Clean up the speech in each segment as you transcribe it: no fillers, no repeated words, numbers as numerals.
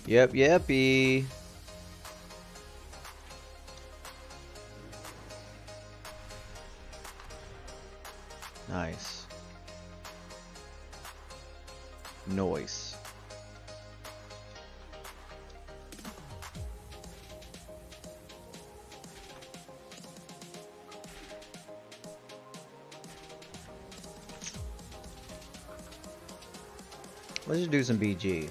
Yep, yepy. Nice. Noise. Let's just do some BG.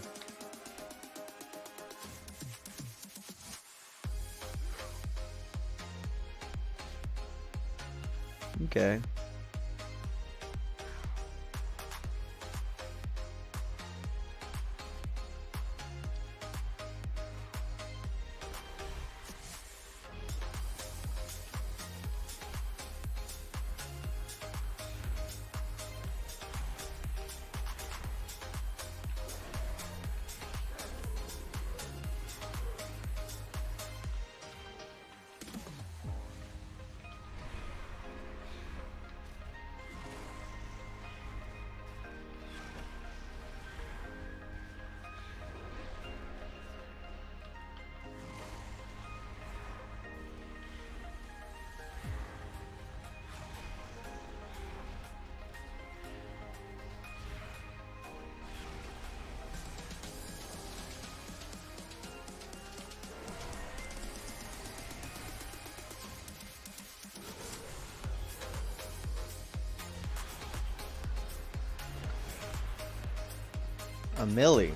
Okay. A milli.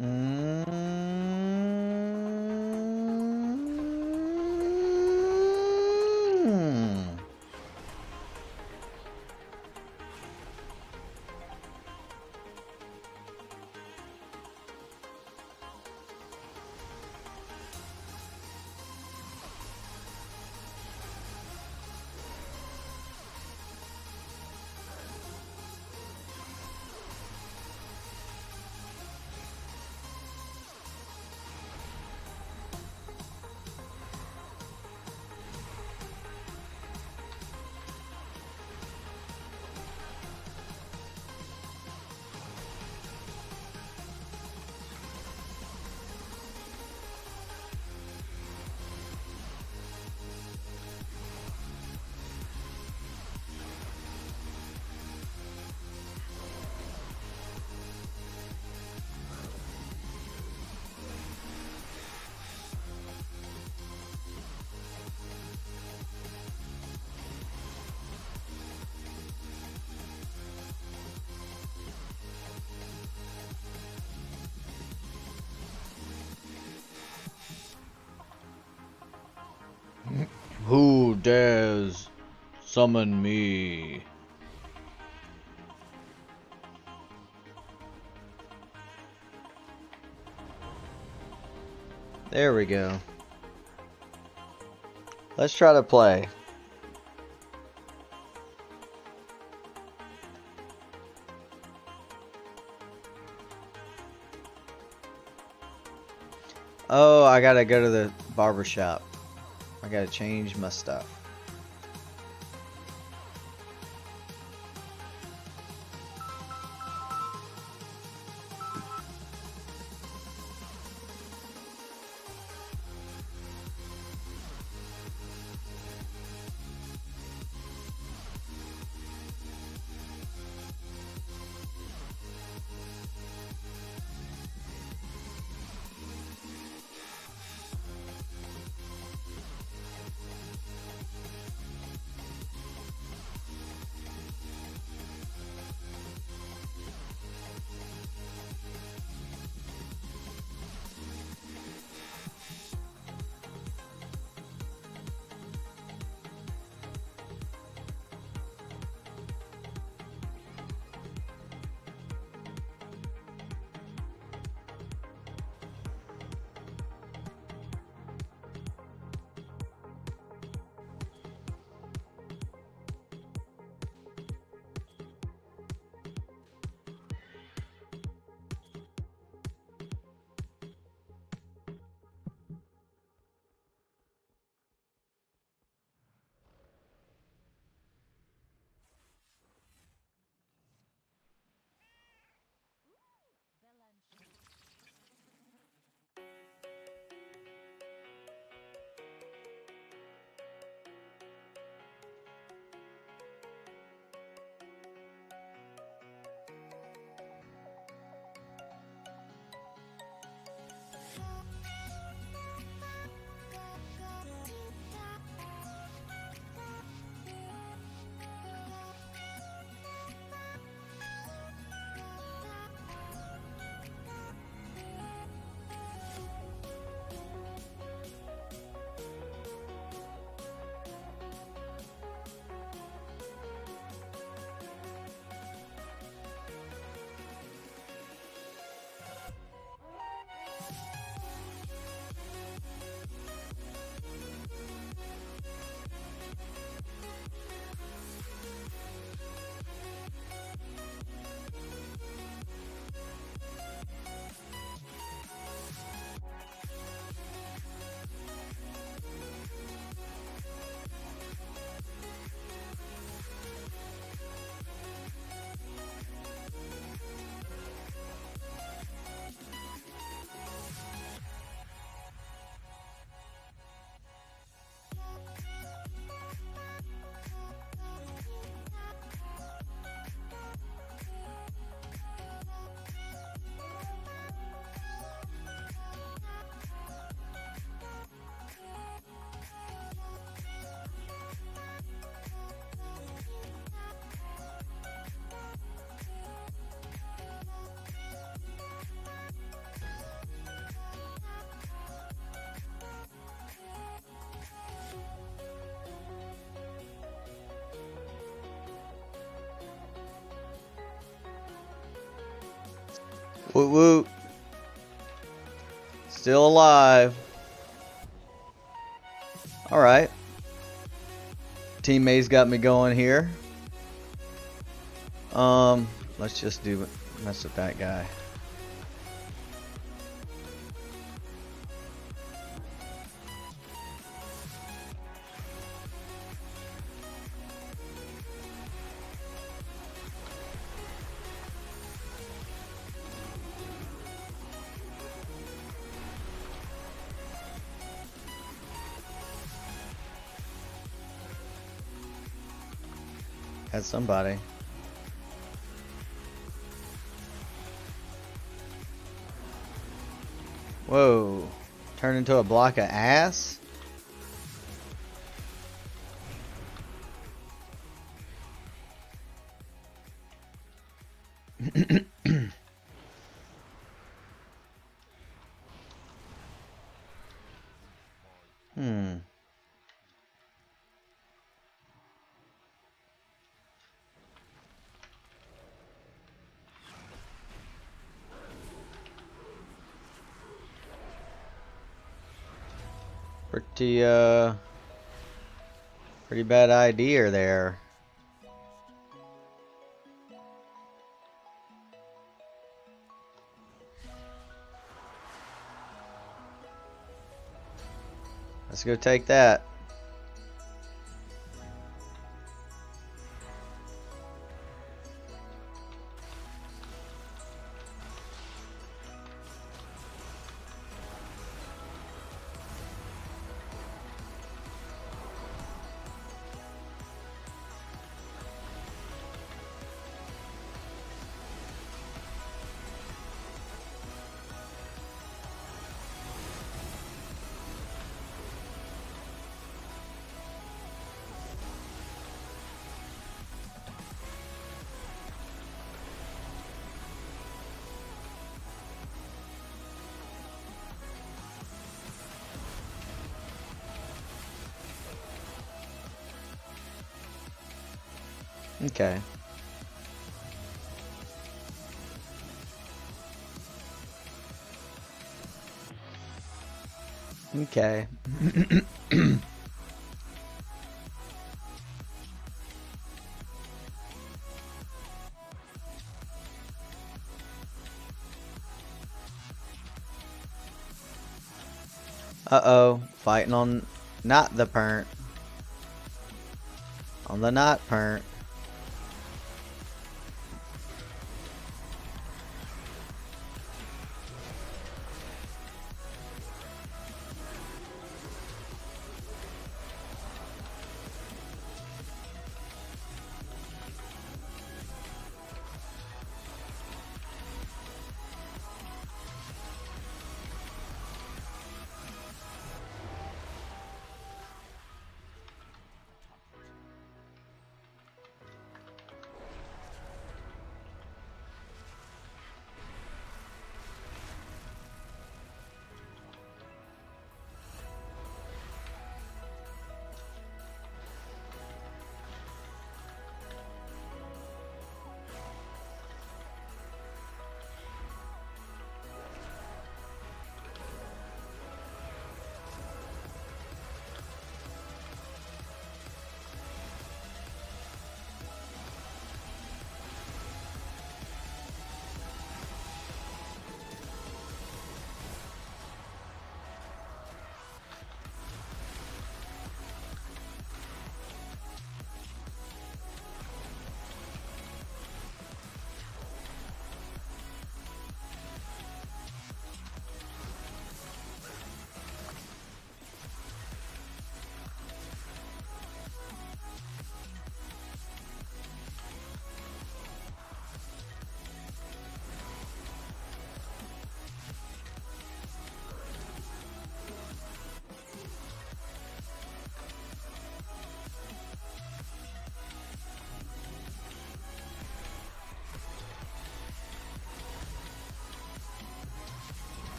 Mm. Who dares summon me? There we go. Let's try to play. Oh, I gotta go to the barber shop. I gotta change my stuff. Woot woot. Still alive. Alright. Teammates got me going here. Let's just mess with that guy. Had somebody. Whoa. Turned into a block of ass? Pretty bad idea there. Let's go take that. Okay. Okay. Uh-oh. Fighting on not the pernt. On the not pernt.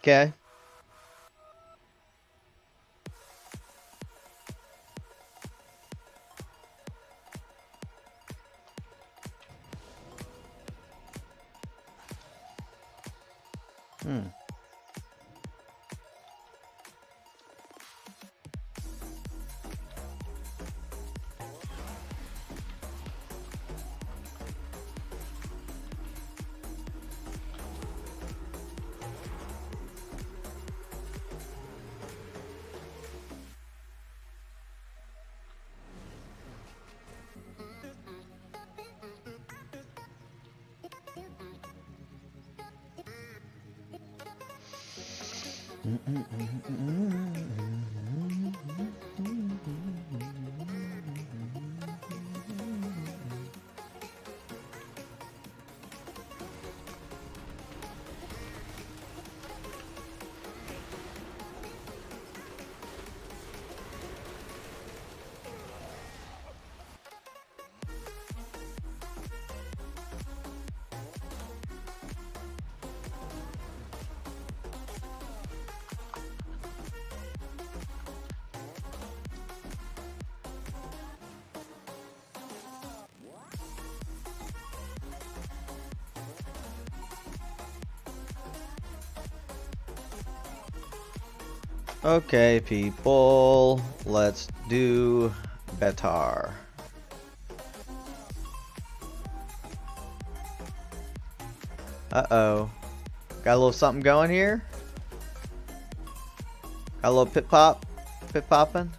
Okay. Hmm. Okay, people, let's do better. Uh-oh. Got a little something going here? Got a little pit popping?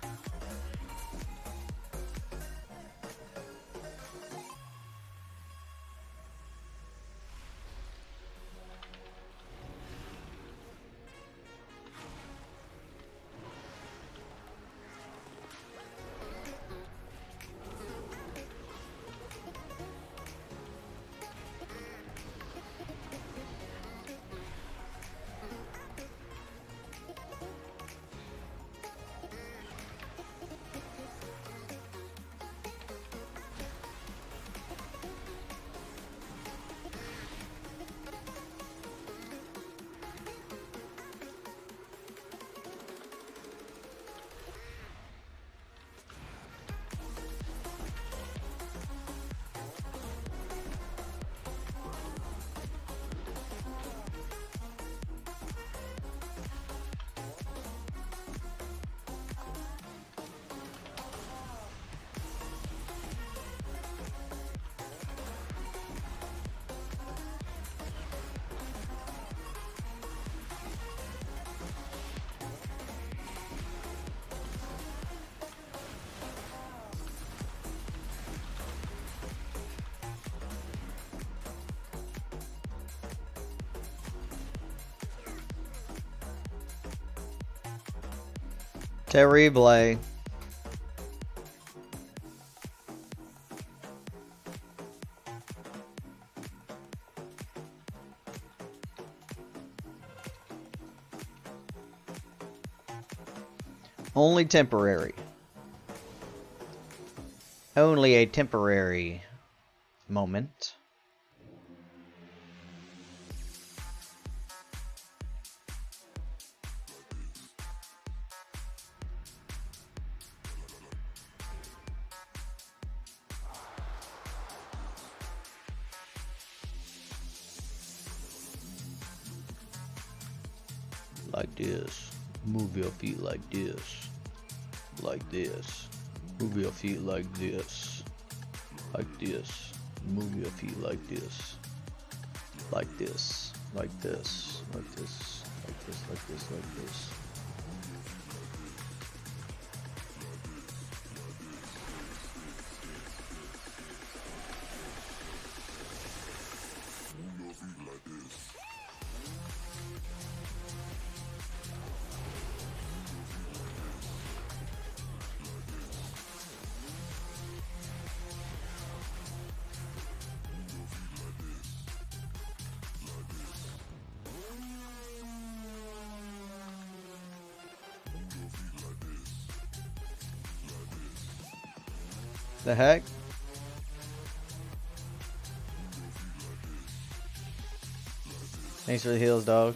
Terrible. Only temporary. Only a temporary moment. Like this. Move your feet like this. Like this. Move your feet like this. Like this. Move your feet like this. Like this. Like this. Like this. Like this. Like this. Like this. The heck? Thanks for the heals, dog.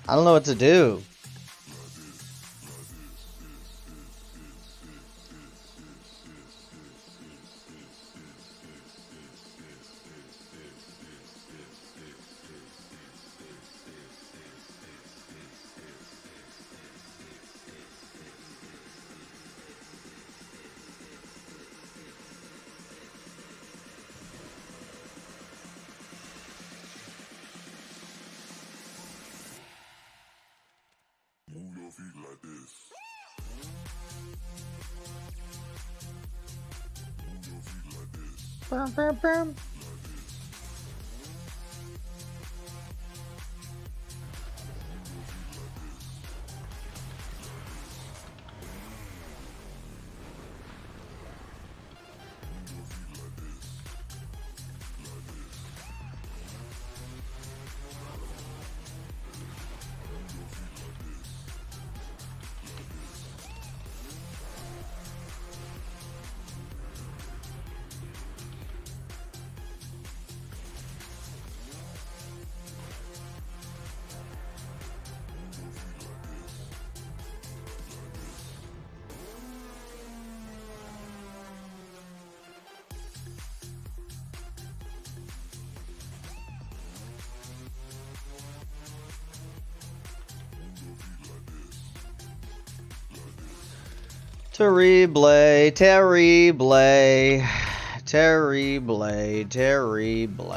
I don't know what to do. Move your feet like this. Move your feet like this. Bum, bum, bum. Terrible, terrible, terrible, terrible.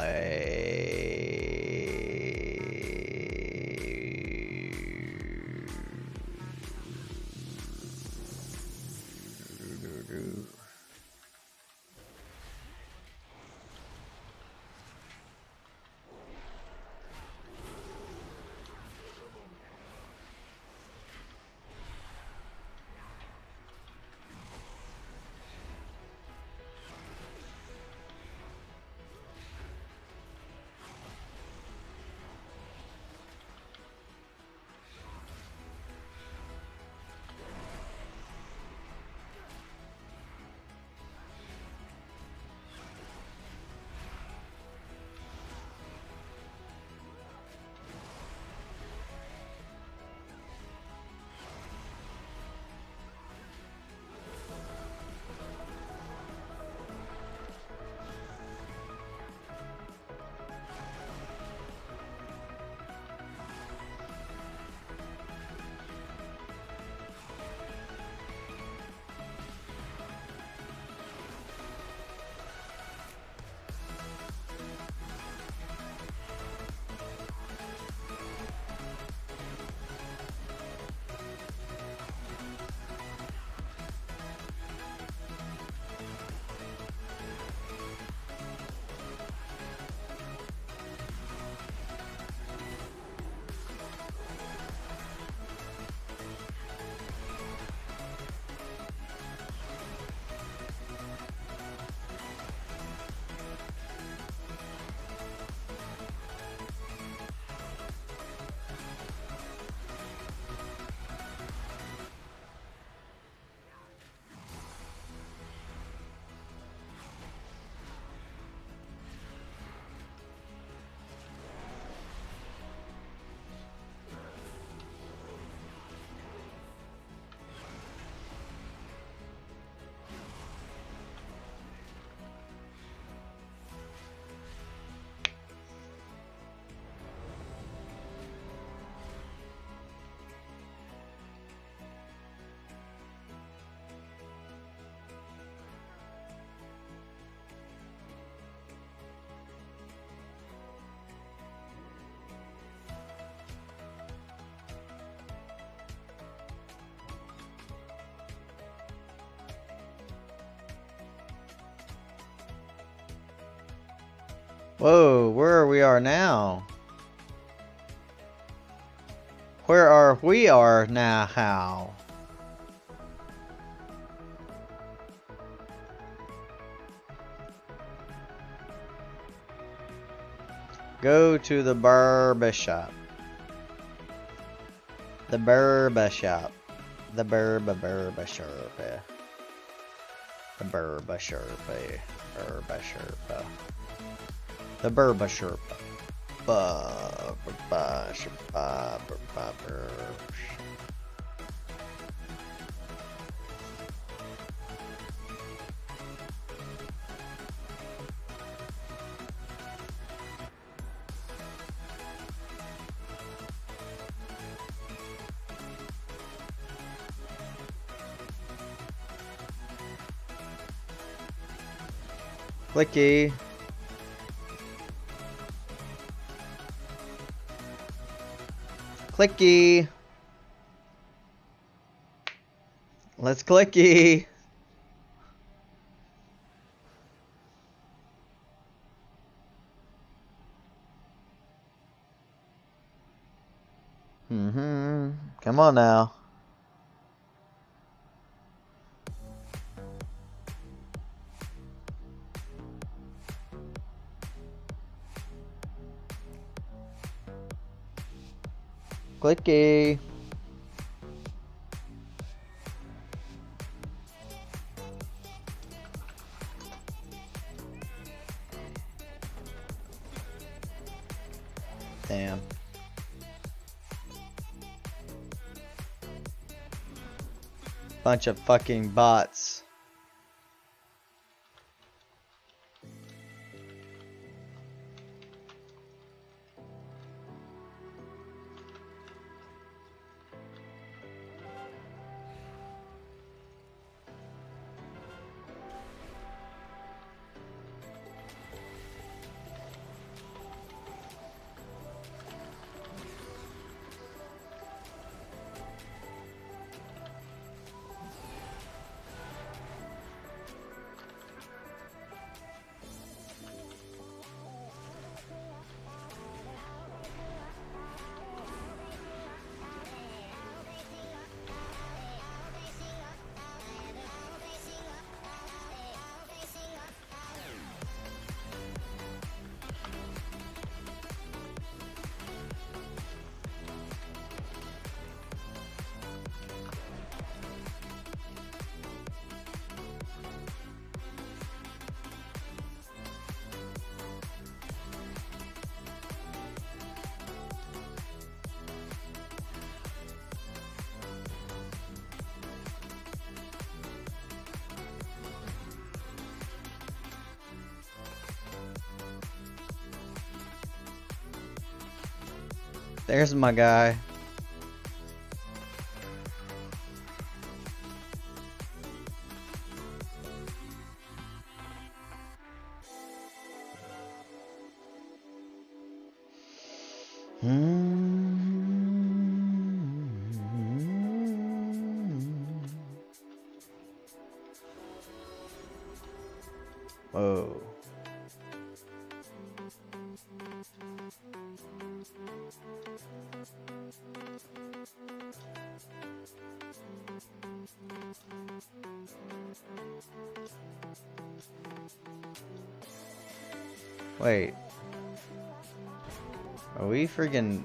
Whoa, where we are now? Where are we are now? How? Go to the barber shop. The barber shop. The barber shop. The barber shop. Barber shop. The barber shop. Clicky. Clicky. Let's clicky. Come on now. Clicky. Damn. Bunch of fucking bots. There's my guy. Whoa. Wait. Are we freaking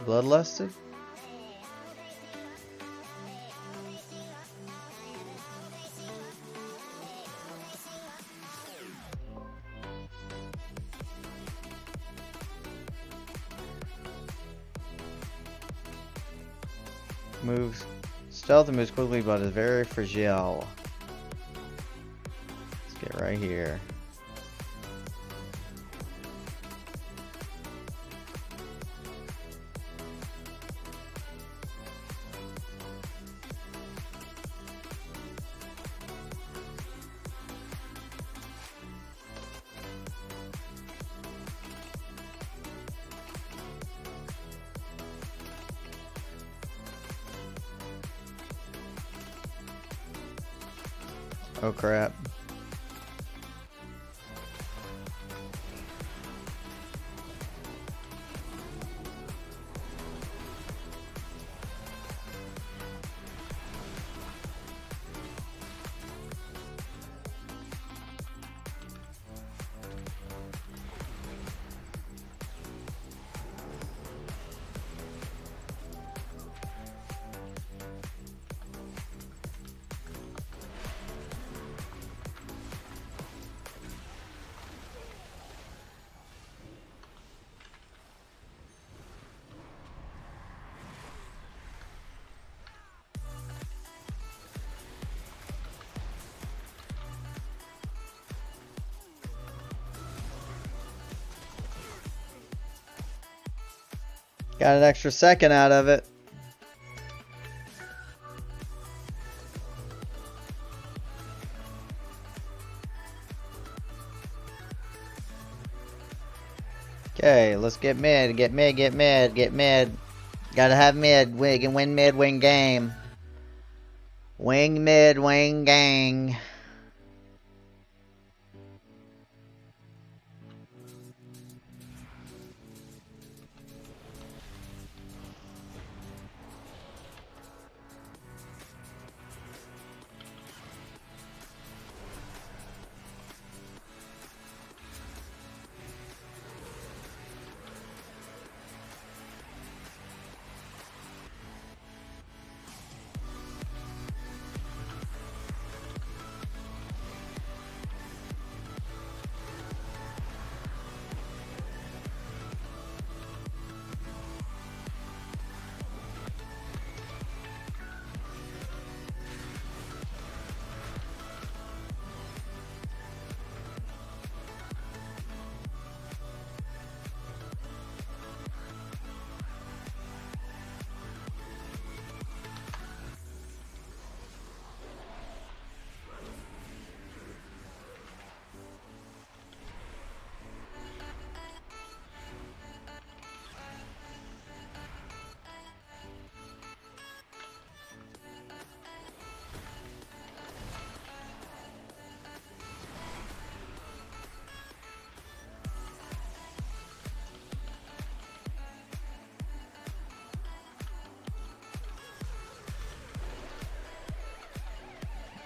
bloodlusted? Moves. Stealth moves quickly but is very fragile. Let's get right here. Oh crap. Got an extra second out of it. Okay, let's get mid, get mid, get mid, get mid. Gotta have mid, win mid, win game. Wing mid, wing gang.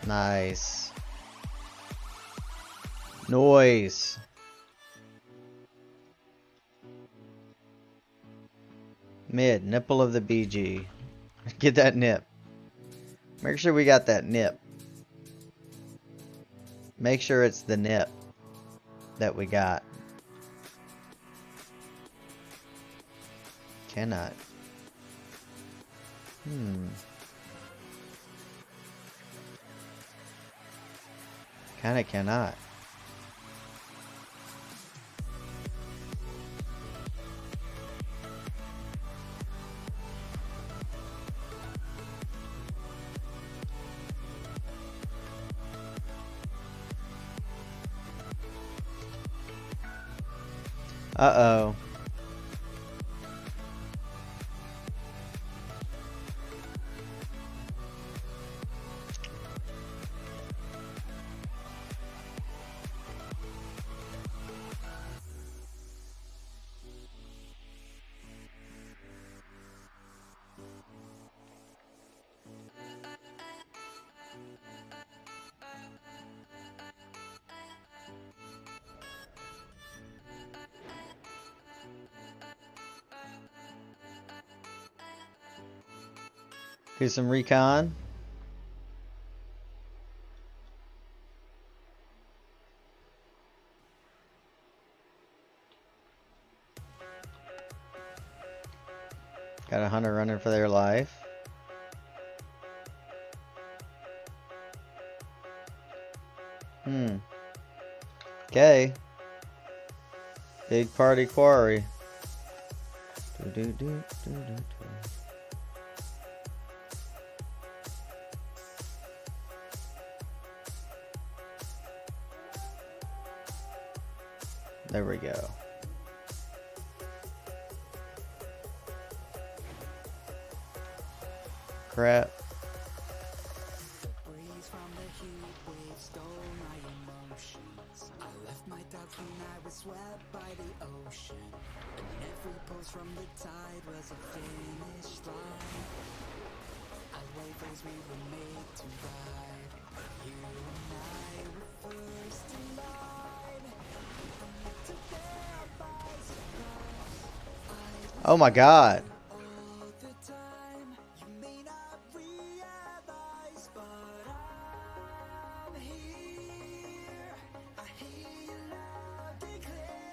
Nice. Noise. Mid, nipple of the BG. Get that nip. Make sure we got that nip. Make sure it's the nip that we got. Cannot. Kinda cannot. Uh-oh. Here's some recon. Got a hunter running for their life. Okay. Big party quarry. There we go. Crap. Swept by the ocean, and every pulse from the tide was a finish line. Our waves we were made to ride. You and I were first in line. To bear by surprise. Oh my God. All the time, you may not realize, but I'm here. I hear you loud and clear.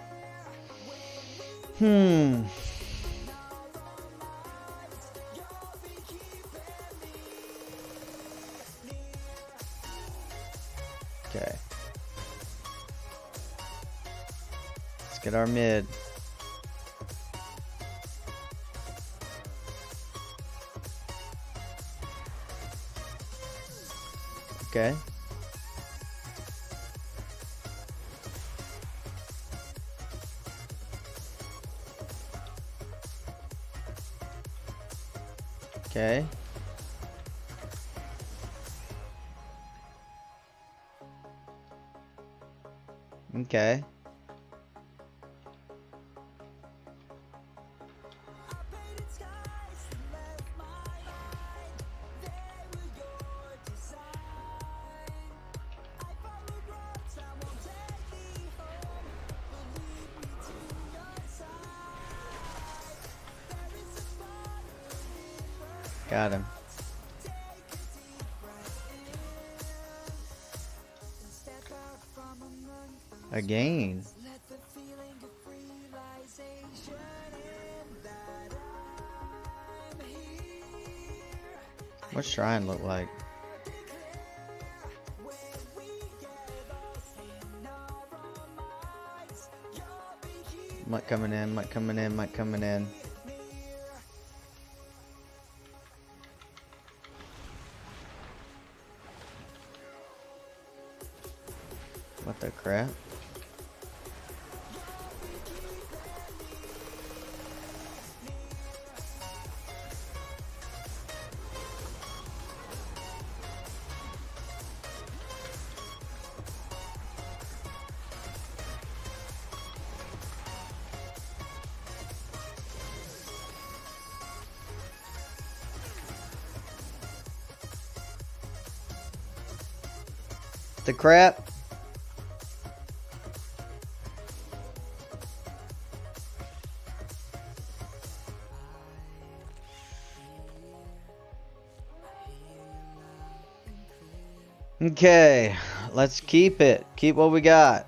Okay. Let's get our mid. Okay. Okay. Okay. Got him. Again. What's shrine look like? Might coming in, might coming in, might coming in. What the crap? The crap? Okay, let's keep it. Keep what we got.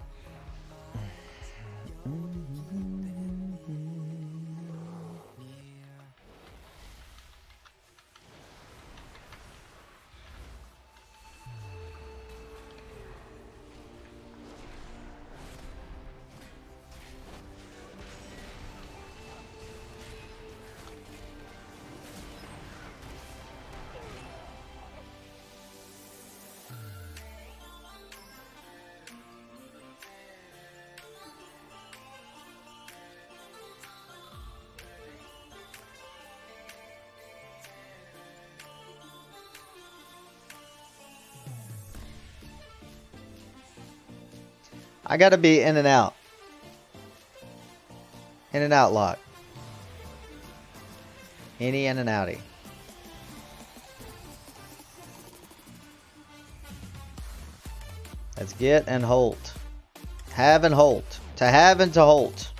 I gotta be in and out. In and out lock. Any in and outy. Let's get and halt. Have and halt. To have and to halt.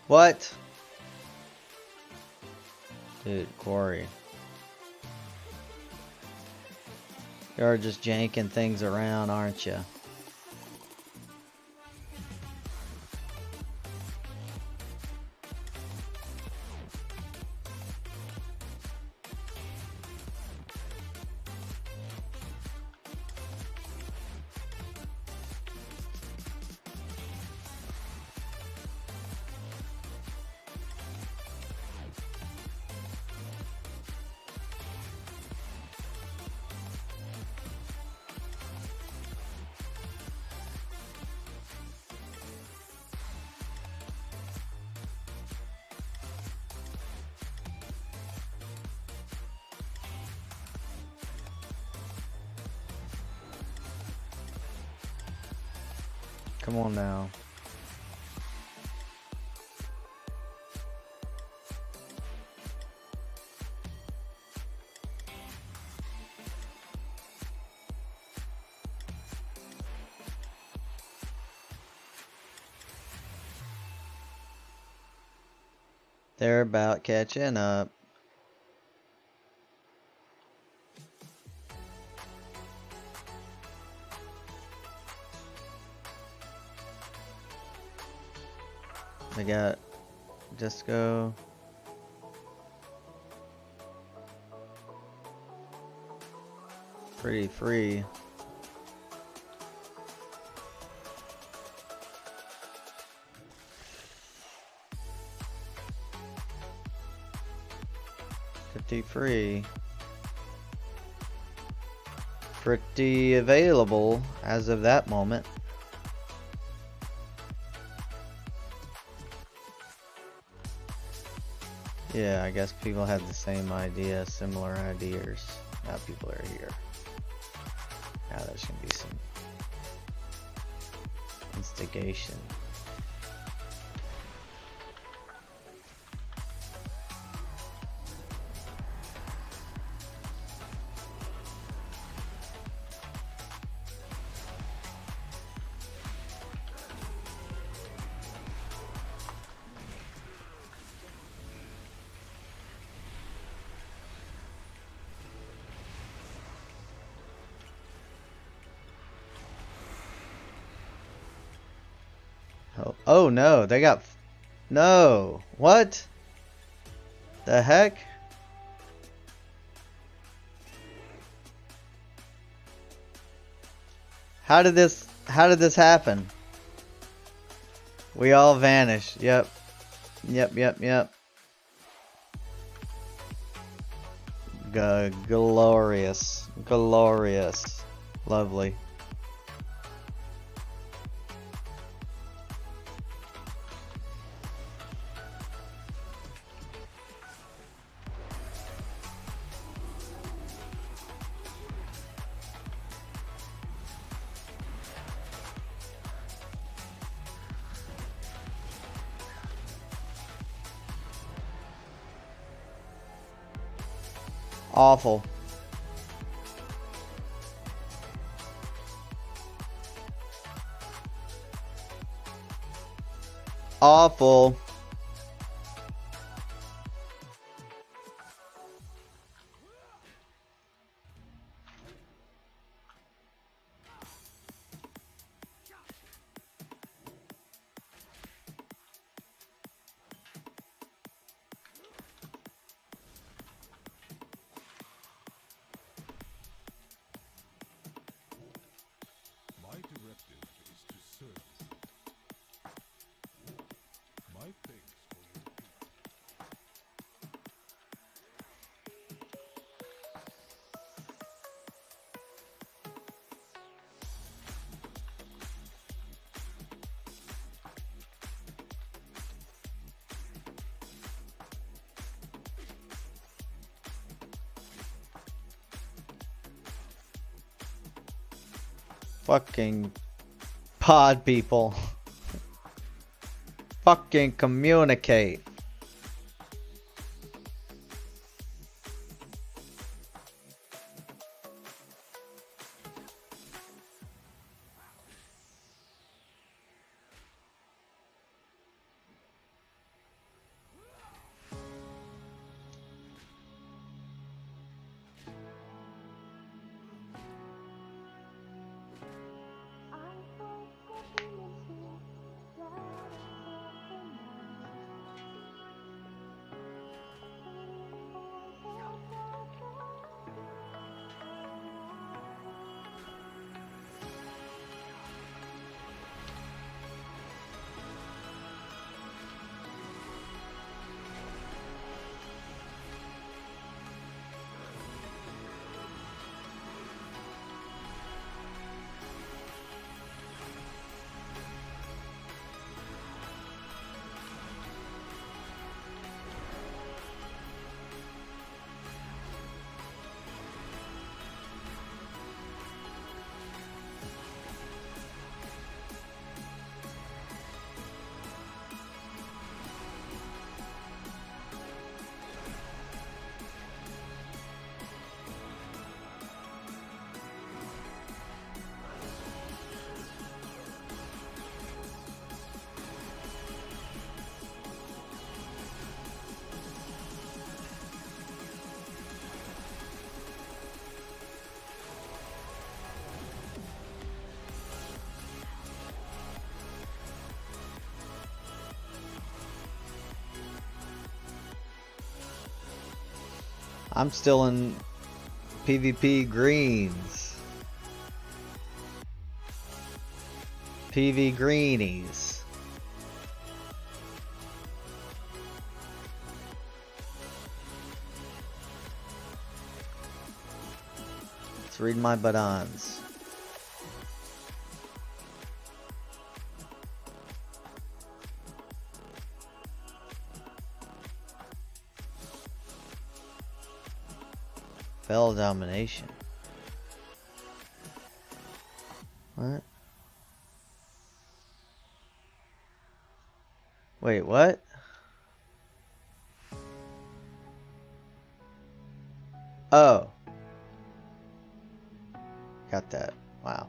What? Dude, Corey. You're just janking things around, aren't you? Come on now. They're about catching up. They got Disco. Pretty free. Pretty free. Pretty available as of that moment. Yeah, I guess people had the same idea, similar ideas. Now people are here. Now there's gonna be some instigation. Oh no, they got... No! What? The heck? How did this happen? We all vanished. Yep. Yep. Glorious. Glorious. Lovely. Awful. Awful. My directive is to serve. My thanks for your peace. Fucking pod people. Fucking communicate. I'm still in PvP greens. PV greenies. Let's read my buttons. Fell domination. What? Wait, what? Oh. Got that. Wow.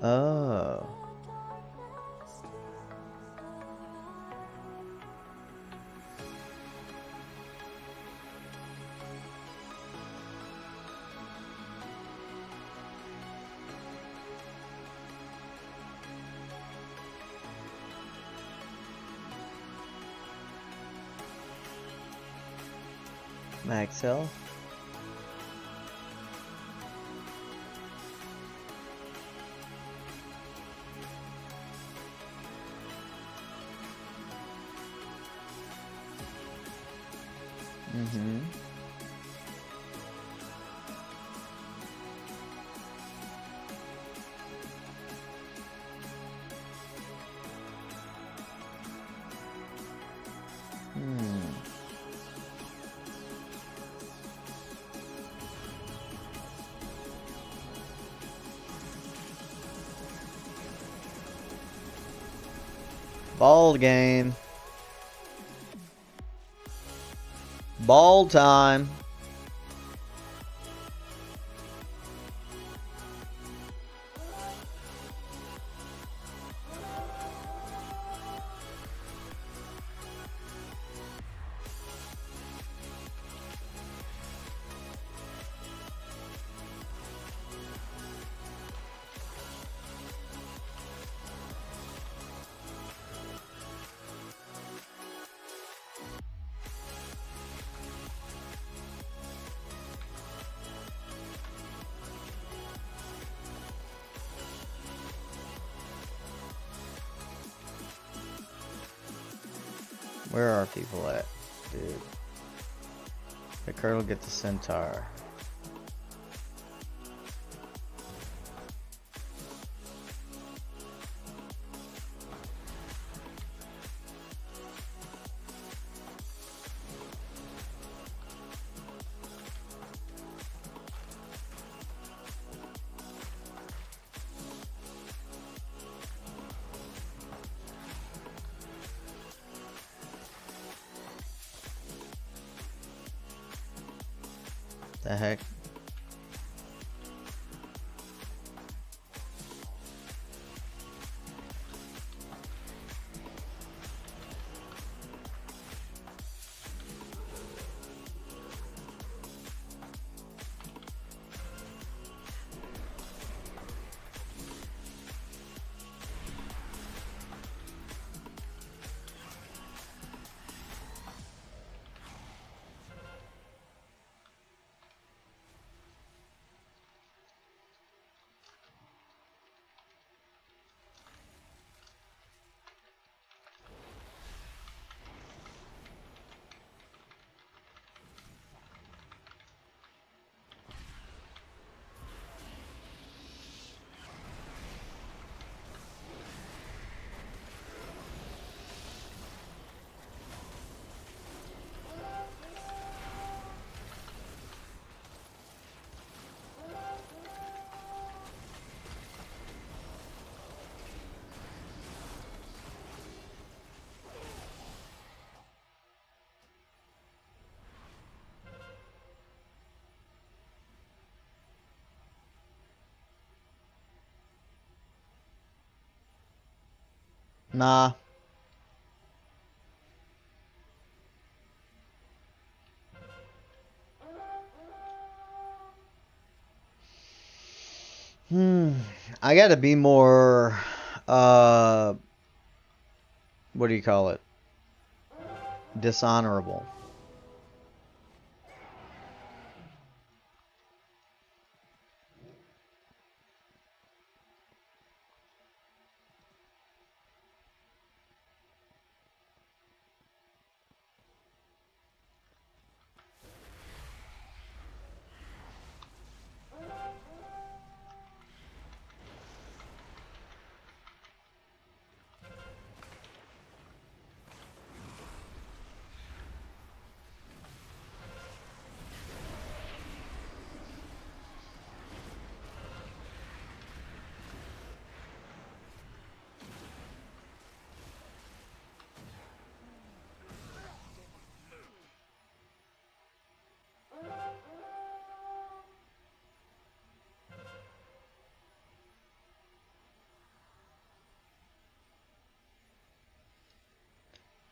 Oh. Max health. Mm-hmm. Ball game. Ball time. Where are people at, dude? The Colonel get the Centaur. The heck? Nah. I gotta be more, what do you call it? Dishonorable.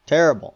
Terrible.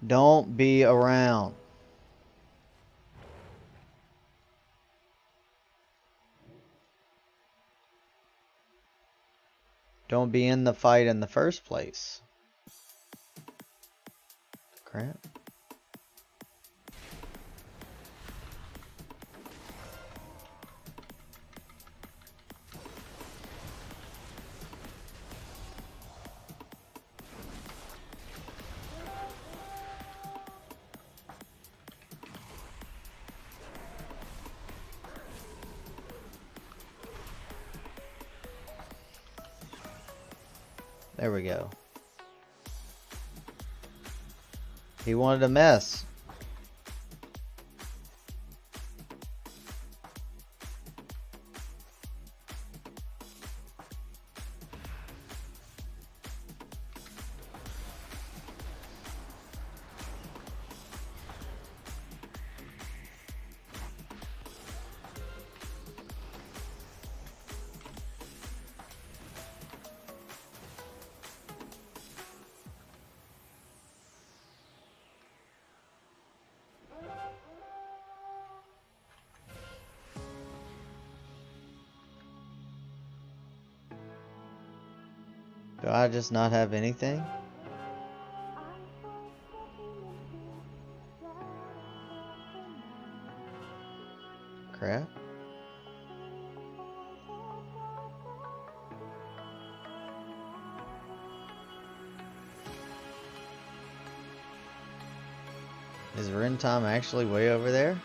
Don't be around. Don't be in the fight in the first place. Crap. There we go. He wanted a mess. Do I just not have anything? Crap. Is Ren time actually way over there?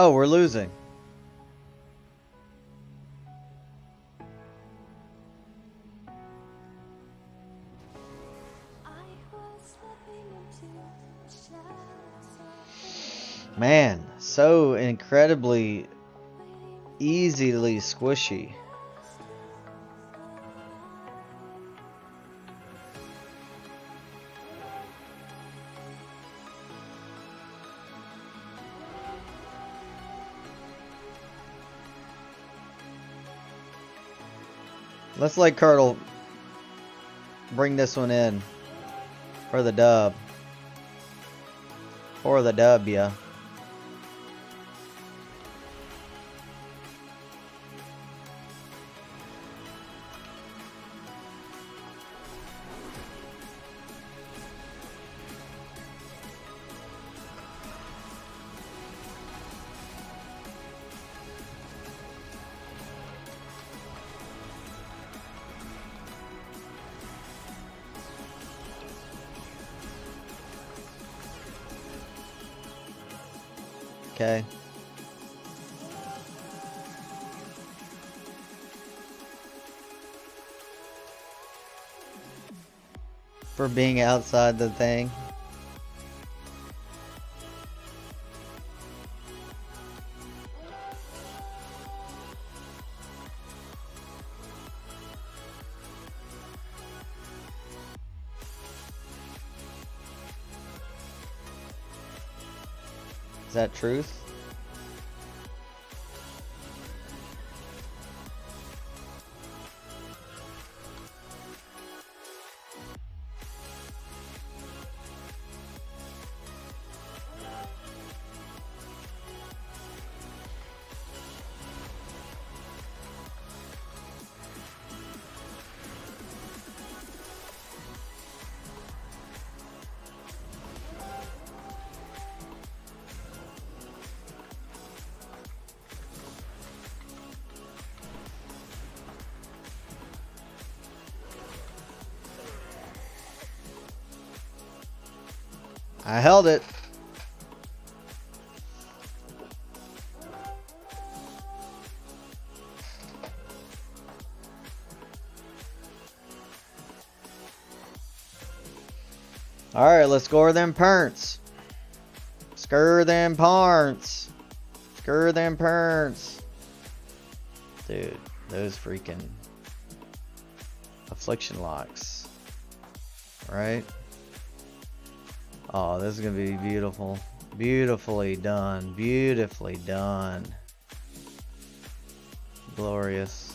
Oh, we're losing. Man, so incredibly easily squishy. Let's let Curdle bring this one in for the dub. Or the W. Okay. for being outside the thing. Is that truth? I held it. Alright, let's score them parents. Scur them parents. Scur them parents. Dude, those freaking affliction locks. Right? Oh, this is gonna be beautiful. Beautifully done. Beautifully done. Glorious.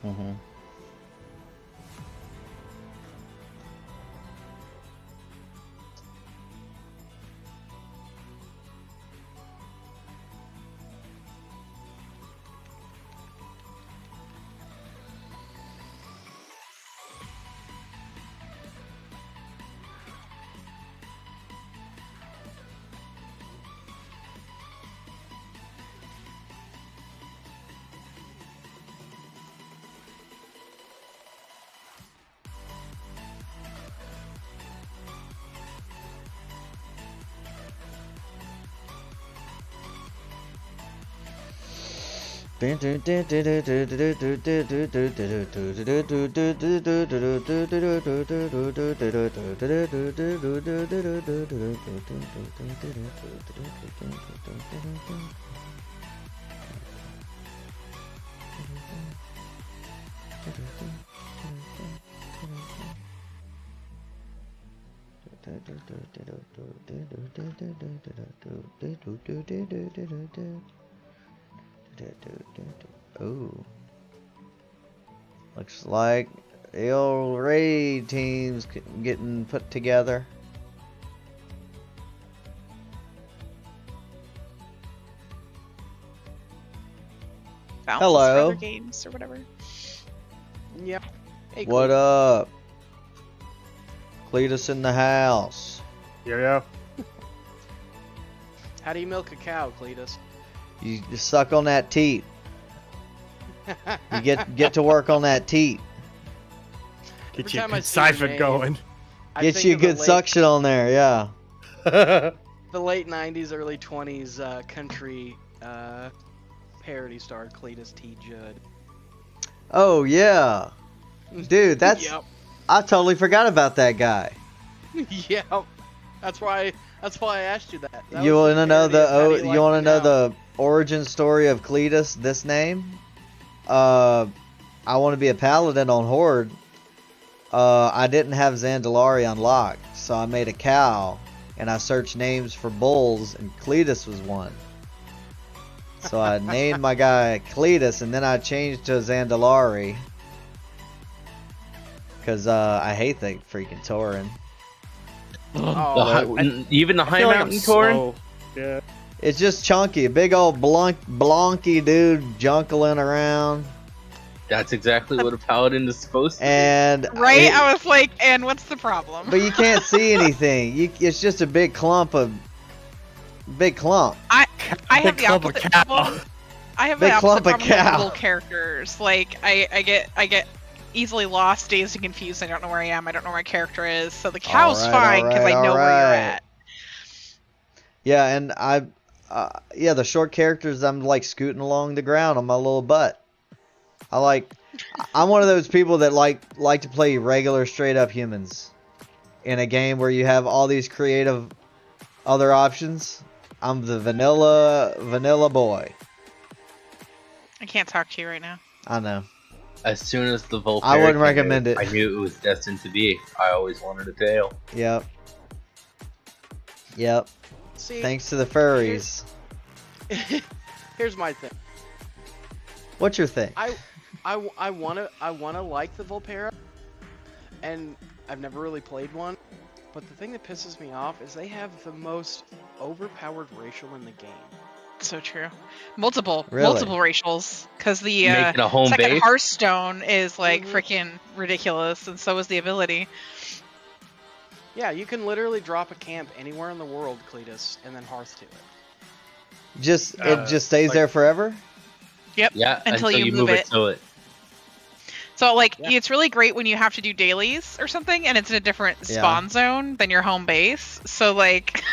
Mm-hmm. Ooh. Looks like the old raid team's getting put together. Hello. Other games or whatever. Yep. Hey, What up? Cletus in the house. Yeah. How do you milk a cow, Cletus? You just suck on that teat. You get to work on that teat. Get Every you a time I good see your siphon name, going. I Get think you a of the good suction on there, yeah. The late 90s, early 20s country parody star Cletus T. Judd. Oh yeah. Dude, that's Yep. I totally forgot about that guy. Yep. That's why I asked you that. That You was want to know parody of How Do the You you Like want to Me know Now. the origin story of Cletus, this name? I want to be a paladin on Horde. I didn't have Zandalari unlocked, so I made a cow and I searched names for bulls, and Cletus was one. So I named my guy Cletus, and then I changed to Zandalari because I hate the freaking Tauren. Oh, Even the I High feel like I'm Mountain Tauren? slow. Yeah. It's just chunky, a big old blonky dude junkling around. That's exactly what a paladin is supposed to be. And Right? I was like, and what's the problem? but you can't see anything. It's just a big clump. I have Big the clump of opposite cow. problem. I have Big the opposite clump of problem with cow. little characters. Like I get easily lost, dazed, and confused. I don't know where I am. I don't know where my character is. So the cow's Alright, fine because I alright, know where you're alright. at. Yeah, and yeah, the short characters, I'm like scooting along the ground on my little butt. I'm one of those people that like to play regular straight up humans in a game where you have all these creative other options. I'm the vanilla boy. I can't talk to you right now. I know. As soon as the Volpera I wouldn't came out, recommend it. I knew it was destined to be. I always wanted a tail. Yep. Yep. See, Thanks to the furries. here's my thing. What's your thing? I wanna like the Volpera, and I've never really played one. But the thing that pisses me off is they have the most overpowered racial in the game. So true. Multiple Really? racials, because the Making a home second base? Hearthstone is like Mhm. freaking ridiculous, and so is the ability. Yeah, you can literally drop a camp anywhere in the world, Cletus, and then hearth to it. It just stays like- there forever? Yep. Yeah, Until you move move it it. to it. So like Yeah. it's really great when you have to do dailies or something, and it's in a different Yeah. spawn zone than your home base. So like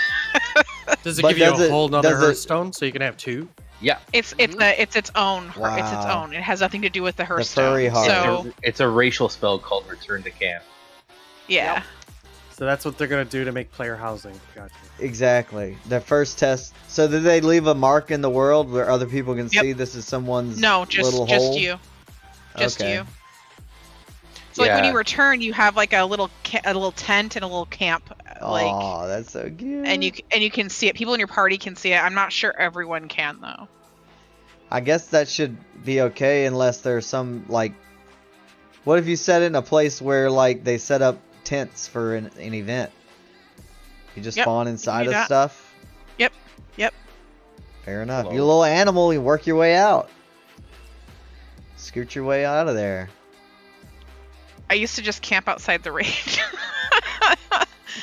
Does it But give you does a it- whole nother does it- Hearthstone so you can have two? Yeah, it's its own it's its Wow. own. It has nothing to do with the Hearthstone. furry heart. So it's a racial spell called Return to Camp. yeah. Yep. So that's what they're gonna do to make player housing. Gotcha. Exactly. The first test. So did they leave a mark in the world where other people can Yep. see this is someone's No, just little hole? you. Just Okay. you. So like when Yeah. you return, you have like a little tent and a little camp, like, Oh, that's so cute. and you can see it. People in your party can see it. I'm not sure everyone can though. I guess that should be okay unless there's some like. What if you set it in a place where like they set up tents for an event? You just Yep, spawn you can inside do of that. stuff. Yep. Yep. Fair enough. Hello. You little animal, you work your way out. Scoot your way out of there. I used to just camp outside the range.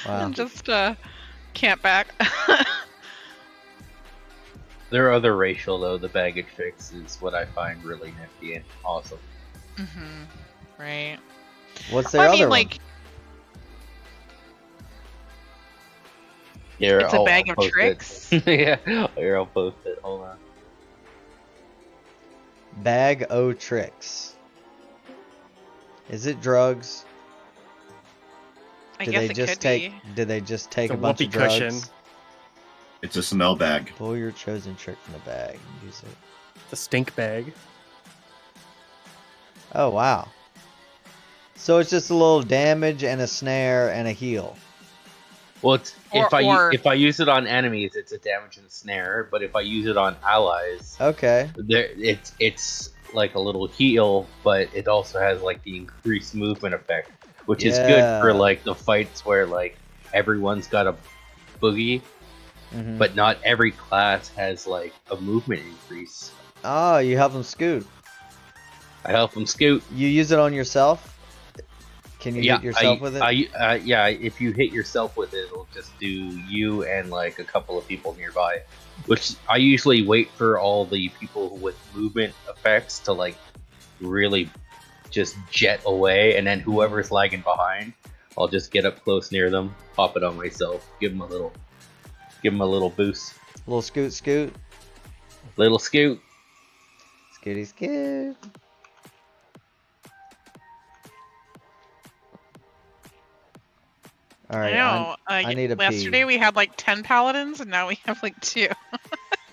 Wow. And just camp back. Their other racial though, the baggage fix, is what I find really nifty and awesome. Mhm. Right. What's their I other mean, one? like Here, it's a I'll bag of post it. tricks. Yeah, here I'll post it. Hold on. Bag o' tricks. Is it drugs? I Did guess they it just could take? be. Did they just take The a bunch of whoopee drugs? cushion. It's a smell bag. Pull your chosen trick from the bag and use it. The stink bag. Oh wow. So it's just a little damage and a snare and a heal. Well, it's, Or- if I use it on enemies, it's a damage and snare. But if I use it on allies, Okay. it's like a little heal, but it also has like the increased movement effect, which is Yeah. good for like the fights where like everyone's got a boogie, Mhm. but not every class has like a movement increase. Oh, you help them scoot. I help them scoot. You use it on yourself? Can you hit yourself with it? Yeah, if you hit yourself with it, it'll just do you and like a couple of people nearby. Which I usually wait for all the people with movement effects to like really just jet away, and then whoever's lagging behind, I'll just get up close near them, pop it on myself, give them a little boost, Little scoot scoot. little scoot. Scooty scoot. Alright, I know. I need a pee. yesterday we had like 10 paladins, and now we have like 2.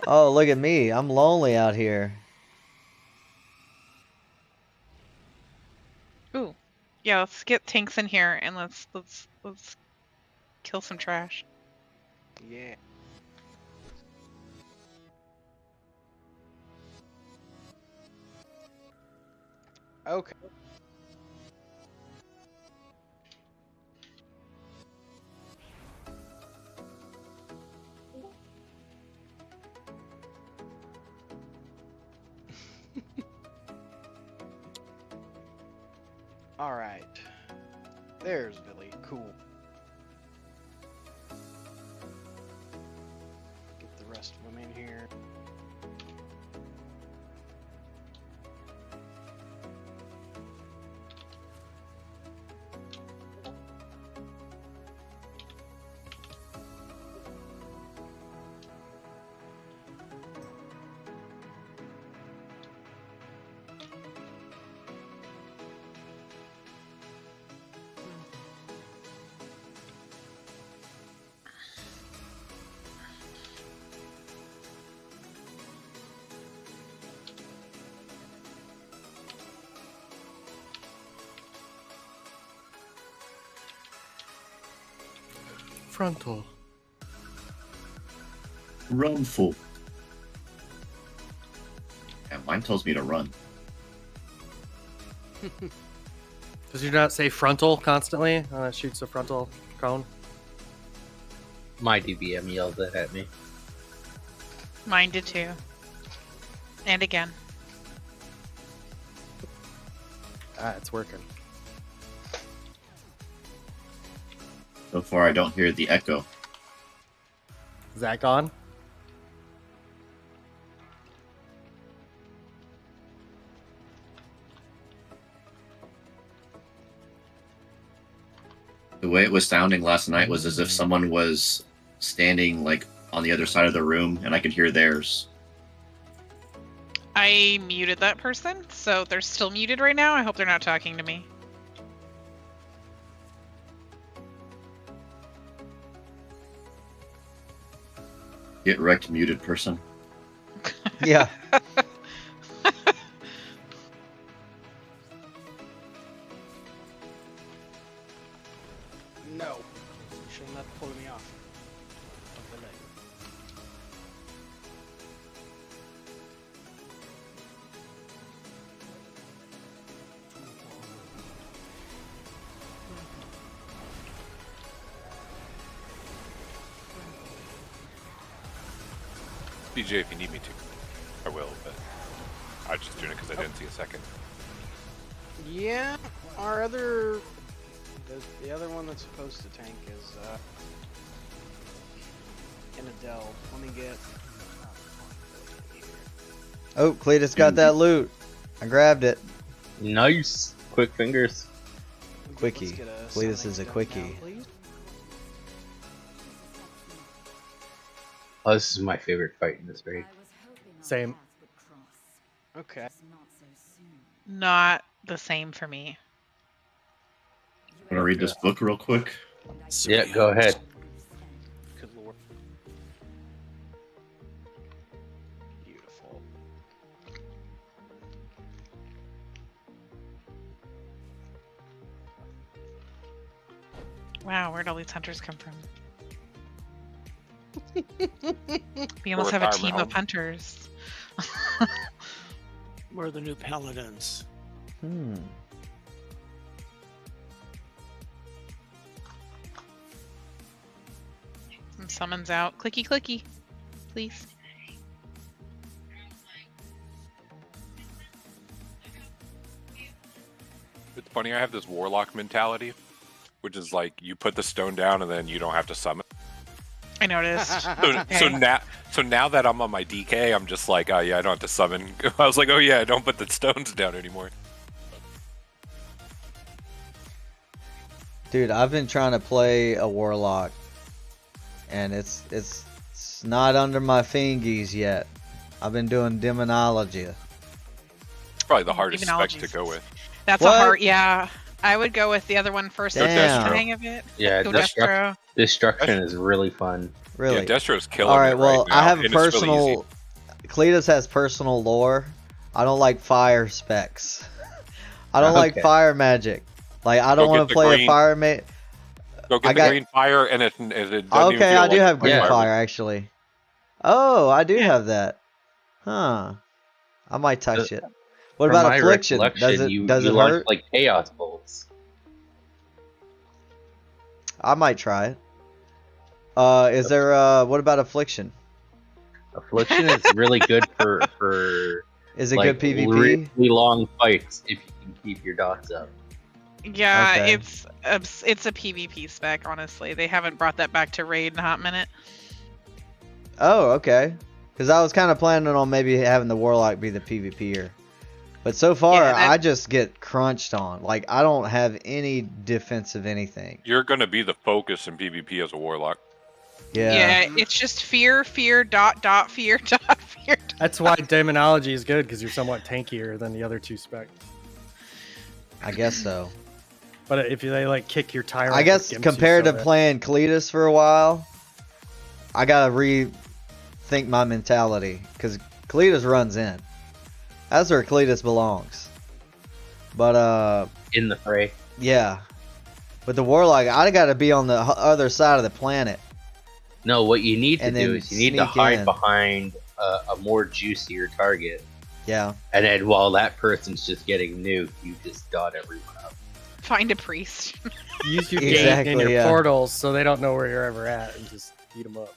Oh, look at me. I'm lonely out here. Ooh. Yeah, let's get tanks in here and let's kill some trash. Yeah. Okay. Alright. There's Billy. Cool. Get the rest of them in here. Frontal. Run, fool. Yeah, mine tells me to run. Does you not say frontal constantly? It shoots a frontal cone. My DBM yelled that at me. Mine did too. And again. It's working. So far, I don't hear the echo. Is that gone? The way it was sounding last night was as if someone was standing like on the other side of the room, and I could hear theirs. I muted that person, so they're still muted right now. I hope they're not talking to me. Get wrecked, muted person. Yeah. No. You should not pull me off. Of the leg. BJ, if you need me to, I will, but I was just doing it because I didn't see a second. Yeah, our other... The other one that's supposed to tank is, in a delve. Let me get... Oh, Cletus got that loot. I grabbed it. Nice. Quick fingers. Quickie. Let's get a Cletus summoning is a done quickie. now, please. Oh, this is my favorite fight in this raid. Same. Okay. Not the same for me. Want to read this book real quick? Yeah, go ahead. Good lord. Beautiful. Wow, where'd all these hunters come from? We Or almost have a retirement team of home. hunters. We're the new paladins. Hmm. Some summons out. Clicky clicky. Please. It's funny, I have this warlock mentality, which is like you put the stone down and then you don't have to summon. I noticed. So, Okay. so now that I'm on my DK, I'm just like, oh yeah, I don't have to summon. I was like, oh yeah, I don't put the stones down anymore. Dude, I've been trying to play a warlock, and it's not under my fingies yet. I've been doing demonology. It's probably the hardest spec to Demonologies. go with. That's What? a hard, yeah. I would go with the other one first. Damn. To get the hang of it. Yeah, Go Destro. Destro. Destruction is really fun. Really? Yeah, Destro's killing All right. it Well, right now, I have a and it's really personal. easy. Cletus has personal lore. I don't like fire specs. I don't like Okay. fire magic. Like I don't Go want get to the play a green- fire mate. Go get I the got- green fire, and it doesn't even Okay, feel I do like have green Yeah. fire actually. Oh, I do Yeah. have that. Huh. I might touch it. What From about my affliction? Does recollection, it you does it launch hurt? like chaos bolts. I might try it. Is there what about affliction? Affliction is really good for Is it like good PvP? really long fights if you can keep your dots up. Yeah, Okay. it's a PvP spec. Honestly, they haven't brought that back to raid in a hot minute. Oh, okay. Because I was kind of planning on maybe having the Warlock be the PvPer. But so far, Yeah, that- I just get crunched on. Like, I don't have any defensive anything. You're gonna be the focus in PvP as a warlock. Yeah. Yeah, it's just fear, fear, dot, dot, fear, dot, fear. Dot. That's why demonology is good, because you're somewhat tankier than the other two specs. I guess so. But if they like kick your tyrant, I guess it gimps you compared so to bad. playing Cletus for a while, I gotta rethink my mentality. Because Cletus runs in. That's where Cletus belongs. But, In the fray. yeah. With the Warlock, I gotta be on the other side of the planet. No, what you need to And do then is you need to sneak hide in. behind a more juicier target. Yeah. And then while that person's just getting nuked, you just got everyone up. Find a priest. Use your Exactly, gate and your yeah. portals so they don't know where you're ever at, and just beat them up.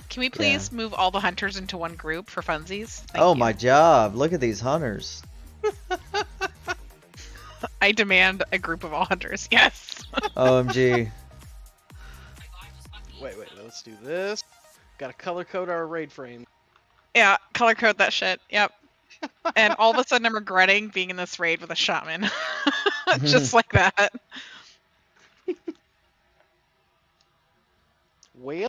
Can we please move all the hunters into one group for funsies? Thank Oh you. my job! Look at these hunters. I demand a group of all hunters. Yes. OMG. Wait, let's do this. Got to color code our raid frame. Yeah, color code that shit. Yep. And all of a sudden, I'm regretting being in this raid with a shaman, just like that. Well,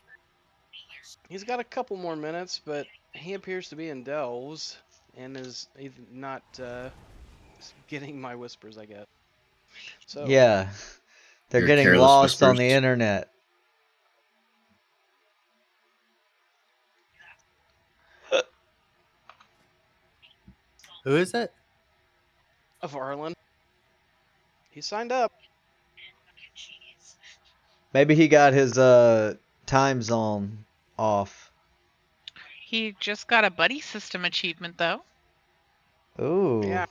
he's got a couple more minutes, but he appears to be in delves and is not getting my whispers, I guess. So Yeah. They're Your getting careless lost on the whispers. internet. Who is it? of Arlen, he signed up. Maybe he got his time zone off. He just got a buddy system achievement, though. Ooh. Yeah.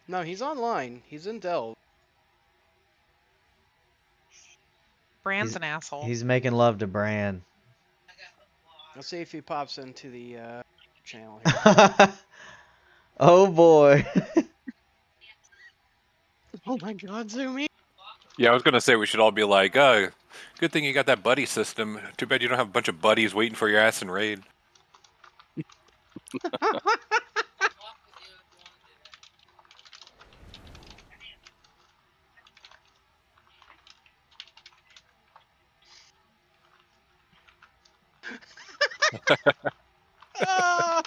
No, he's online. He's in delve. Brand's an asshole. He's making love to Bran. Let's see if he pops into the channel here. Oh boy. Oh my God, Zoomy! Yeah, I was gonna say we should all be like, good thing you got that buddy system. Too bad you don't have a bunch of buddies waiting for your ass in raid. Ah!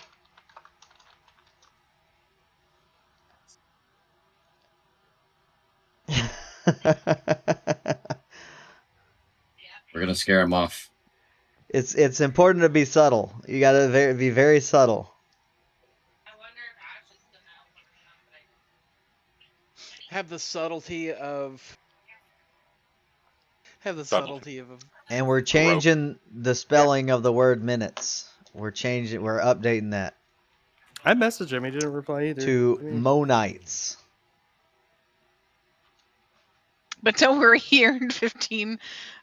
We're gonna scare him off. It's important to be subtle. You gotta be very subtle. Have the subtlety of. Subtlety. And we're changing the spelling of the word minutes. We're updating that I messaged him. He didn't reply either. to Monites. But don't worry, he earned 15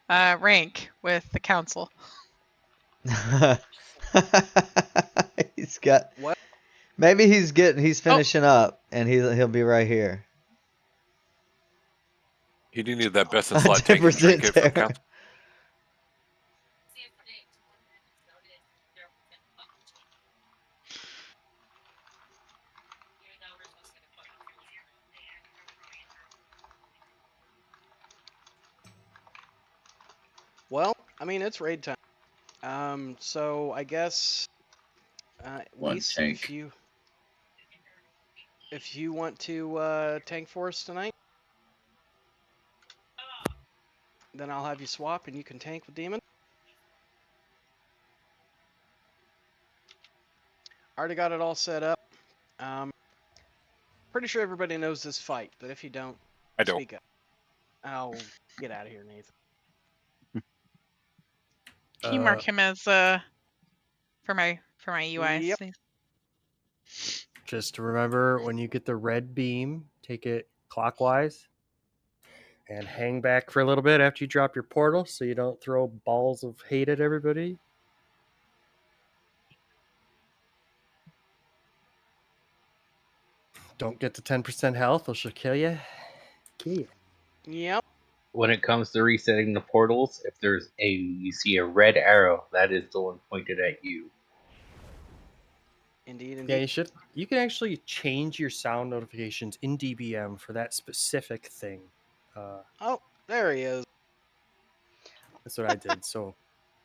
rank with the council. He's got. What? Maybe he's finishing up, and he'll be right here. He do need that best in slot tank 10% trinket from terror. council. Well, I mean it's raid time. So I guess. One Lise, tank. if you want to tank for us tonight, then I'll have you swap and you can tank with Demon. Already got it all set up. Pretty sure everybody knows this fight, but if you don't, I don't. speak up. I'll get out of here, Nathan. Can you mark him as for my UI? Yep. please? Just remember, when you get the red beam, take it clockwise and hang back for a little bit after you drop your portal so you don't throw balls of hate at everybody. Don't get to 10% health or she'll kill you. Yeah. Yep. When it comes to resetting the portals, if you see a red arrow, that is the one pointed at you. Indeed, Yeah, indeed. you can actually change your sound notifications in DBM for that specific thing. Oh, there he is. That's what I did. So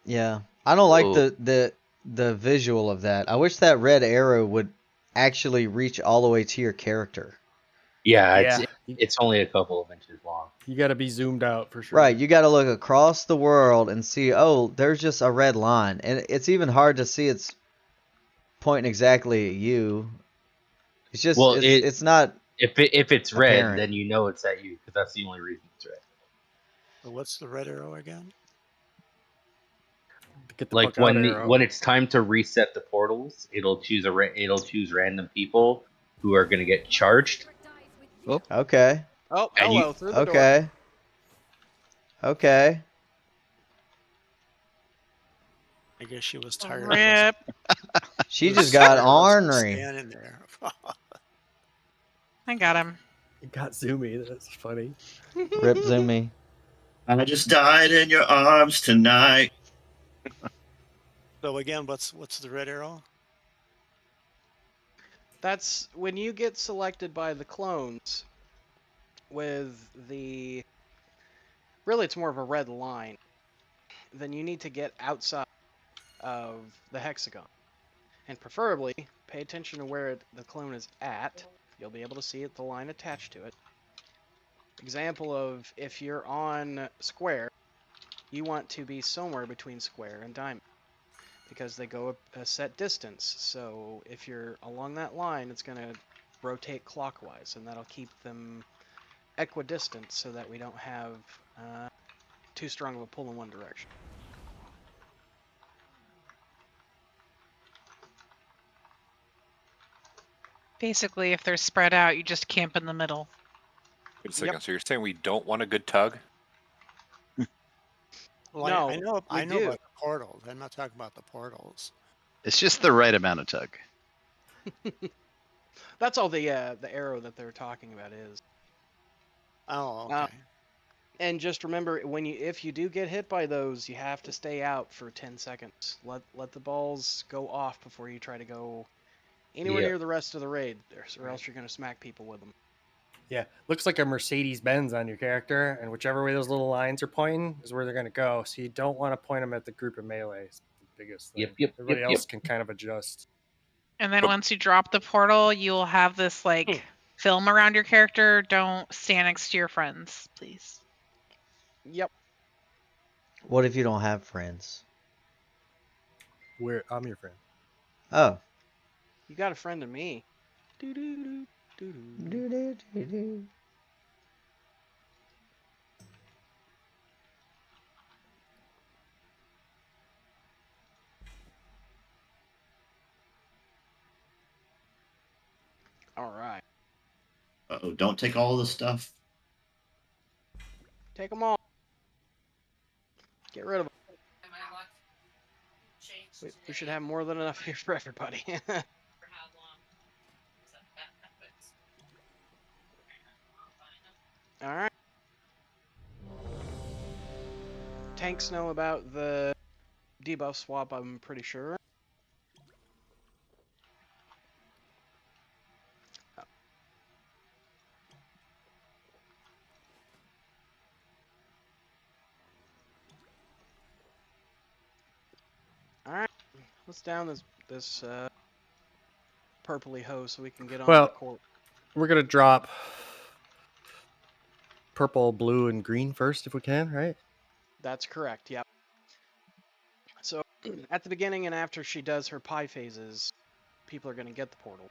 Yeah, I don't like Oh. the visual of that. I wish that red arrow would actually reach all the way to your character. Yeah, yeah, it's only a couple of inches long. you got to be zoomed out for sure. Right, you got to look across the world and see, oh, there's just a red line. And it's even hard to see it's pointing exactly at you. It's just Well, it's not if it's red, apparent. then you know it's at you because that's the only reason it's red. What's the red arrow again? Get the Like fuck out arrow. when it's time to reset the portals, it'll choose random people who are going to get charged. Okay. Oh, And hello, through the door. Okay. Okay. I guess she was tired Rip. She of just got scared of ornery. standing there. I got him. It got zoomy. That's funny. Rip Zoomy. I just died in your arms tonight. So again, what's the red arrow? That's when you get selected by the clones with the... Really, it's more of a red line. Then you need to get outside of the hexagon. And preferably, pay attention to where the clone is at. You'll be able to see it, the line attached to it. Example of, if you're on square, you want to be somewhere between square and diamond, because they go a set distance. So if you're along that line, it's going to rotate clockwise, and that'll keep them equidistant so that we don't have too strong of a pull in one direction. Basically, if they're spread out, you just camp in the middle. Wait a second. So you're saying we don't want a good tug? Well, No, I know we do. about the portals. I'm not talking about the portals. It's just the right amount of tug. That's all the arrow that they're talking about is. Oh, okay. And just remember, if you do get hit by those, you have to stay out for 10 seconds. Let the balls go off before you try to go anywhere Yeah. near the rest of the raid, or else you're going to smack people with them. Yeah, looks like a Mercedes Benz on your character, and whichever way those little lines are pointing is where they're going to go. So you don't want to point them at the group of melee. It's the biggest thing. Everybody else can kind of adjust. And then once you drop the portal, you'll have this like film around your character. Don't stand next to your friends, please. Yep. What if you don't have friends? I'm your friend. Oh. You got a friend in me. Doo-doo-doo, doo-doo. Do-do-do-do. All right. Uh-oh, don't take all the stuff. Take them all. Get rid of them. We should have more than enough here for everybody. All right. Tanks know about the debuff swap, I'm pretty sure. All right. Let's down this purpley hose so we can get on the court. We're gonna drop purple, blue, and green first if we can, right? That's correct. Yep. So at the beginning and after she does her pie phases, people are going to get the portal.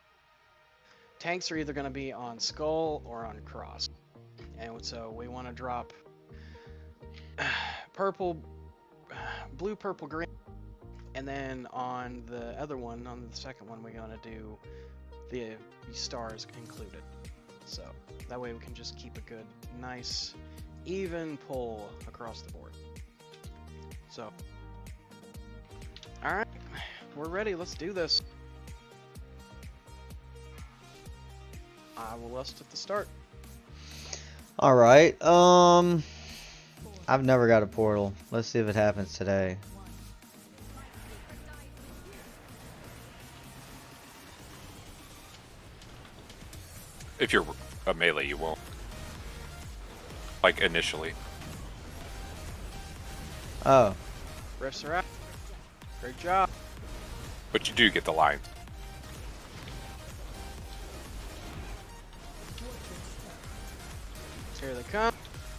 Tanks are either going to be on skull or on cross, and so we want to drop purple, blue, purple, green. And then on the other one, on the second one, we're going to do the stars included. So that way we can just keep a good, nice, even pull across the board. So, alright, we're ready. Let's do this. I will list at the start. Alright, I've never got a portal. Let's see if it happens today. If you're a melee, you won't. Like initially. Oh. Rifts are out. Great job. But you do get the line. Here they come.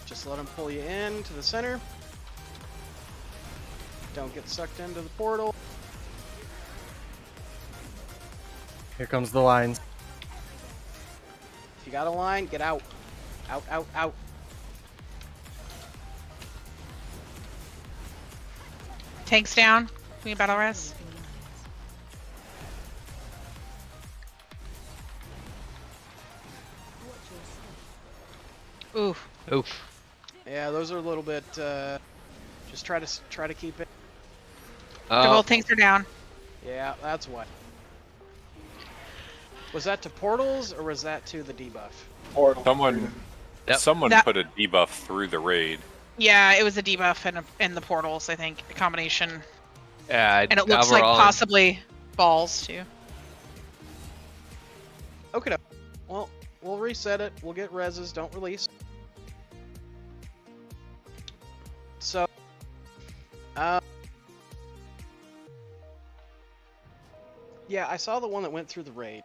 Just let them pull you in to the center. Don't get sucked into the portal. Here comes the lines. If you got a line, get out. Out, out, out. Tanks down. Can we battle res? Oof. Oof. Yeah, those are a little bit. Just try to keep it. Double tanks are down. Yeah, that's what. Was that to portals or was that to the debuff? Portal. Someone That- put a debuff through the raid. Yeah, it was a debuff and the portals, I think, a combination. Yeah, And it looks like overall, possibly balls too. Okay. Well, we'll reset it. We'll get reses. Don't release. So, yeah, I saw the one that went through the raid.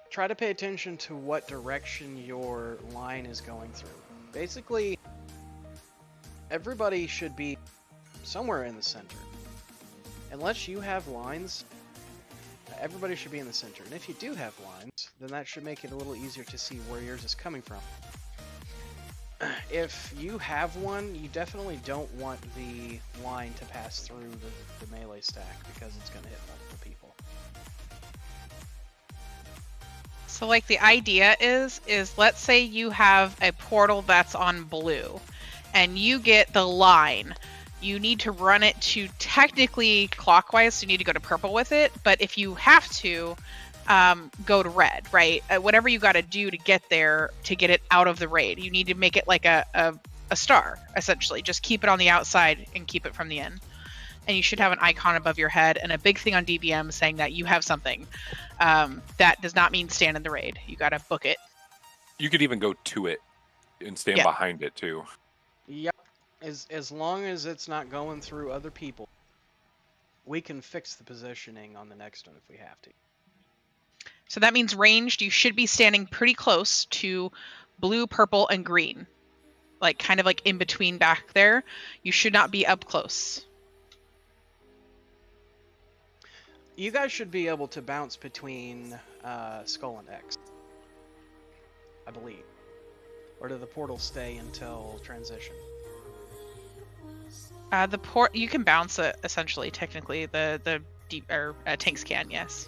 Try to pay attention to what direction your line is going through. Basically, everybody should be somewhere in the center. Unless you have lines, everybody should be in the center. And if you do have lines, then that should make it a little easier to see where yours is coming from. If you have one, you definitely don't want the line to pass through the melee stack because it's going to hit multiple people. So like the idea is let's say you have a portal that's on blue and you get the line. You need to run it to technically clockwise, so you need to go to purple with it, but if you have to, go to red, right? Whatever you got to do to get there, to get it out of the raid, you need to make it like a star, essentially. Just keep it on the outside and keep it from the end. And you should have an icon above your head and a big thing on DBM saying that you have something. That does not mean stand in the raid. You got to book it. You could even go to it and stand Yeah. behind it too. Yep. As long as it's not going through other people, we can fix the positioning on the next one if we have to. So that means ranged, you should be standing pretty close to blue, purple, and green. Like kind of like in between back there. You should not be up close. You guys should be able to bounce between Skull and X, I believe. Or do the portals stay until transition? You can bounce it essentially. Technically, the deep or tanks can, yes.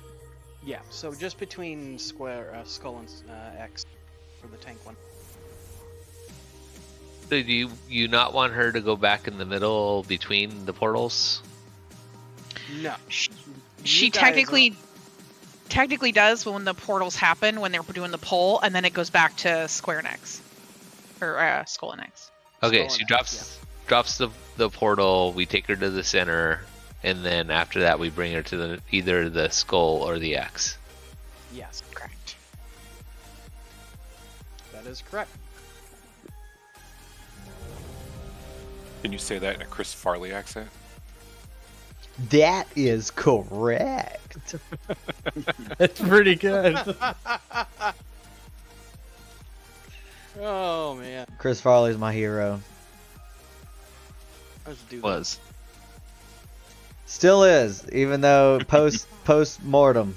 Yeah. So just between Skull and X for the tank one. So do you not want her to go back in the middle between the portals? No. She technically does when the portals happen when they're doing the poll, and then it goes back to Square and X or Skull and X. Okay, so she drops the portal. We take her to the center, and then after that, we bring her to either the skull or the X. Yes, correct. That is correct. Can you say that in a Chris Farley accent? That is correct. That's pretty good. Oh man. Chris Farley's my hero. Let's do Was. Still is, even though post mortem.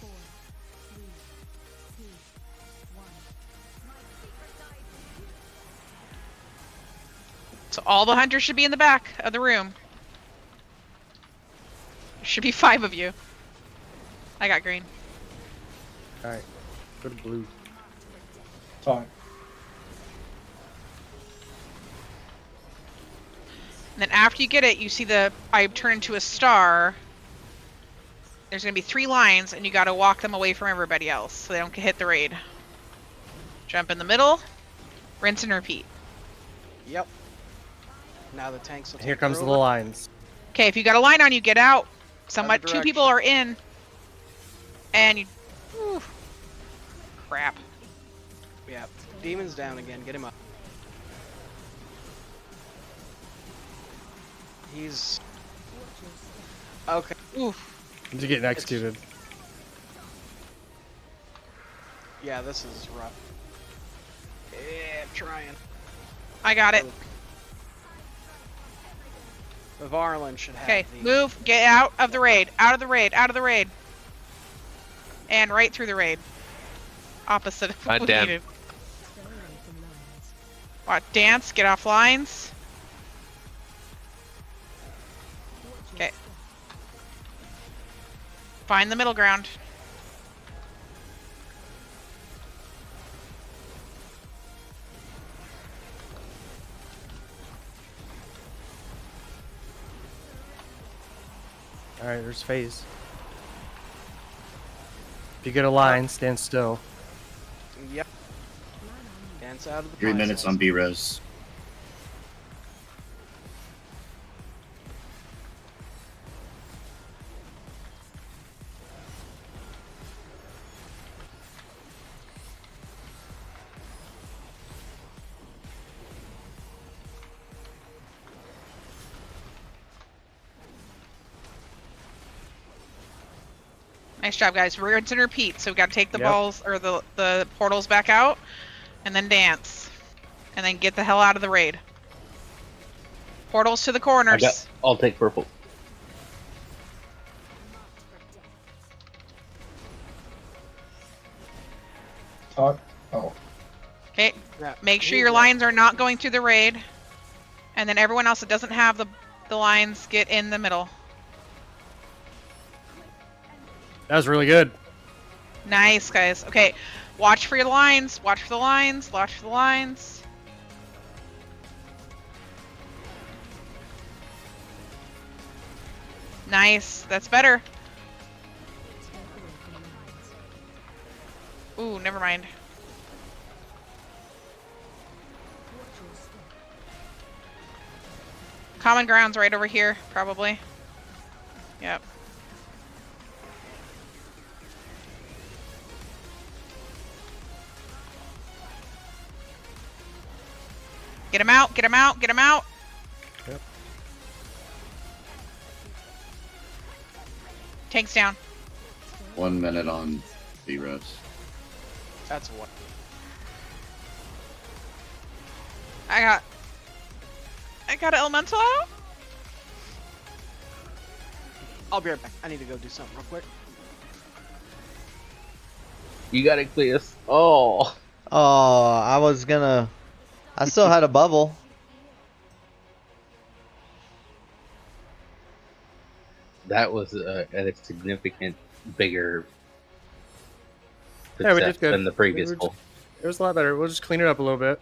So all the hunters should be in the back of the room. There should be 5 of you. I got green. Alright, go to blue. Fine. And then after you get it, you see I turn into a star. There's going to be 3 lines, and you got to walk them away from everybody else so they don't hit the raid. Jump in the middle. Rinse and repeat. Yep. Now the tanks will Here take comes her the over. lines. Okay, if you got a line on you, get out. Other Two people direction. are in. And you... Whew. Crap. Yeah. Demon's down again. Get him up. He's... Okay. Oof. He's getting executed. Yeah, this is rough. Yeah, I'm trying. I got it. The Varlin should have Okay, the... move. Get out of the raid. Out of the raid. Out of the raid. And right through the raid. Opposite of what we damn. needed. What? Dance. Get off lines. Okay. Find the middle ground. Alright, there's phase. If you get a line, stand still. Yep. Dance out of the 3 minutes on B-Res. Nice job, guys. Rinse and repeat. So we got to take the Yep. balls or the portals back out, and then dance, and then get the hell out of the raid. Portals to the corners. I'll take purple. Talk. Oh. Okay. Yeah, Make sure he's your up. lines are not going through the raid, and then everyone else that doesn't have the lines get in the middle. That was really good. Nice, guys. Okay, watch for your lines. Watch for the lines. Watch for the lines. Nice. That's better. Ooh, never mind. Common ground's right over here, probably. Yep. Get him out, get him out, get him out. Yep. Tanks down. 1 minute on B-Res. That's what. I got an elemental out. I'll be right back. I need to go do something real quick. You got it, Cleus. Oh. Oh, I still had a bubble. That was a significant bigger Yeah, we success did good. than the previous We were goal. It was a lot better. We'll just clean it up a little bit.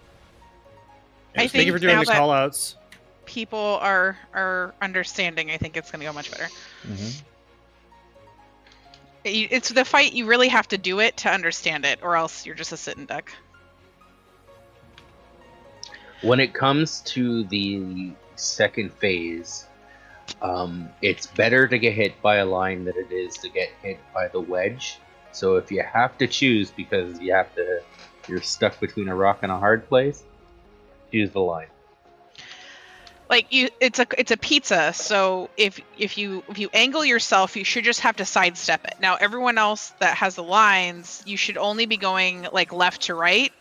I Thank you for think doing now the that call outs. people are understanding, I think it's gonna go much better. It's the fight, you really have to do it to understand it, or else you're just a sitting duck. When it comes to the second phase, it's better to get hit by a line than it is to get hit by the wedge. So if you have to choose because you're stuck between a rock and a hard place, choose the line. Like it's a pizza, so if you angle yourself, you should just have to sidestep it. Now everyone else that has the lines, you should only be going like left to right.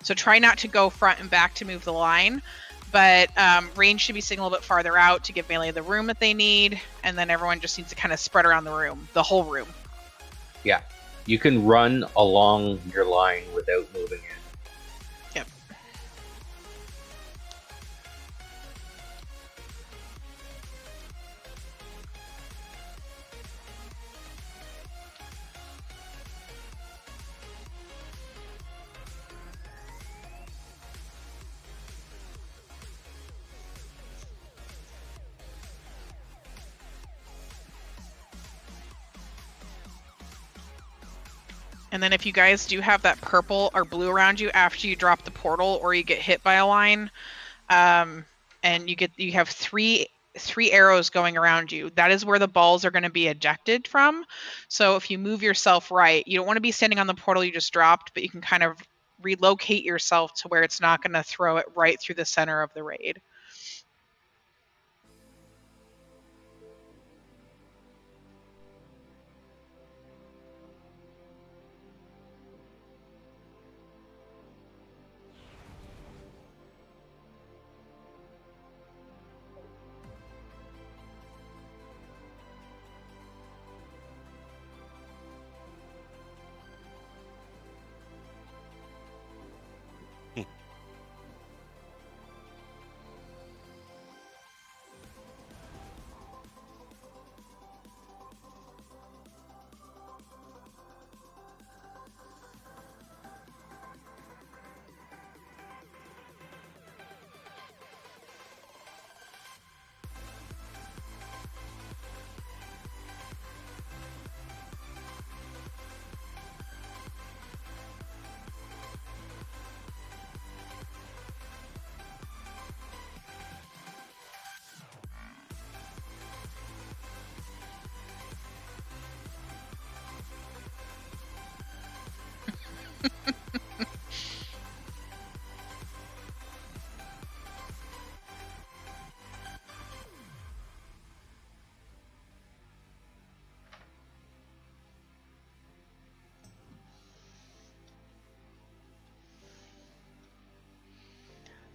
So try not to go front and back to move the line. But range should be sitting a little bit farther out to give melee the room that they need, and then everyone just needs to kind of spread around the room, the whole room. Yeah. You can run along your line without moving it. Yep. And then if you guys do have that purple or blue around you after you drop the portal or you get hit by a line, and you have three arrows going around you, that is where the balls are going to be ejected from. So if you move yourself right, you don't want to be standing on the portal you just dropped, but you can kind of relocate yourself to where it's not going to throw it right through the center of the raid.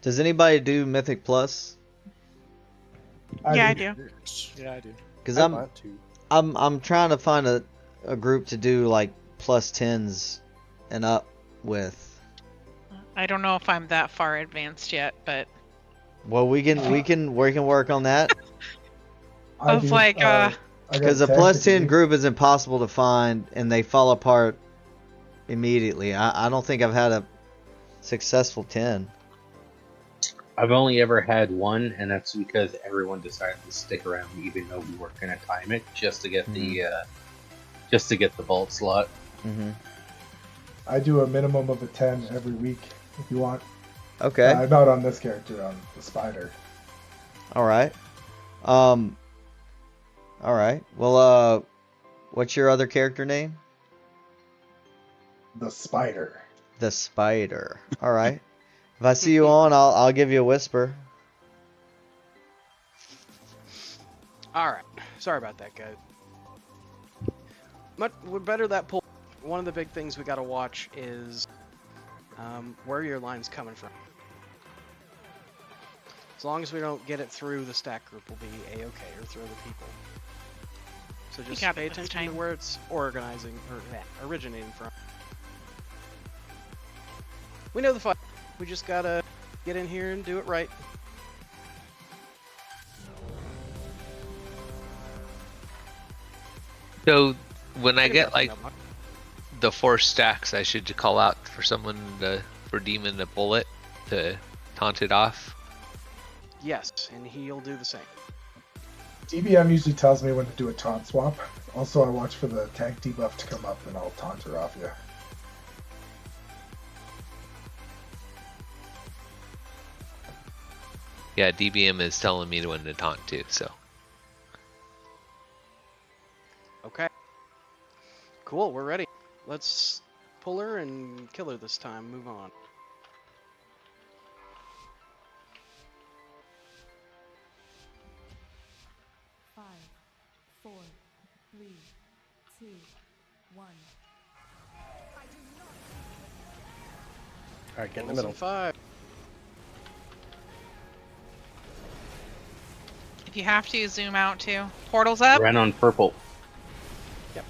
Does anybody do Mythic Plus? Yeah, I do. Yeah, I do. Because I want to. I'm trying to find a group to do like +10s and up with. I don't know if I'm that far advanced yet, but Well, we can work on that. I was like, Because a +10 group is impossible to find, and they fall apart immediately. I don't think I've had a successful 10. I've only ever had one, and that's because everyone decided to stick around, even though we weren't going to time it, just to get the vault slot. Mm-hmm. I do a minimum of a 10 every week if you want. Okay. Not on this character, on the spider. All right. All right. Well, what's your other character name? The spider. The spider. All right. If I see you on, I'll give you a whisper. Alright. Sorry about that, guys. Better that pull. One of the big things we gotta watch is where your line's coming from. As long as we don't get it through the stack group, we'll be a-okay, or through the people. So just pay attention to where it's originating from. We know the fight. We just gotta get in here and do it right. So when I get like the 4 stacks, I should call out for someone for Demon to pull it to taunt it off. Yes, and he'll do the same. DBM usually tells me when to do a taunt swap. Also, I watch for the tank debuff to come up, and I'll taunt her off you. Yeah, DBM is telling me when to taunt too, so. Okay. Cool, we're ready. Let's pull her and kill her this time. Move on. Five, 4, 3, 2, 1. Alright, get in the middle. 5. if you have to, zoom out too. Portal's up. Ran on purple. Yep.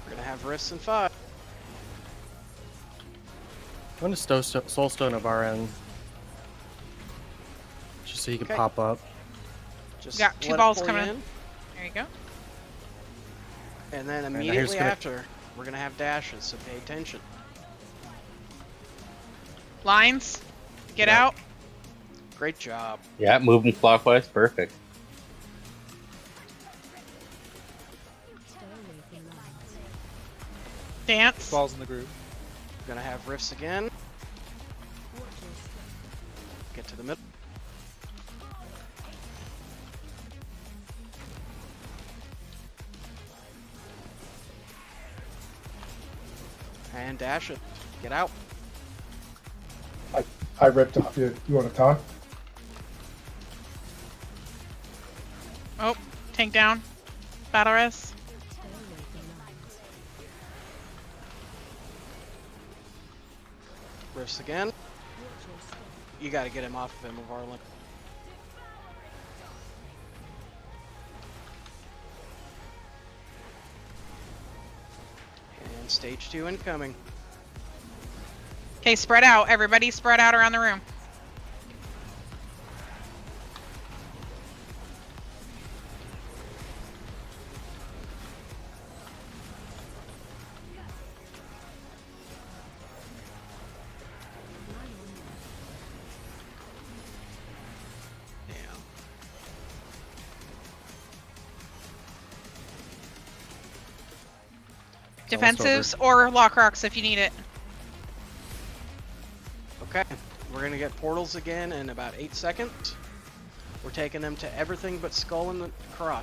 We're gonna have rifts in 5. I'm going to Soulstone of our end. Just so he can Okay. pop up. Just We got 2 let it balls pull coming you in. in, There you go. and then now here's immediately gonna- after, we're gonna have dashes, so pay attention. Lines. Get Yeah. out. Great job. Yeah, moving clockwise, perfect. Dance. Balls in the groove. Gonna have rifts again. Get to the middle. And dash it. Get out. I ripped off you. You want to taunt? Oh, tank down. Battle res. Rifts again. You gotta get him off of him, Varlin. And stage 2 incoming. Okay, spread out. Everybody spread out around the room. Defensives or lock rocks if you need it. Okay, we're gonna get portals again in about 8 seconds. We're taking them to everything but skull and the crotch.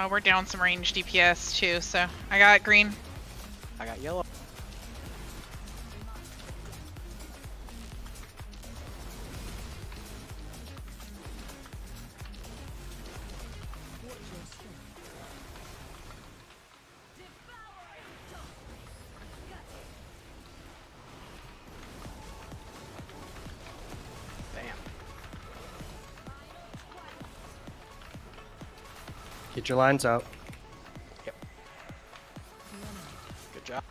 We're down some range DPS too, so I got green. I got yellow. Get your lines out. Yep. Good job.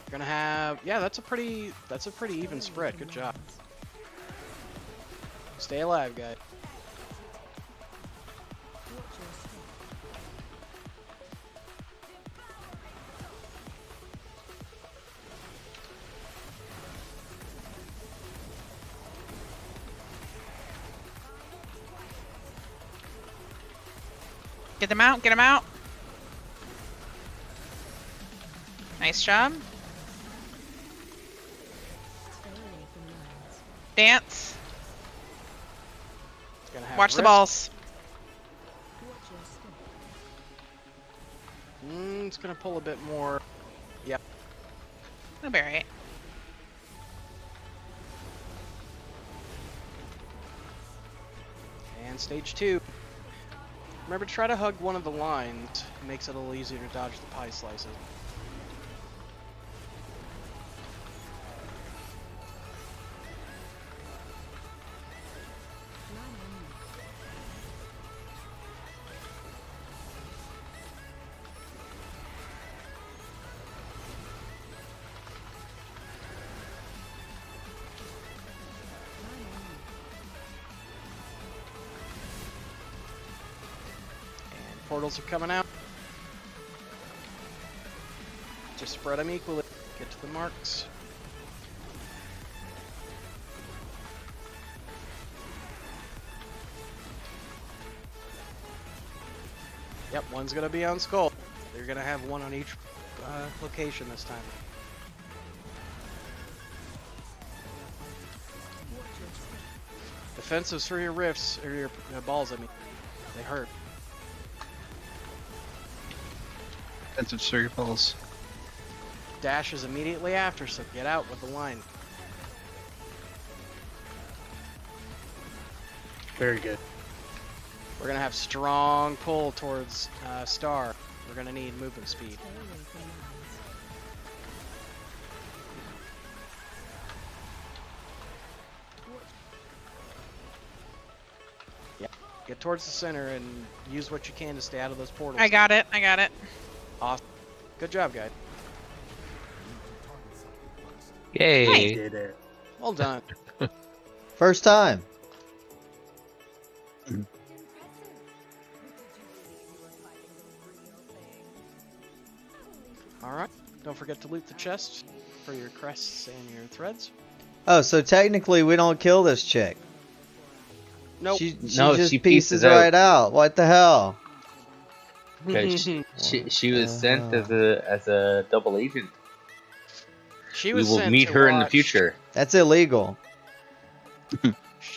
You're gonna have, yeah, that's a pretty even spread. Good job. Stay alive, guys. Get them out, get them out. Nice job. Dance. Watch the balls. It's gonna pull a bit more. Yep. That'll be alright. And stage 2. Remember, try to hug one of the lines. It makes it a little easier to dodge the pie slices. Portals are coming out. Just spread them equally. Get to the marks. Yep, one's gonna be on skull. They're gonna have one on each location this time. Defensives for your rifts, or your balls, I mean. They hurt. Defensive circuit balls. Dash is immediately after, so get out with the line. Very good. We're gonna have strong pull towards Star. We're gonna need movement speed. Yeah, get towards the center and use what you can to stay out of those portals. I got it, I got it. Awesome. Good job, guys. Yay! Did it. Well done. First time. Alright. Don't forget to loot the chest for your crests and your threads. Oh, so technically we don't kill this chick. Nope. She No, just she pieces pieces out. right out. What the hell? Because she was the sent hell? as a double agent. She We was will sent meet to her in the watch. future. That's illegal.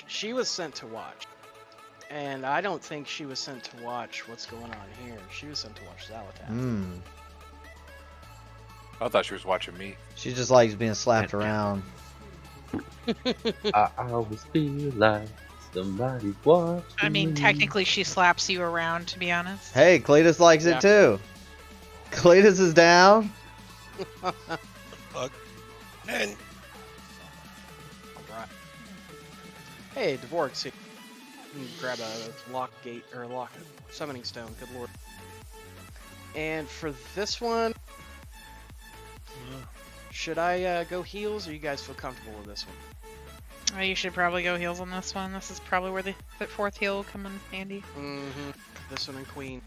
She was sent to watch. And I don't think she was sent to watch what's going on here. She was sent to watch Zalatath. Hmm. I thought she was watching me. She just likes being slapped around. I always feel like somebody watching I mean, me. technically, she slaps you around, to be honest. Hey, Cletus likes Yeah. it too. Cletus is down. Fuck. And Alright. Hey, Dvorak's here. You can grab a lock gate or a lock summoning stone. Good lord. And for this one, should I go heals, or you guys feel comfortable with this one? Oh, you should probably go heals on this one. This is probably where the fourth heal will come in handy. Mm-hmm. This one and Queen.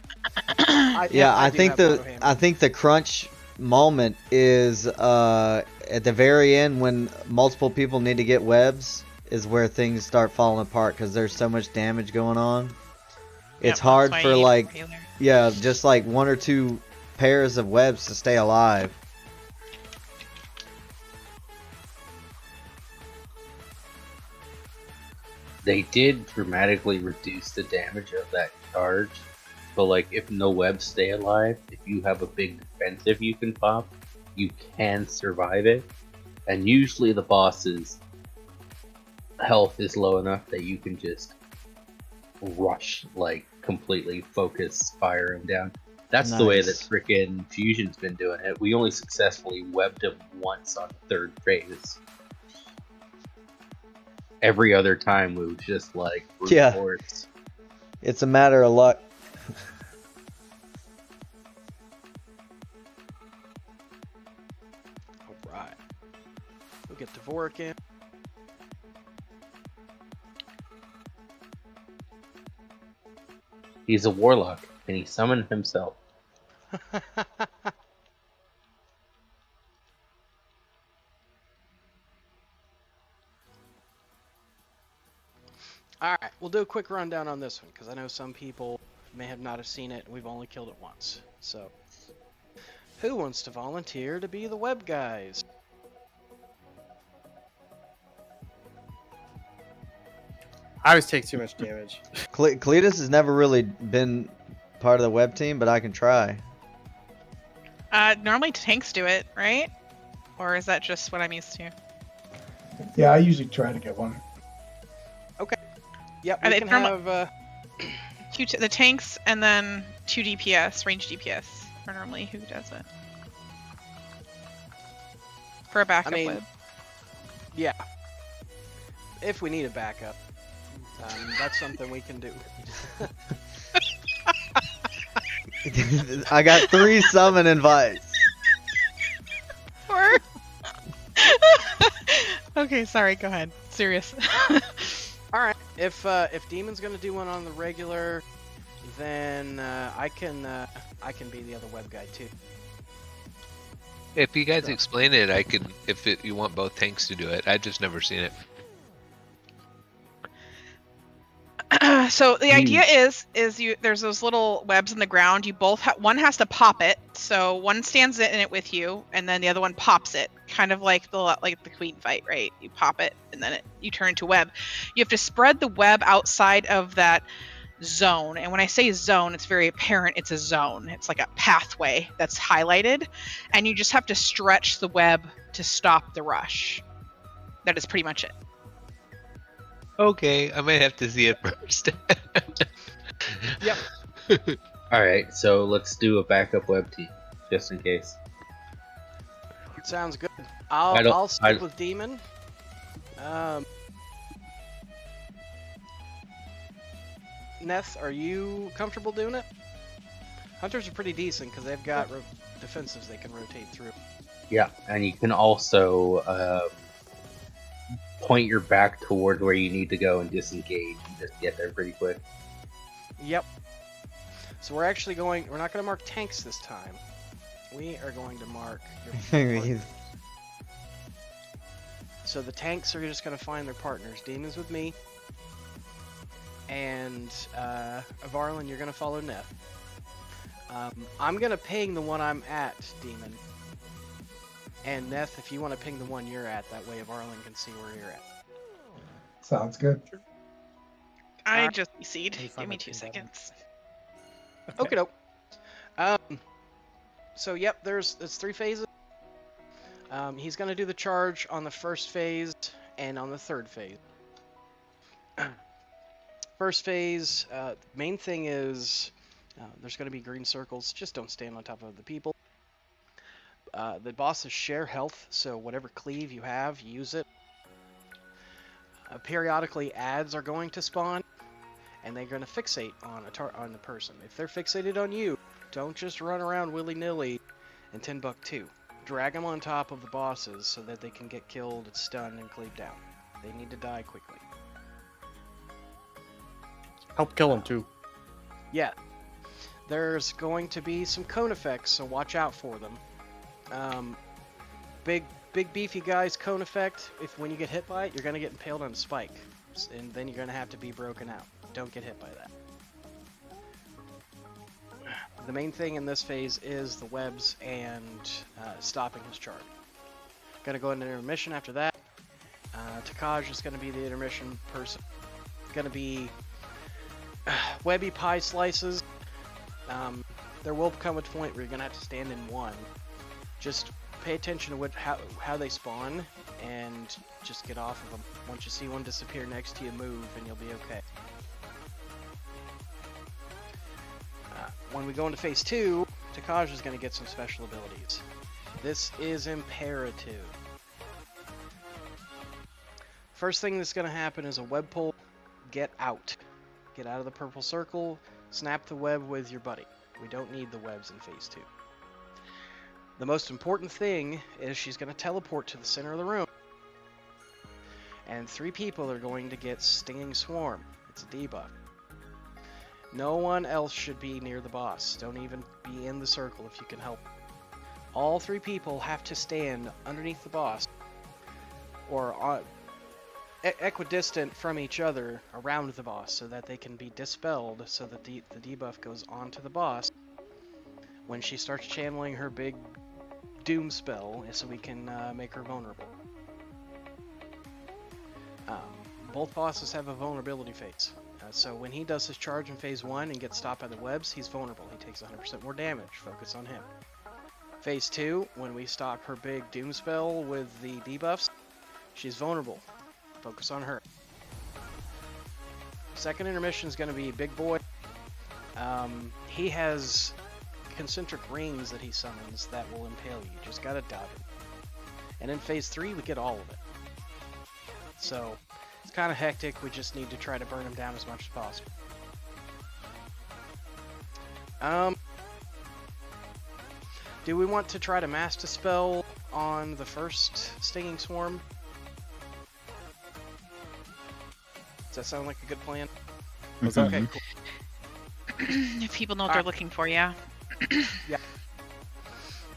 Yeah, I do think have Auto Hammer. I think the crunch moment is at the very end when multiple people need to get webs is where things start falling apart because there's so much damage going on. It's Yep, hard that's why for you need like a healer. yeah, just like 1 or 2 pairs of webs to stay alive. They did dramatically reduce the damage of that charge. But like, if no webs stay alive, if you have a big defensive you can pop, you can survive it. And usually the boss's health is low enough that you can just rush, like completely focus, fire him down. That's the way that Nice. frickin' Fusion's been doing it. We only successfully webbed him once on the 3rd phase. Every other time we was just like brute Yeah. force. It's a matter of luck. Alright. We'll get Dvorak in. He's a warlock, and he summoned himself. Alright, we'll do a quick rundown on this one, because I know some people may have not have seen it, and we've only killed it once. So, who wants to volunteer to be the web guys? I always take too much damage. Cletus has never really been part of the web team, but I can try. Normally tanks do it, right? Or is that just what I'm used to? Yeah, I usually try to get one. Okay. Yep, Are we they can perma- have, The tanks and then 2 DPS, range DPS are normally who does it. For a backup mean, web. yeah. If we need a backup. That's something we can do. I got 3 summon invites. Or... okay, sorry, go ahead. Serious. Alright, if Demon's gonna do one on the regular, then I can be the other web guy too. If you guys explain it, I could. You want both tanks to do it, I've just never seen it. So the idea is there's those little webs in the ground. You both one has to pop it, so one stands in it with you, and then the other one pops it, kind of like the queen fight, right? You pop it, and then you turn into web. You have to spread the web outside of that zone, and when I say zone, it's very apparent. It's a zone. It's like a pathway that's highlighted, and you just have to stretch the web to stop the rush. That is pretty much it. Okay, I might have to see it first. Yep. Alright, so let's do a backup web team, just in case. Sounds good. I don't- I'll stick with Demon. Neth, are you comfortable doing it? Hunters are pretty decent because they've got defensives they can rotate through. Yeah, and you can also point your back towards where you need to go and disengage and just get there pretty quick. Yep. So we're actually we're not going to mark tanks this time. We are going to mark your partners. So the tanks are just going to find their partners. Demon's with me. And Varlin, you're going to follow Neth. I'm gonna ping the one I'm at, Demon. And Neth, if you want to ping the one you're at, that way Varlin can see where you're at. Sounds good. I just CC'd. Let me Give find me my 2 ping button. seconds. Okay, doke. So yep, it's 3 phases. He's gonna do the charge on the first phase and on the third phase. First phase, main thing is there's gonna be green circles. Just don't stand on top of the people. The bosses share health, so whatever cleave you have, use it. Periodically, ads are going to spawn, and they're going to fixate on the person. If they're fixated on you, don't just run around willy-nilly and 10-buck 2. Drag them on top of the bosses so that they can get killed, stunned, and cleaved down. They need to die quickly. Help kill him too. Yeah. There's going to be some cone effects, so watch out for them. Big beefy guys cone effect. If when you get hit by it, you're gonna get impaled on a spike, and then you're gonna have to be broken out. Don't get hit by that. The main thing in this phase is the webs and stopping his charge. Gonna go into intermission after that. Takaj is gonna be the intermission person. Gonna be webby pie slices. There will come a point where you're gonna have to stand in one. Just pay attention to how they spawn, and just get off of them. Once you see one disappear next to you, move, and you'll be okay. When we go into phase 2, Takaj is going to get some special abilities. This is imperative. First thing that's going to happen is a web pull. Get out. Get out of the purple circle. Snap the web with your buddy. We don't need the webs in phase 2. The most important thing is she's going to teleport to the center of the room. And 3 people are going to get Stinging Swarm. It's a debuff. No one else should be near the boss. Don't even be in the circle if you can help. All 3 people have to stand underneath the boss, or equidistant from each other around the boss, so that they can be dispelled, so that the debuff goes onto the boss when she starts channeling her big doom spell, so we can make her vulnerable. Both bosses have a vulnerability phase. So when he does his charge in phase 1 and gets stopped by the webs, he's vulnerable. He takes 100% more damage. Focus on him. Phase 2, when we stop her big doom spell with the debuffs, she's vulnerable. Focus on her. Second intermission is going to be Big Boy. He has concentric rings that he summons that will impale you. You just gotta dodge him. And in phase 3, we get all of it. So, it's kind of hectic. We just need to try to burn him down as much as possible. Do we want to try to master spell on the first Stinging Swarm? Does that sound like a good plan? Okay, cool. If people know what they're looking for, yeah. Yeah.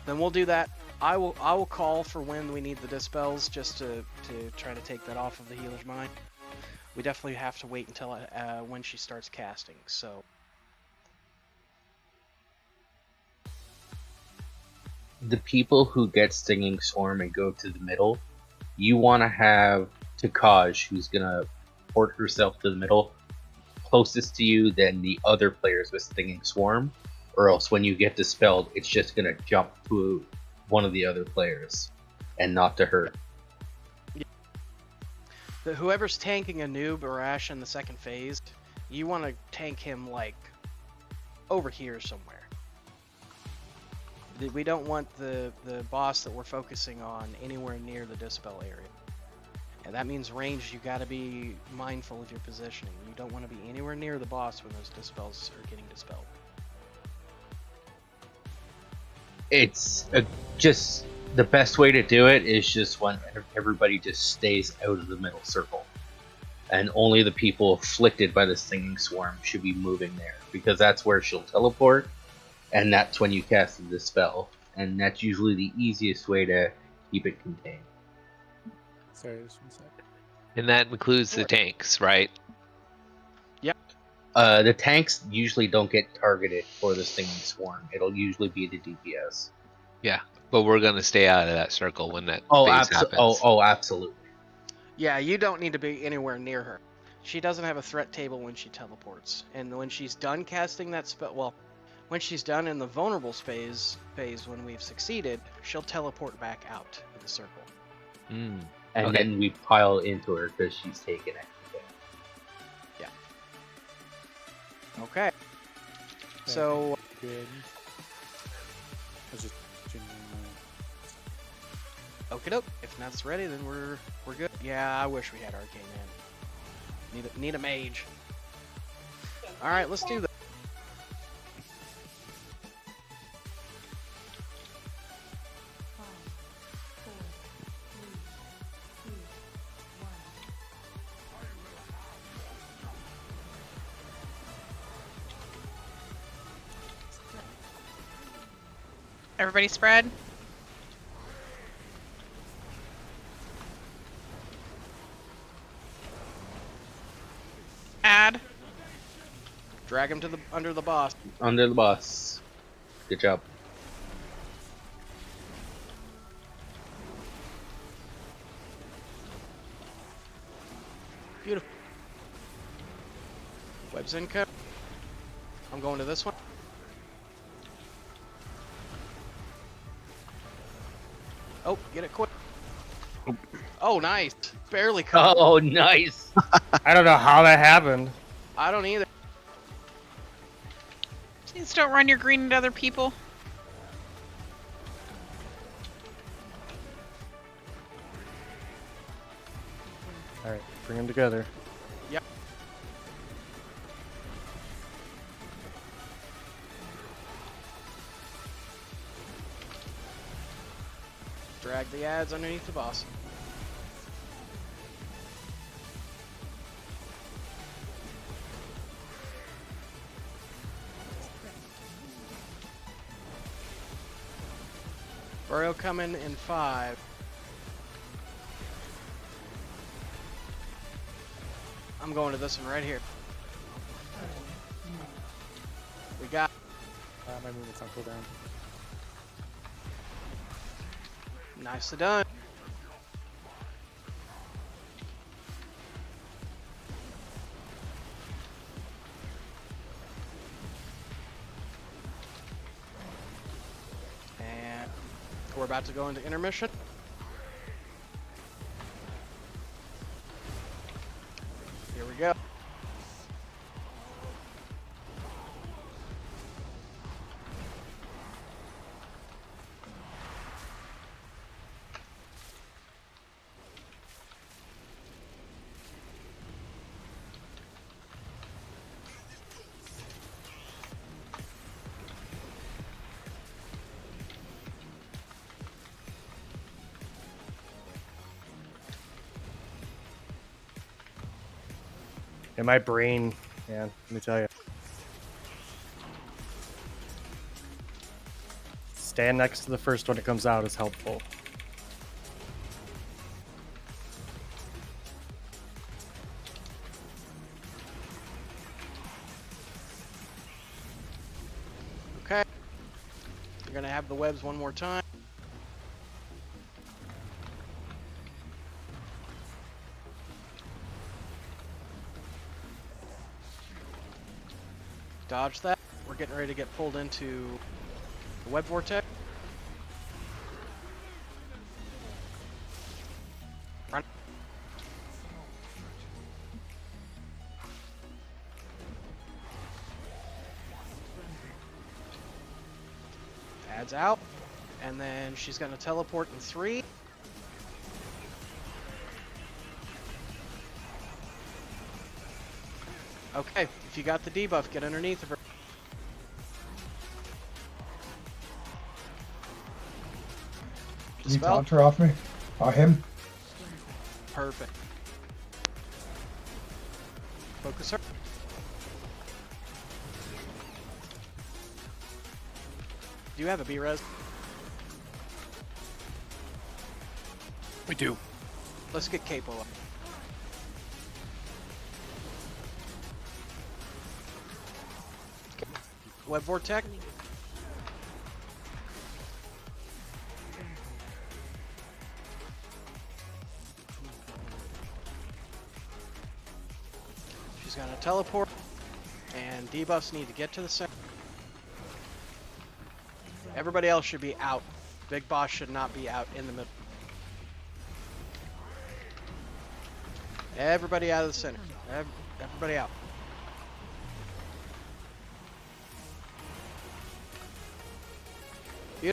Then we'll do that. I will call for when we need the dispels, just to try to take that off of the healer's mind. We definitely have to wait until when she starts casting. So. The people who get Stinging Swarm and go to the middle, you want to have Takaj, who's gonna port herself to the middle, closest to you than the other players with Stinging Swarm, or else when you get dispelled, it's just gonna jump to one of the other players and not to her. Yeah. Whoever's tanking a noob or Ash in the second phase, you want to tank him like over here somewhere. We don't want the boss that we're focusing on anywhere near the dispel area. And that means range, you gotta be mindful of your positioning. You don't want to be anywhere near the boss when those dispels are getting dispelled. It's just the best way to do it is just when everybody just stays out of the middle circle. And only the people afflicted by the Stinging Swarm should be moving there, because that's where she'll teleport, and that's when you cast the spell. And that's usually the easiest way to keep it contained. Sorry, just one sec. And that includes the tanks, right? Yep. The tanks usually don't get targeted for this thing to swarm. It'll usually be the DPS. Yeah, but we're gonna stay out of that circle when that Oh, phase happens. absolutely. Yeah, you don't need to be anywhere near her. She doesn't have a threat table when she teleports, and when she's done casting that spell, well, when she's done in the vulnerable phase when we've succeeded, she'll teleport back out of the circle. Mm. And Okay. then we pile into her because she's taken extra damage. Yeah. Okay. So. Good. I was just genuinely. Okie doke. If Nat's ready, then we're good. Yeah, I wish we had Arcane Man. Need a mage. All right, let's do that. Everybody spread. Add. Drag him to the under the boss. Under the boss. Good job. Beautiful. Web's income. I'm going to this one. Oh, get it quick. Oh, nice. Barely covered. Oh, nice. I don't know how that happened. I don't either. Please don't run your green into other people. All right, bring them together. Yep. Drag the ads underneath the boss. Burial coming in 5. I'm going to this one right here. We got. My movement's on cooldown. Nicely done. And we're about to go into intermission. Here we go. In my brain, man, let me tell you. Stand next to the first one that comes out is helpful. Okay. You're gonna have the webs one more time. Dodge that. We're getting ready to get pulled into the web vortex. Run. Adds out. And then she's going to teleport in 3. Okay, if you got the debuff, get underneath of her. Can you taunt her off me? Him? Perfect. Focus her. Do you have a B-res? We do. Let's get Capo up. Web Vortex. She's gonna teleport, and debuffs need to get to the center. Everybody else should be out. Big Boss should not be out in the middle. Everybody out of the center. Everybody out. You-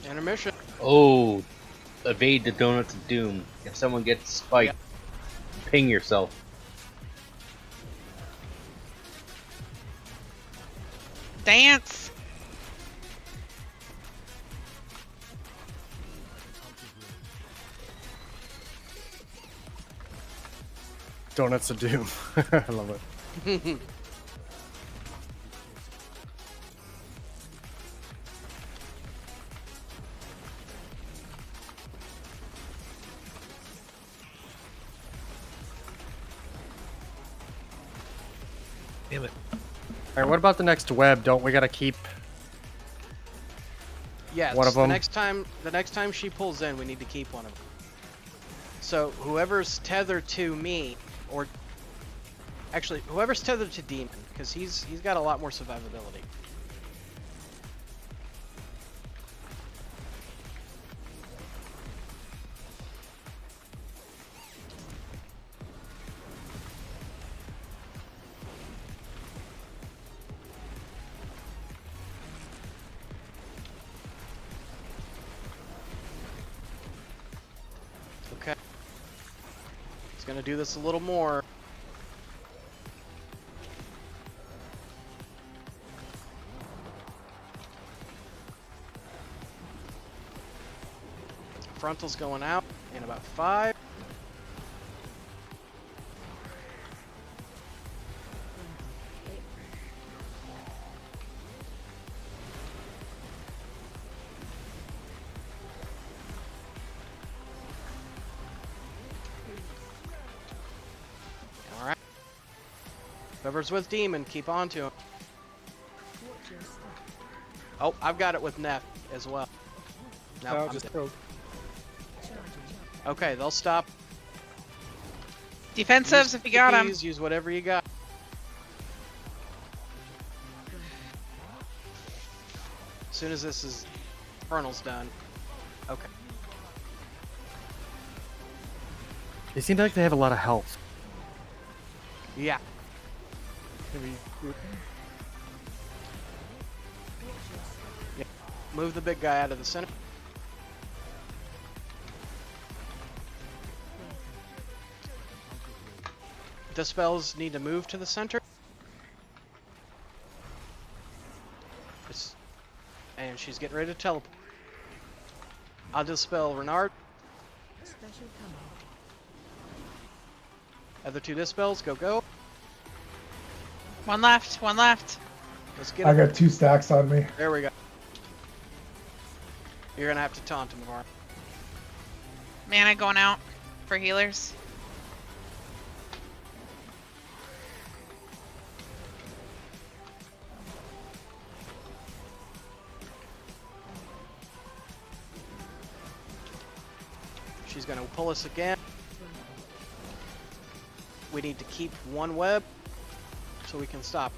Intermission. Oh, evade the Donuts of Doom. If someone gets spiked, ping yourself. Dance. Donuts of Doom. I love it. Damn it. All right, what about the next web? Don't we gotta keep Yeah, one of the them? next time she pulls in, we need to keep one of them. So whoever's tethered to me, or actually whoever's tethered to Demon, because he's got a lot more survivability. Okay. He's gonna do this a little more. Frontal's going out in about 5. Alright. Whoever's with Demon, keep on to him. Oh, I've got it with Neff as well. No, No, I'm just dead. go. Okay, they'll stop. Defensives Use if you got them. keys, use whatever you got. As soon as this is Infernal's done. Okay. They seem like they have a lot of health. Yeah. Maybe group. Yeah. Move the big guy out of the center. Dispels need to move to the center. And she's getting ready to teleport. I'll dispel Renard. Other 2 dispels, go. One left. One left. Let's get I him. got 2 stacks on me. There we go. You're gonna have to taunt him more. Mana going out for healers. She's gonna pull us again. We need to keep 1 web so we can stop.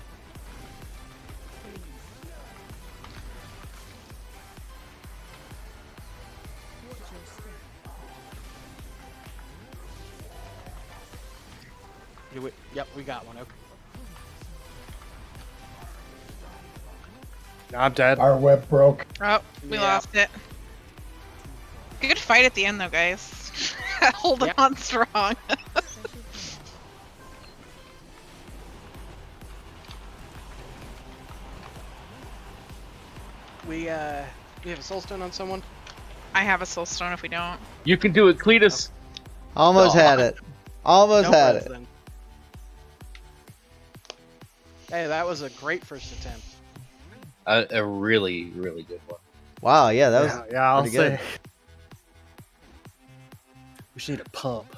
Yep, we got one. Okay. I'm dead. Our web broke. Oh, we Yeah. lost it. Good fight at the end though, guys. Holding Yep. on strong. We have a soul stone on someone. I have a soul stone if we don't. You can do it, Cletus. Almost had it. Almost No had res it. then. Hey, that was a great first attempt. A really, really good one. Wow, yeah, that was yeah, I'll pretty good. say. We just need a pump.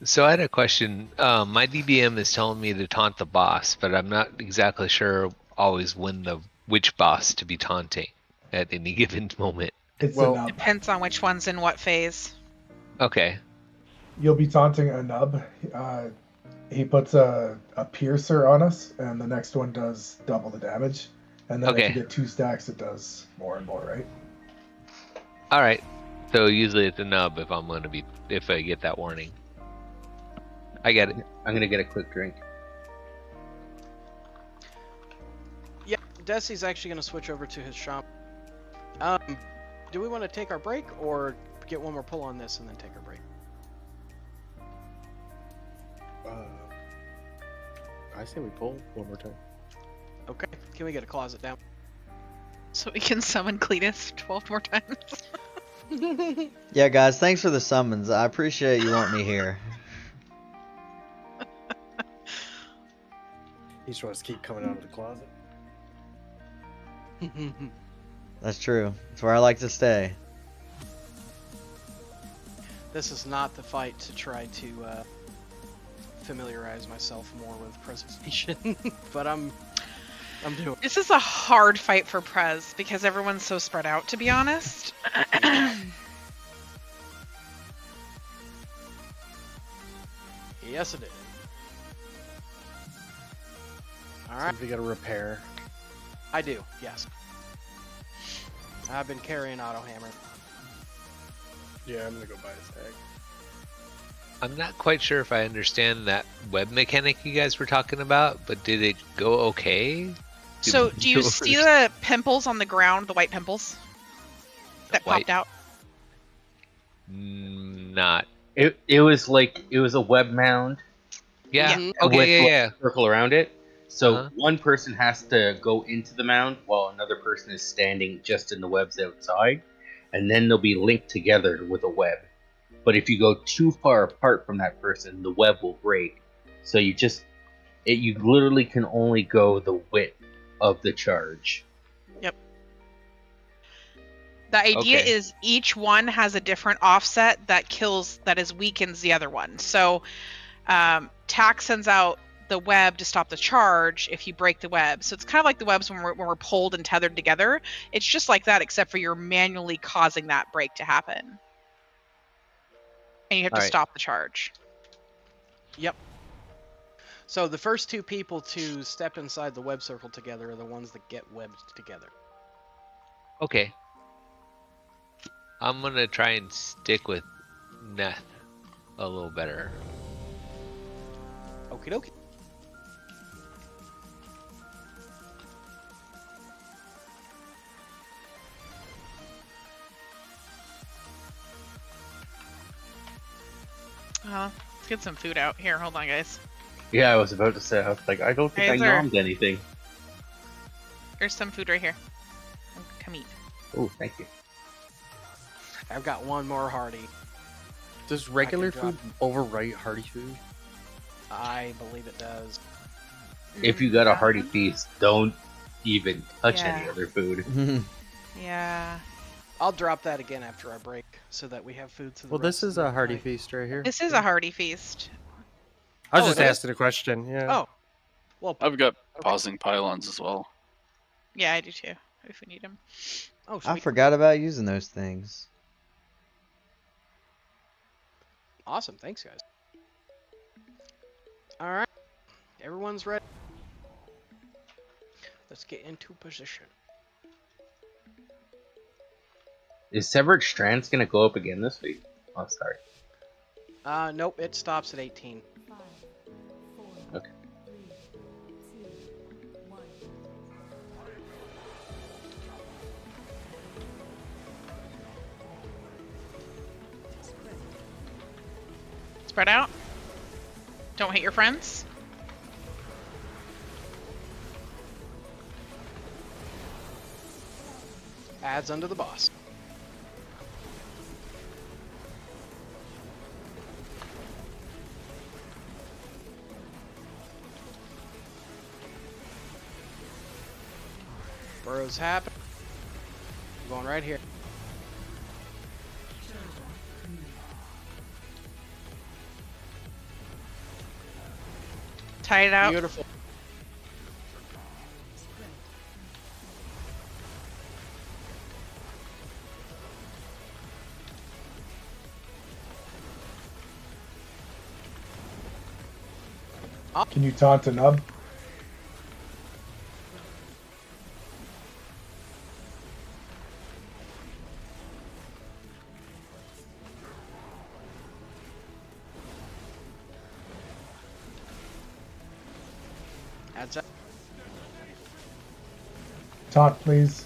So I had a question. My DBM is telling me to taunt the boss, but I'm not exactly sure always which boss to be taunting at any given moment. It's Well, a nub. Depends on which one's in what phase. Okay. You'll be taunting a nub. He puts a piercer on us, and the next one does double the damage. And then if you Okay. get 2 stacks, it does more and more, right? All right. So usually it's a nub if I get that warning. I get it. I'm gonna get a quick drink. Yeah, Desi's actually going to switch over to his shop. Do we want to take our break or get one more pull on this and then take our break? I say we pull one more time. Okay. Can we get a closet down? So we can summon Cletus 12 more times. Yeah, guys, thanks for the summons. I appreciate you want me here. He just wants to keep coming out of the closet. That's true. It's where I like to stay. This is not the fight to try to familiarize myself more with presentation, but I'm doing. This is a hard fight for Prez because everyone's so spread out, to be honest. Yes, it is. All So right. we got to repair. I do. Yes. I've been carrying auto hammer. Yeah, I'm gonna go buy a stack. I'm not quite sure if I understand that web mechanic you guys were talking about, but did it go okay? So, do you see the pimples on the ground, the white pimples that white? popped out? Not. It was a web mound. Yeah. Mhm. Okay. with like Yeah. a circle around it. So Uh-huh. one person has to go into the mound while another person is standing just in the webs outside, and then they'll be linked together with a web. But if you go too far apart from that person, the web will break. So you literally can only go the width of the charge. Yep. The idea Okay. is each one has a different offset that weakens the other one. So, Tack sends out the web to stop the charge if you break the web. So it's kind of like the webs when we're pulled and tethered together. It's just like that, except for you're manually causing that break to happen. And you have to Alright. stop the charge. Yep. So the first 2 people to step inside the web circle together are the ones that get webbed together. Okay. I'm gonna try and stick with Neth a little better. Okie dokie. Let's get some food out. Here, hold on, guys. Yeah, I was about to say, I was like, I don't think Guys I are- nommed anything. Here's some food right here. Come eat. Oh, thank you. I've got one more hearty. Does regular drop- food overwrite hearty food? I believe it does. If you got a hearty feast, don't even touch any Yeah. other food. Yeah. I'll drop that again after our break so that we have food to the Well, this rest is of a the hearty night. feast right here. This is a hearty feast. I was Oh, just it is? asking a question. Yeah. Oh. Well, I've got pausing pylons as well. Yeah, I do too, if we need them. oh, I sweet. forgot about using those things. Awesome. Thanks, guys. All right. Everyone's ready. Let's get into position. Is Severed Strands gonna go up again this week? Oh, sorry. Nope. It stops at 18. 5, 4, Okay. 3, 2, 1. Spread out. Don't hit your friends. Adds under the boss. Burrows happen. I'm going right here. Tie it out. Beautiful. Can you taunt a nub? Adds up. Taunt, please.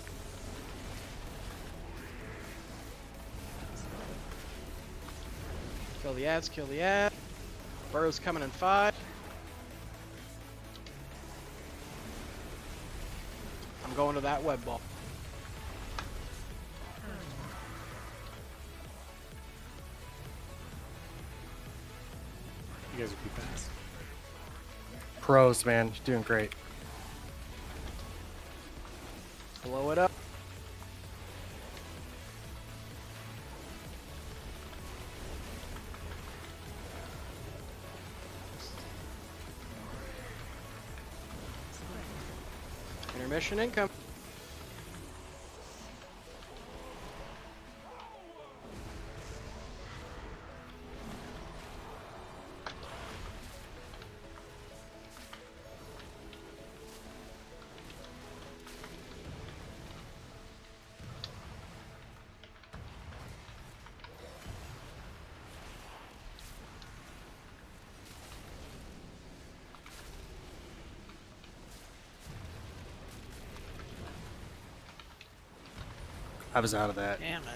Kill the ads, kill the ad. Burrow's coming in 5. I'm going to that web ball. You guys are too fast. Pros, man. You're doing great. Blow it up. Intermission income. I was out of that. Damn it.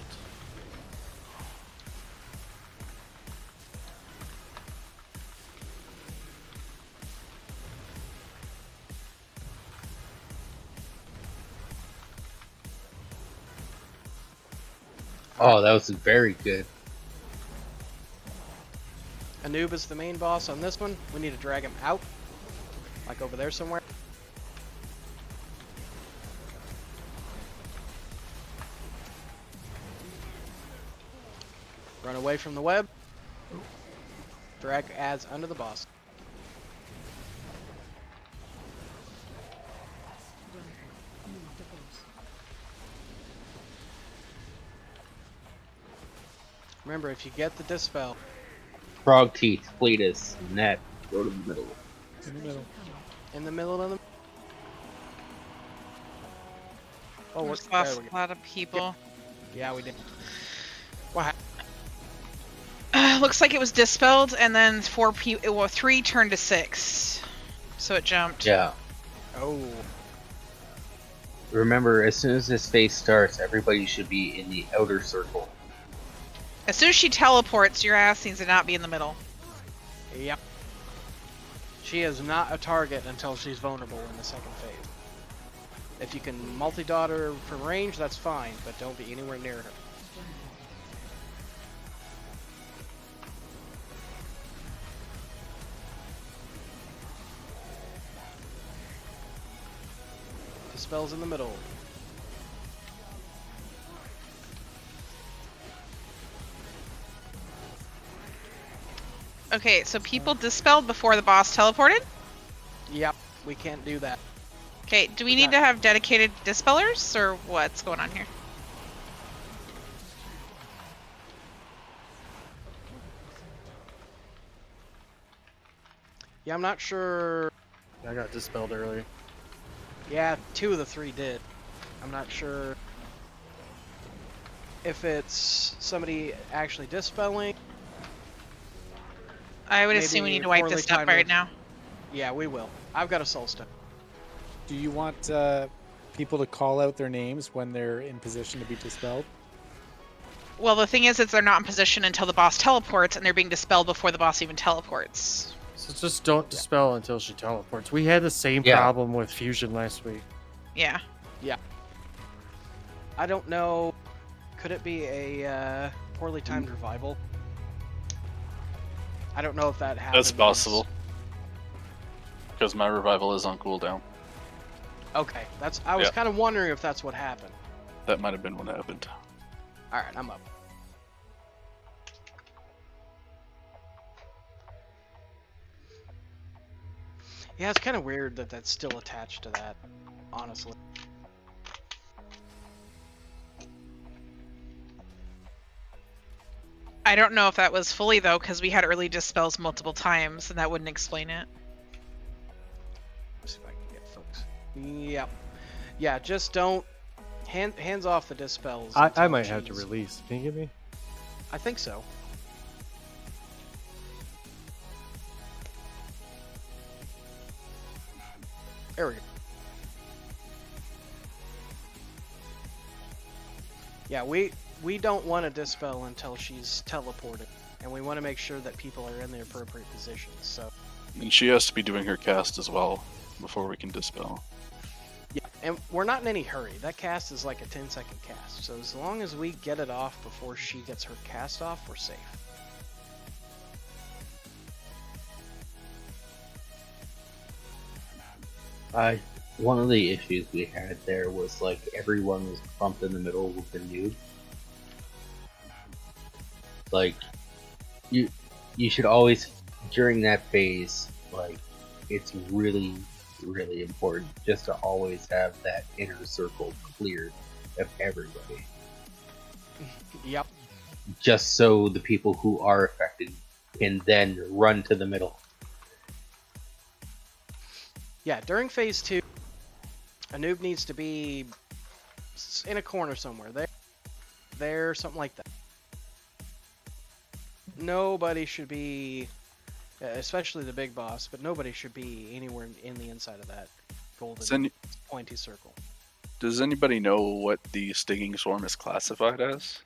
Oh, that was very good. Anubis the main boss on this one. We need to drag him out. Like over there somewhere. Run away from the web. Drag ads under the boss. Remember, if you get the dispel, Frog teeth, Cletus, net. Go to the middle. In the middle. in the middle of them. Oh, There's there lost we a go. lot of people. Yeah, we did. What happened? Looks like it was dispelled, and then 3 turned to 6, so it jumped. Yeah. Oh. Remember, as soon as this phase starts, everybody should be in the outer circle. As soon as she teleports, your ass needs to not be in the middle. Yep. She is not a target until she's vulnerable in the second phase. If you can multi-dot her from range, that's fine, but don't be anywhere near her. The spell's in the middle. Okay, so people dispelled before the boss teleported? Yep, we can't do that. Okay, do we need to have dedicated dispellers, or what's going on here? Yeah, I'm not sure. I got dispelled early. Yeah, 2 of the 3 did. I'm not sure if it's somebody actually dispelling. I would Maybe assume we need to wipe poorly this up timed right with- now. Yeah, we will. I've got a soul stone. Do you want people to call out their names when they're in position to be dispelled? Well, the thing is they're not in position until the boss teleports, and they're being dispelled before the boss even teleports. So just don't dispel until she teleports. We had the same Yeah. problem with Fusion last week. Yeah. Yeah. I don't know. Could it be a poorly timed revival? I don't know if that happens. That's possible. Because my revival is on cooldown. Okay, I was Yeah. kind of wondering if that's what happened. That might have been what happened. All right, I'm up. Yeah, it's kind of weird that that's still attached to that, honestly. I don't know if that was fully though, because we had early dispels multiple times, and that wouldn't explain it. Let's see if I can get folks. Yep. Yeah, just don't hands off the dispels. I until might have to she's- release. Can you give me? I think so. There we go. Yeah, we don't want to dispel until she's teleported, and we want to make sure that people are in the appropriate positions. So And she has to be doing her cast as well before we can dispel. yeah, and we're not in any hurry. That cast is like a 10-second cast, so as long as we get it off before she gets her cast off, we're safe. One of the issues we had there was like everyone was clumped in the middle with the noob. Like you should always during that phase, like it's really important just to always have that inner circle cleared of everybody. Yep. Just so the people who are affected can then run to the middle. Yeah, during phase 2, a noob needs to be in a corner somewhere. There, something like that. Nobody should be, especially the big boss, but nobody should be anywhere in the inside of that golden pointy circle. Does anybody know what the stinging swarm is classified as?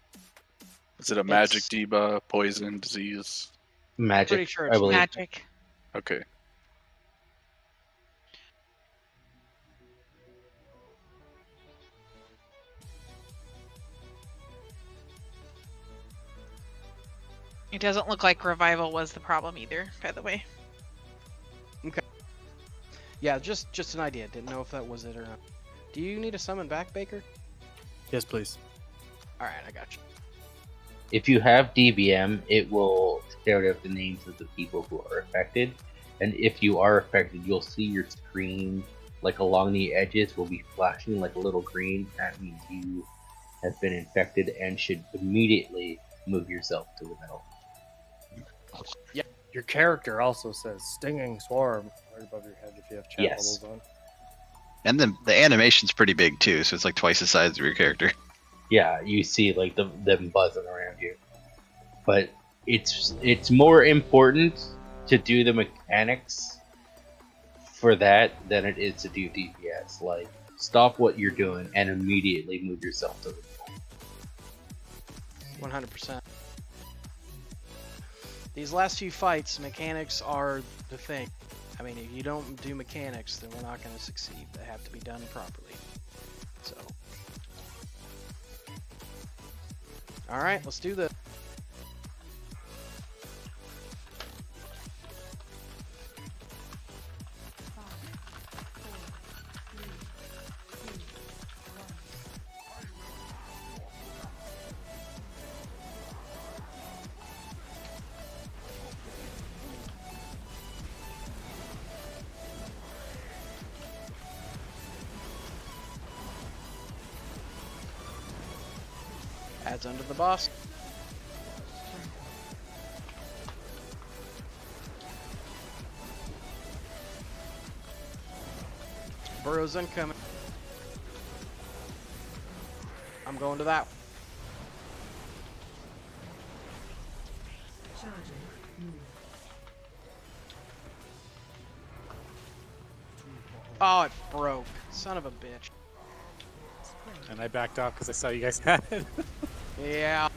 Is it a magic debuff, poison, disease? Magic. Pretty sure I it's believe. Magic. Okay. It doesn't look like revival was the problem either, by the way. Okay. Yeah, just an idea. Didn't know if that was it or not. Do you need a summon back, Baker? Yes, please. All right, I got you. If you have DBM, it will shout out the names of the people who are affected. And if you are affected, you'll see your screen, like along the edges, will be flashing like a little green. That means you have been infected and should immediately move yourself to the middle. Yep. Your character also says stinging swarm right above your head if you have chat Yes. bubbles on. And the animation's pretty big too, so it's like twice the size of your character. Yeah, you see like them buzzing around you. But it's more important to do the mechanics for that than it is to do DPS. Like, stop what you're doing and immediately move yourself to the middle. 100%. These last few fights, mechanics are the thing. I mean, if you don't do mechanics, then we're not going to succeed. They have to be done properly. So. Alright, let's do this. Adds under the boss. Burrow's incoming. I'm going to that. Oh, it broke. Son of a bitch. And I backed off because I saw you guys had it. Yeah.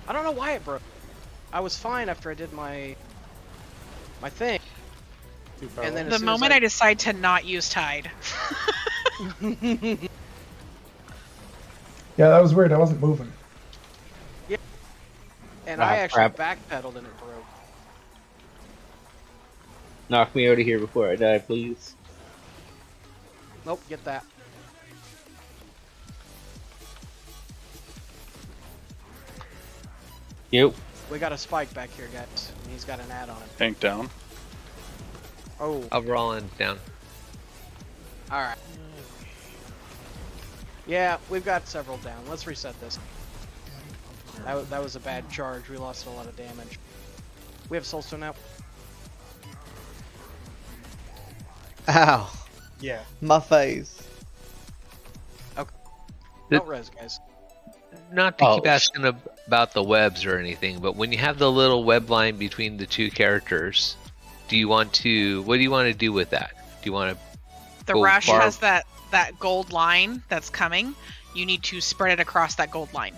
I don't know why it broke. I was fine after I did my thing. And then The as soon moment as I decide to not use Tide. Yeah, that was weird. I wasn't moving. Yeah. And Ah, I actually crap. backpedaled and it broke. Knock me out of here before I die, please. Nope, get that. Yep. We got a spike back here, guys. And he's got an ad on him. Tank down. Oh, Overall and down. alright. Yeah, we've got several down. Let's reset this. That was a bad charge. We lost a lot of damage. We have Soulstone now. Ow. Yeah. My face. Okay. The- Don't res, guys. Not to keep asking about the webs or anything, but when you have the little web line between the two characters, what do you want to do with that? Do you want to The go rush far- has that gold line that's coming. You need to spread it across that gold line.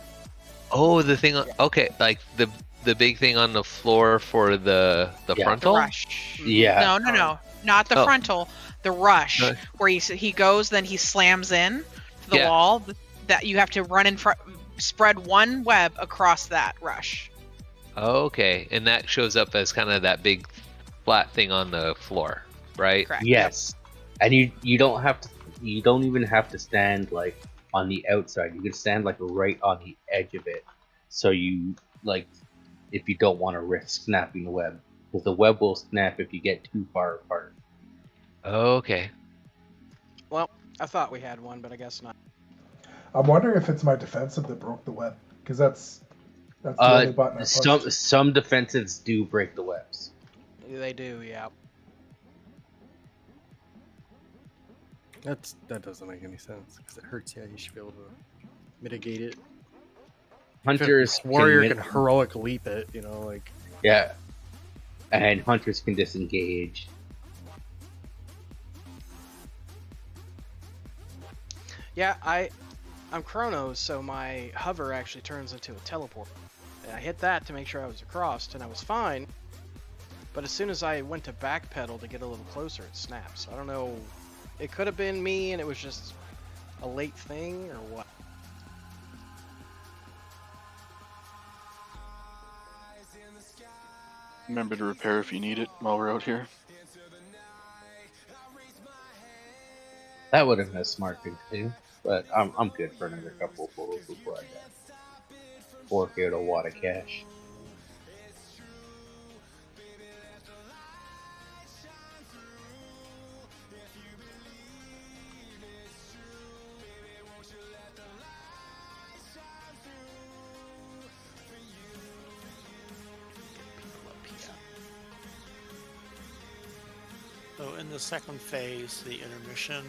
Oh, the thing okay, like the big thing on the floor for the frontal? The rush. Yeah. No. Not the Oh. frontal. The rush, No. where he goes, then he slams in to the Yeah. wall. That you have to run in front, spread one web across that rush. Okay, and that shows up as kind of that big flat thing on the floor, right? Correct. Yes. And you don't even have to stand like on the outside. You can stand like right on the edge of it. So you like if you don't want to risk snapping the web. Because the web will snap if you get too far apart. Okay. Well, I thought we had one, but I guess not. I'm wondering if it's my defensive that broke the web, because that's the only button I pushed. Some defensives do break the webs. They do, yeah. That doesn't make any sense because it hurts. Yeah, you should be able to mitigate it. Hunters If a warrior can can heroic leap it, like. Yeah. And hunters can disengage. Yeah, I'm Chronos, so my hover actually turns into a teleport. And I hit that to make sure I was across, and I was fine. But as soon as I went to backpedal to get a little closer, it snapped. So I don't know. It could have been me, and it was just a late thing, or what? Remember to repair if you need it while we're out here. That would have been a smart thing to do. But I'm good for another couple of photos before I die. Fork out a wad of cash. So in the second phase, the intermission,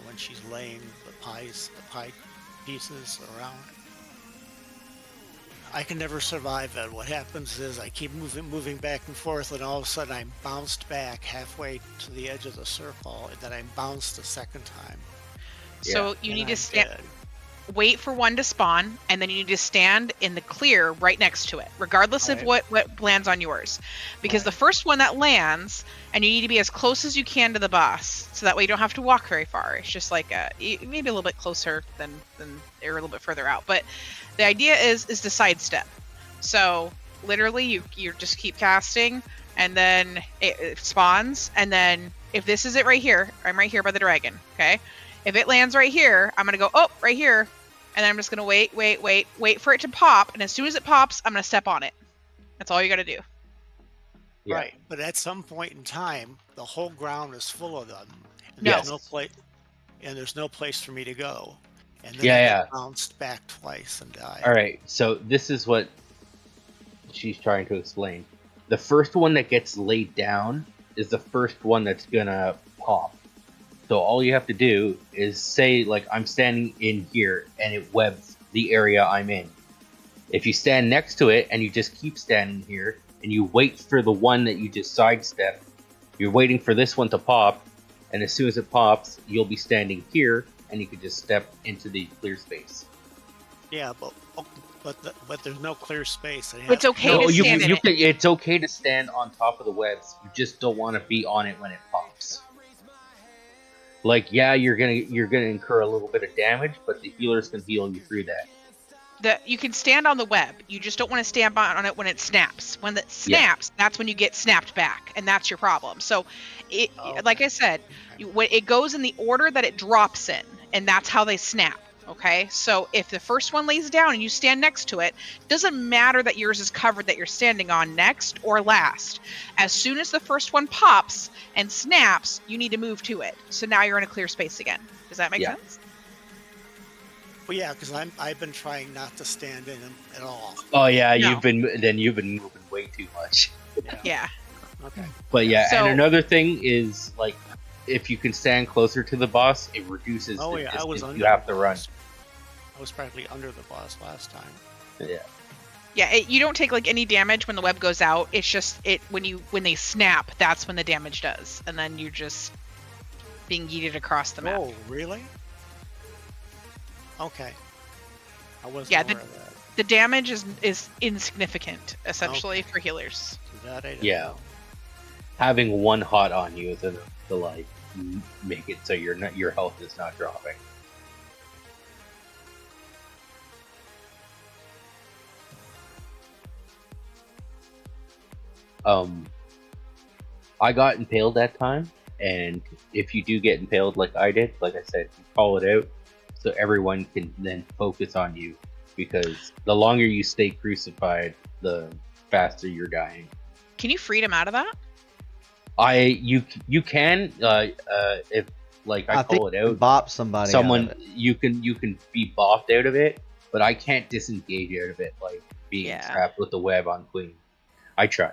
when she's laying the pie pieces around, I can never survive that. What happens is I keep moving back and forth, and all of a sudden I'm bounced back halfway to the edge of the circle, and then I'm bounced a second time. So you And need I'm to dead. wait for one to spawn, and then you need to stand in the clear right next to it, regardless of Right. what lands on yours. Because the first one that lands, and you need to be as close as you can to the boss, so that way you don't have to walk very far. It's just like maybe a little bit closer than or a little bit further out. But the idea is to sidestep. So literally, you just keep casting, and then it spawns, and then if this is it right here, I'm right here by the dragon. Okay. If it lands right here, I'm gonna go, oh, right here. And then I'm just gonna wait for it to pop. And as soon as it pops, I'm gonna step on it. That's all you gotta do. Right, but at some point in time, the whole ground is full of them. And No. There's no place, and there's no place for me to go. And then Yeah, I yeah. get bounced back twice and die. Alright, so this is what she's trying to explain. The first one that gets laid down is the first one that's gonna pop. So all you have to do is say, like, I'm standing in here, and it webs the area I'm in. If you stand next to it, and you just keep standing here, and you wait for the one that you just sidestep, you're waiting for this one to pop, and as soon as it pops, you'll be standing here, and you can just step into the clear space. Yeah, but there's no clear space. It's okay to stand in it. It's okay to stand on top of the webs. You just don't want to be on it when it pops. Like, yeah, you're gonna incur a little bit of damage, but the healers can heal you through that. You can stand on the web. You just don't want to stand on it when it snaps. When it snaps, that's when you get snapped back, and that's your problem. So, like I said, it goes in the order that it drops in, and that's how they snap. Okay, so if the first one lays down and you stand next to it, doesn't matter that yours is covered that you're standing on next or last. As soon as the first one pops and snaps, you need to move to it. So now you're in a clear space again. Does that make sense? Well, yeah, because I've been trying not to stand in them at all. Oh yeah, No. you've been moving way too much. Yeah. Okay. But yeah, So- and another thing is like, if you can stand closer to the boss, it reduces Oh the yeah, I was distance under you have to the run. boss. I was practically under the boss last time. Yeah. Yeah, you don't take like any damage when the web goes out. It's just when they snap, that's when the damage does, and then you're just being yeeted across the map. Oh, really? Okay. I wasn't Yeah, aware of that. the damage is insignificant essentially for healers. So that I didn't Yeah. know. Having one hot on you is enough to like make it so your health is not dropping. I got impaled that time, and if you do get impaled like I did, like I said, you call it out so everyone can then focus on you, because the longer you stay crucified, the faster you're dying. Can you freedom out of that? You can if like I think call it you can out, bop somebody out someone of it. you can be bopped out of it, but I can't disengage out of it like being Yeah. trapped with the web on Queen. I tried.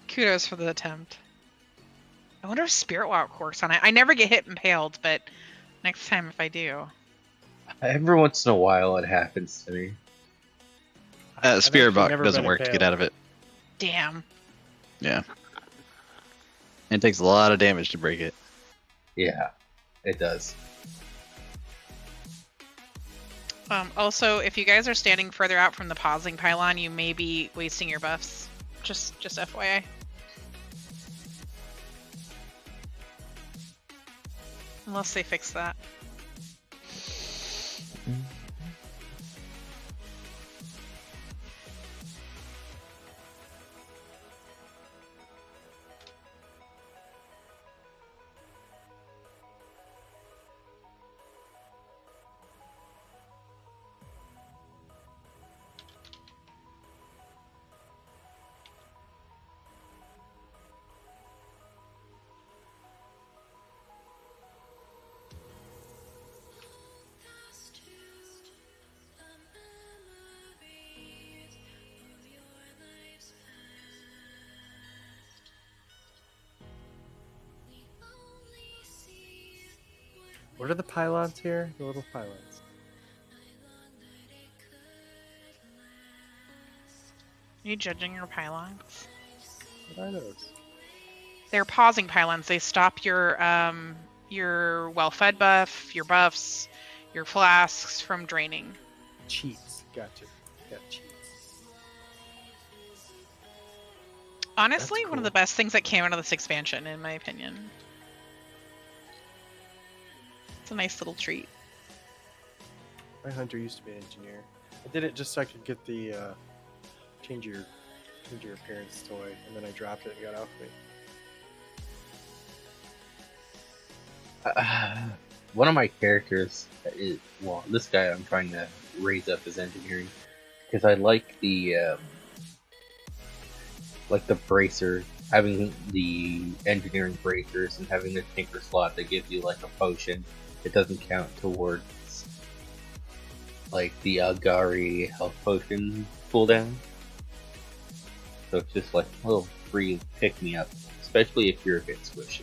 Kudos for the attempt. I wonder if Spirit Walk works on it. I never get hit impaled, but next time if I do. Every once in a while, it happens to me. Spirit Box never doesn't been work to get impaled. out of it. Damn. Yeah. It takes a lot of damage to break it. Yeah, it does. Also, if you guys are standing further out from the pausing pylon, you may be wasting your buffs. Just FYI. Unless they fix that. What are the pylons here? The little pylons. Are you judging your pylons? What are those? They're pausing pylons. They stop your well-fed buff, your buffs, your flasks from draining. Cheats. Gotcha. Got cheats. Honestly, That's one of the best things that came out of this expansion, in my opinion. It's a nice little treat. My hunter used to be an engineer. I did it just so I could get the change your appearance toy, and then I dropped it and got off me. One of my characters is, well, this guy I'm trying to raise up his engineering, because I like the bracer, having the engineering bracers and having the tinker slot that gives you like a potion. It doesn't count towards like the Agari health potion cooldown. So it's just like a little free pick me up, especially if you're a bit squishy.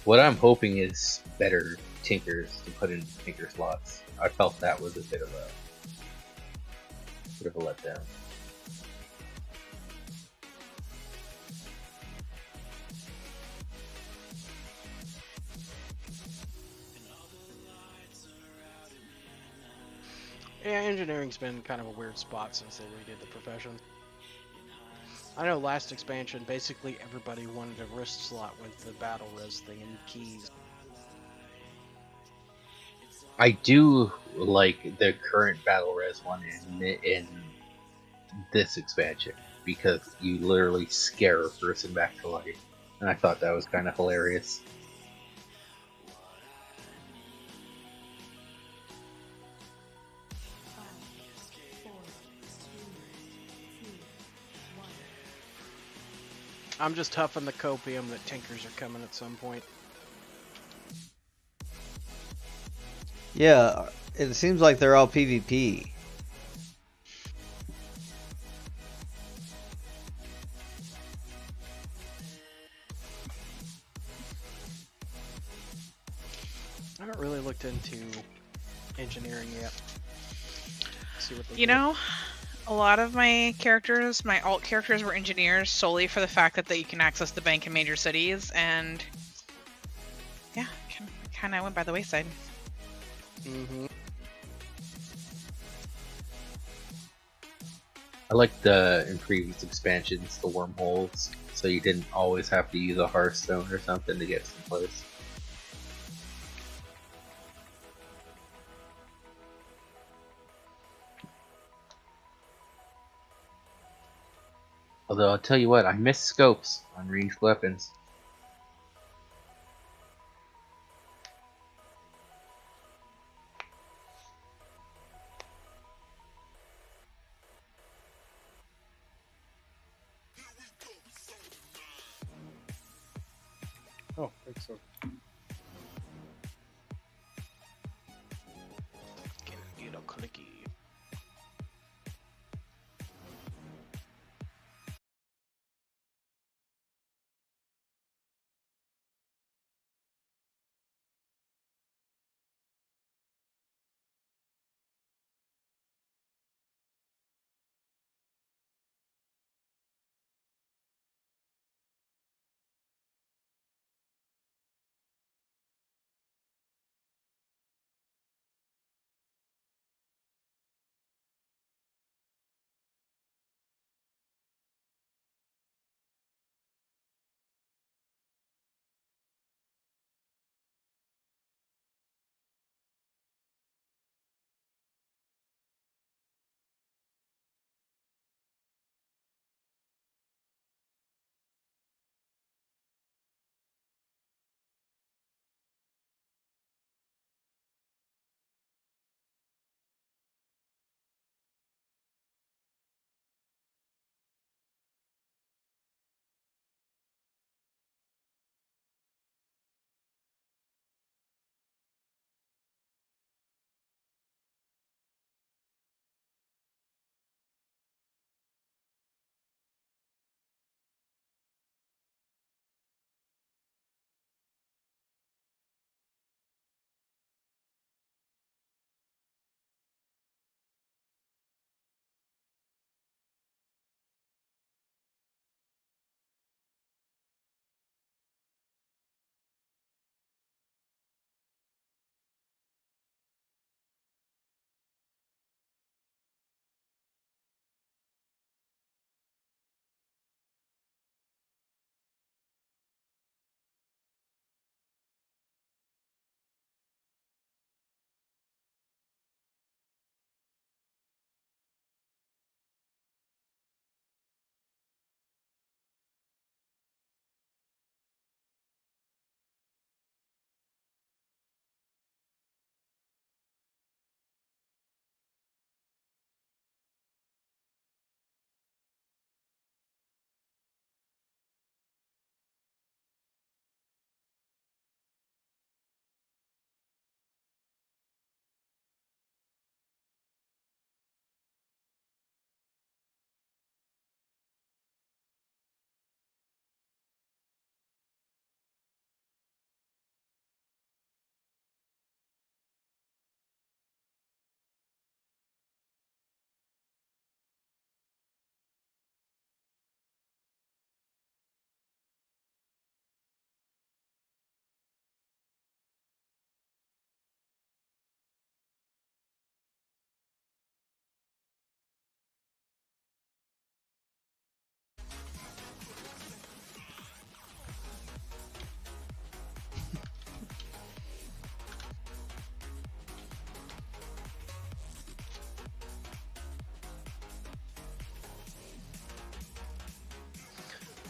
What I'm hoping is better tinkers to put in tinker slots. I felt that was a bit of a letdown. Yeah, engineering's been kind of a weird spot since they redid the profession. I know last expansion, basically everybody wanted a wrist slot with the battle res thing and keys. I do like the current battle res one in this expansion because you literally scare a person back to life, and I thought that was kind of hilarious. I'm just huffing the copium that Tinkers are coming at some point. Yeah, it seems like they're all PvP. I haven't really looked into engineering yet. See what they You do. know, a lot of my characters, my alt characters, were engineers solely for the fact that you can access the bank in major cities, and yeah, kind of went by the wayside. Mm-hmm. I liked the in previous expansions the wormholes, so you didn't always have to use a Hearthstone or something to get someplace. Although I'll tell you what, I miss scopes on ranged weapons. Oh, thanks so. Can get a clicky.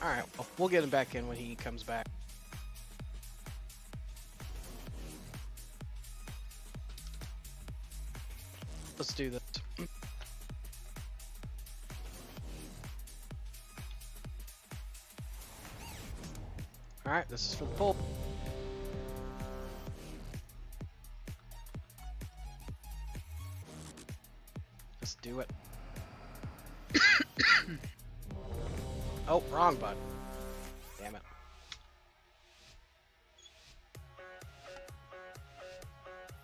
Alright, well, we'll get him back in when he comes back. Let's do this. Alright, this is for the pull. Let's do it. Oh, wrong button. Damn it.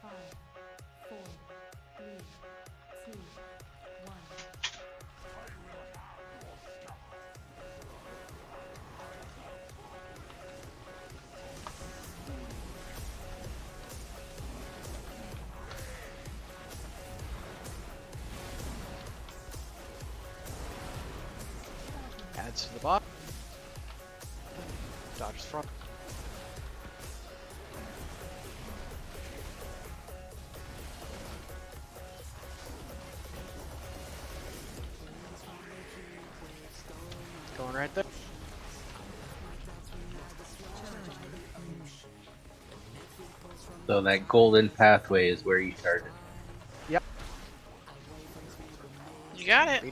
Five, four, three, two, one. Adds to the bot. Dodges front. Going right there. So that golden pathway is where you started. Yep. You got it.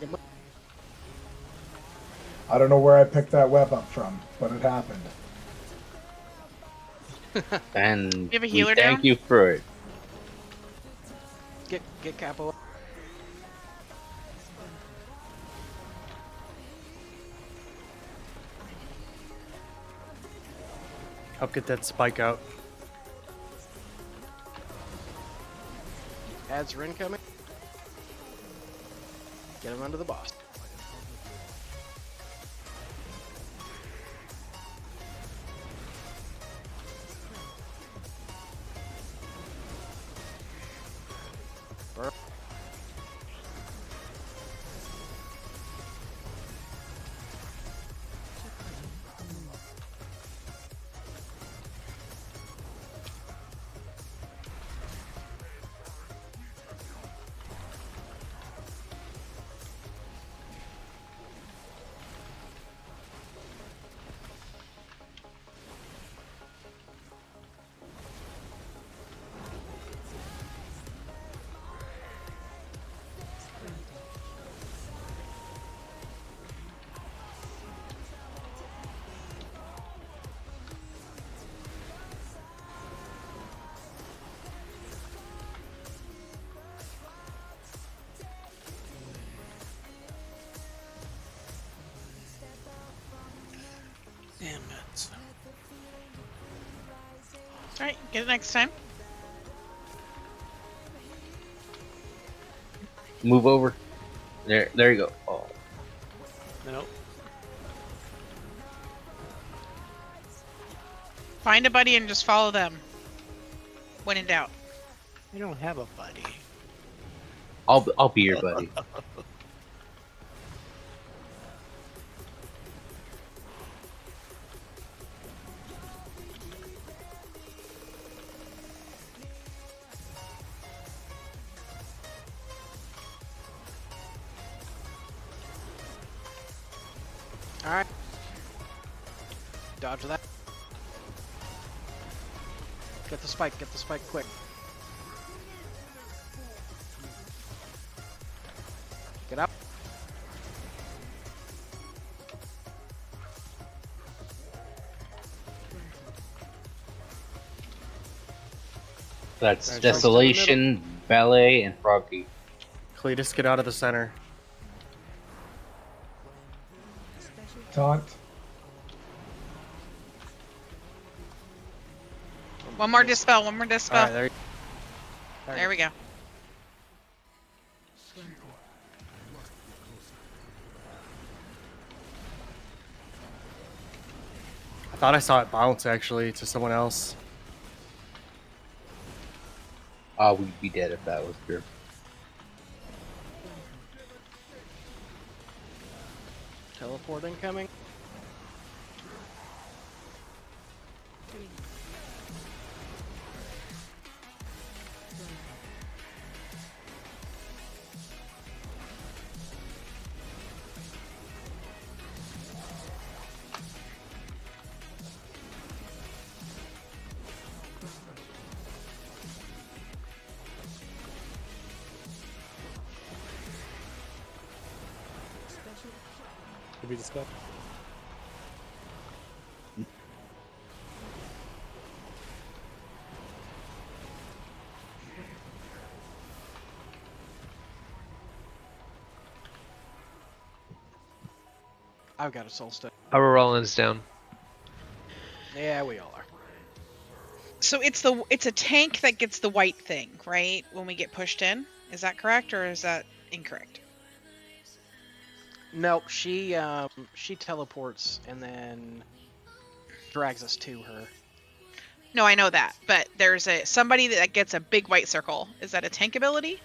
I don't know where I picked that web up from, but it happened. And You have a we healer thank down? you for it. Get Capo. Help get that spike out. Adds are incoming. Get him under the boss. Burp. Damn it. Alright, get it next time. Move over. There you go. Oh. Nope. Find a buddy and just follow them. When in doubt. I don't have a buddy. I'll be your buddy. Alright. Dodge that. Get the spike quick. Get up. That's Nice. Desolation, Ballet, and Froggy. Cletus, get out of the center. Taunt. One more dispel, one more dispel. Alright, There we go. I thought I saw it bounce actually to someone else. We'd be dead if that was true. Teleport incoming. Did we discuss? I've got a soul stick. Our Rollins down. Yeah, we all are. So it's a tank that gets the white thing, right? When we get pushed in, is that correct or is that incorrect? No, she teleports and then drags us to her. No, I know that, but there's somebody that gets a big white circle. Is that a tank ability?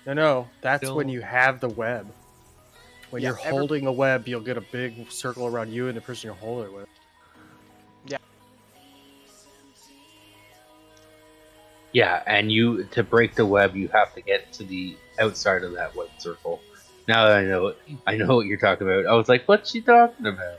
No, that's when No. you have the web. When Yeah, you're holding a web, you'll get a big circle around you and the person you're holding it with. Yeah. Yeah, and to break the web, you have to get to the outside of that web circle. Now that I know what you're talking about. I was like, what's she talking about?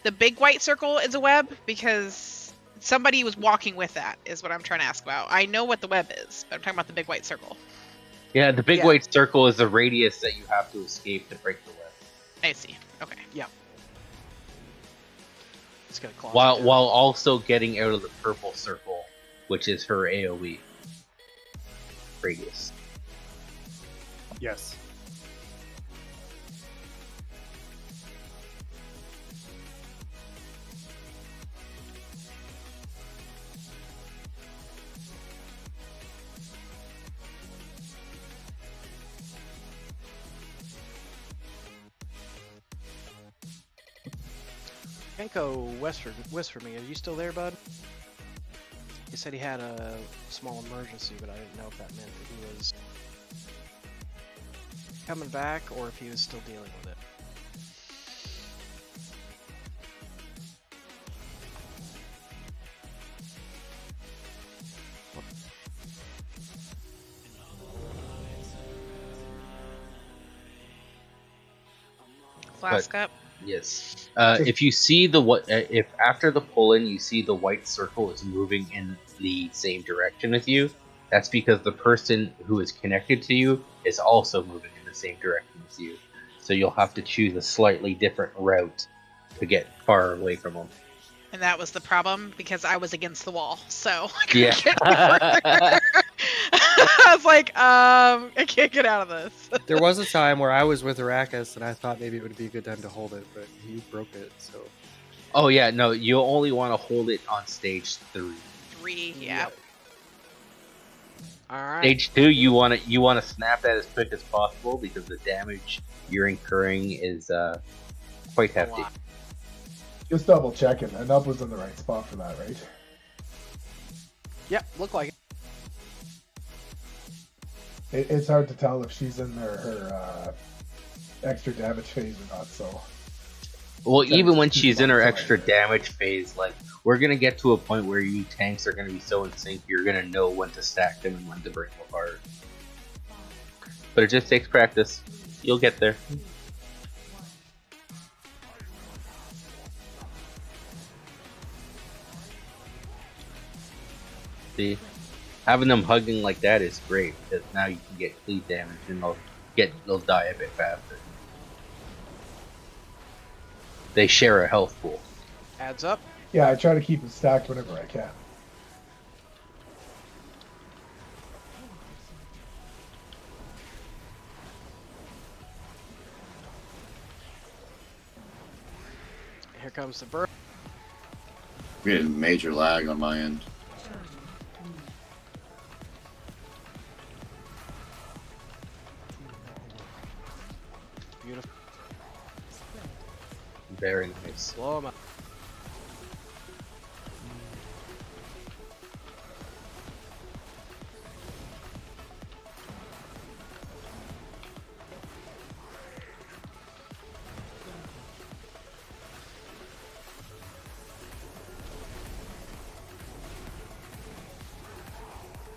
The big white circle is a web because somebody was walking with that is what I'm trying to ask about. I know what the web is, but I'm talking about the big white circle. Yeah, the big Yeah. white circle is the radius that you have to escape to break the web. I see. Okay. Yeah. It's gonna claw While also getting out of the purple circle, which is her AoE radius. Yes. Kenko whispered me. Are you still there, bud? He said he had a small emergency, but I didn't know if that meant that he was coming back or if he was still dealing with it. Flask up. Yes. If you see if after the pull-in you see the white circle is moving in the same direction as you, that's because the person who is connected to you is also moving in the same direction as you. So you'll have to choose a slightly different route to get far away from them. And that was the problem because I was against the wall, so I Yeah. couldn't get further. I was like, I can't get out of this. There was a time where I was with Arrakis and I thought maybe it would be a good time to hold it, but he broke it, so. Oh yeah, no, you only want to hold it on stage 3. 3, yeah. All right. Stage 2, you want to snap that as quick as possible because the damage you're incurring is quite hefty. Just double checking. Anub was in the right spot for that, right? Yep, look like it. It's hard to tell if she's in her extra damage phase or not, so. Well, even when she's in her extra damage phase, like, we're gonna get to a point where you tanks are gonna be so in sync, you're gonna know when to stack them and when to break them apart. But it just takes practice. You'll get there. See? Having them hugging like that is great, because now you can get cleave damage and they'll die a bit faster. They share a health pool. Adds up. Yeah, I try to keep it stacked whenever I can. Here comes the bird. We're getting major lag on my end. Beautiful. Very nice. Slow him up.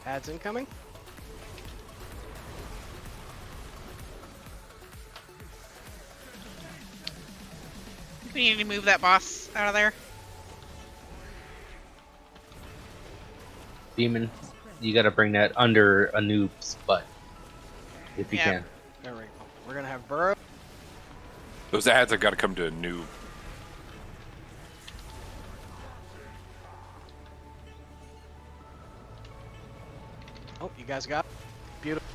Ads incoming. We need to move that boss out of there. Demon, you gotta bring that under a noob's butt. if you Yeah. can. There we go. We're gonna have Burrow. Those ads have got to come to a new. Oh, you guys got it. Beautiful.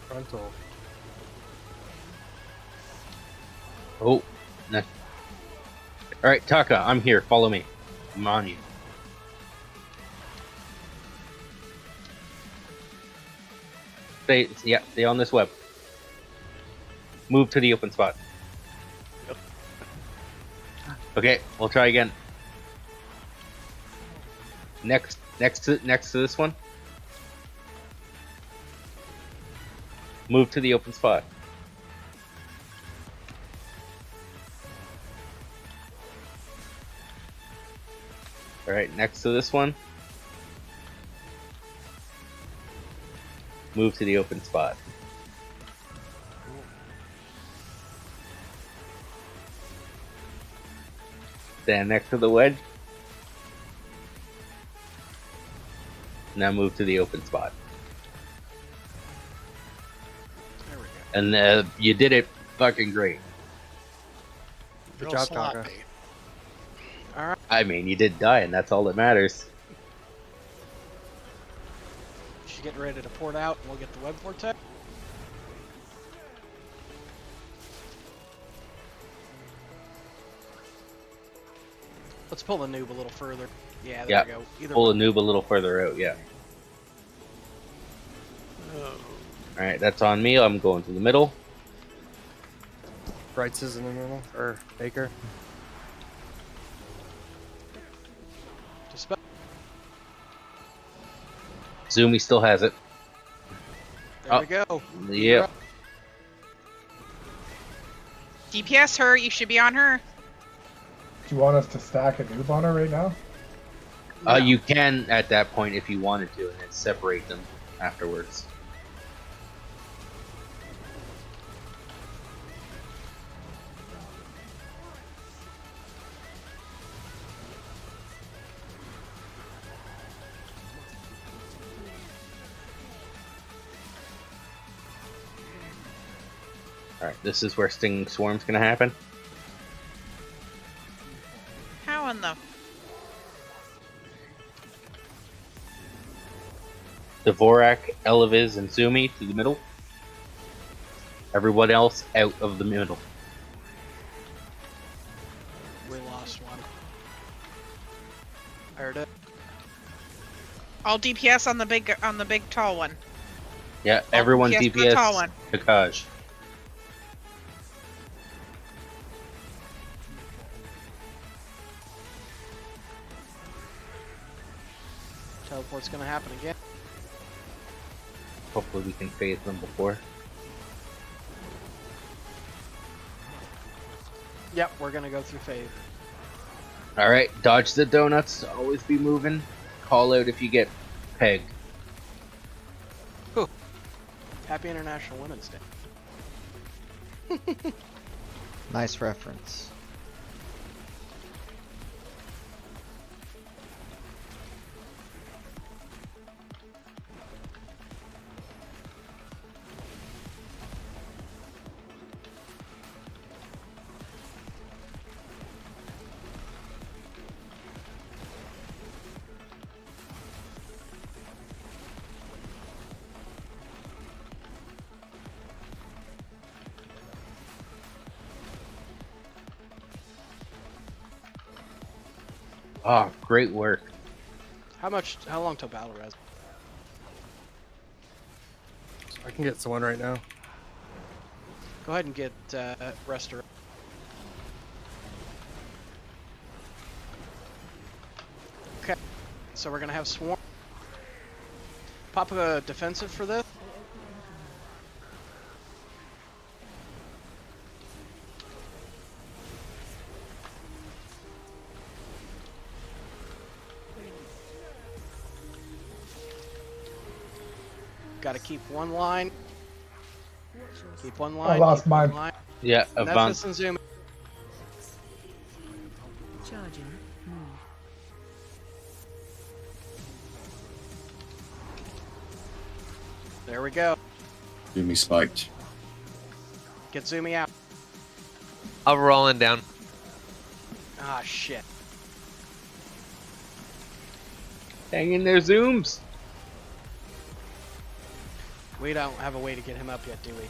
Frontal. Oh, no. All right, Taka, I'm here. Follow me. I'm on you. Stay on this web. Move to the open spot. Okay, we'll try again. Next to this one. Move to the open spot. All right, next to this one. Move to the open spot. Stand next to the wedge. Now move to the open spot. There we go. And you did it fucking great. Good Real job, Taka. sloppy. All right. I mean, you did die, and that's all that matters. She's getting ready to port out, and we'll get the web vortex. Let's pull the noob a little further. Yeah, there we go. Either Pull way. the noob a little further out, yeah. Oh, Alright, that's on me. I'm going to the middle. Brights is in the middle, or Baker. Dispel. Zoomy still has it. There we go. Yep. DPS her. You should be on her. Do you want us to stack a noob on her right now? You can at that point if you wanted to, and then separate them afterwards. Alright, this is where Stinging Swarm's gonna happen. How in the... Dvorak, Eleviz, and Zumi to the middle. Everyone else out of the middle. We lost one. I heard it. All DPS on the big tall one. Yeah, everyone DPS for the tall DPS one. Kakaj. Teleport's gonna happen again. Hopefully we can phase them before. Yep, we're gonna go through phase. Alright, dodge the donuts. Always be moving. Call out if you get pegged. Happy International Women's Day. Nice reference. Oh, great work. How long till battle res? I can get someone right now. Go ahead and get Restor. Okay, so we're gonna have Swarm. Pop a defensive for this. Got to keep one line. Keep one I line. lost keep one mine. line. Yeah, And I that's bounced. this and zoom. Charging. Move. There we go. Zumi spiked. Get Zoomy out. I'll roll in down. Ah, shit. Hang in there, Zooms. We don't have a way to get him up yet, do we?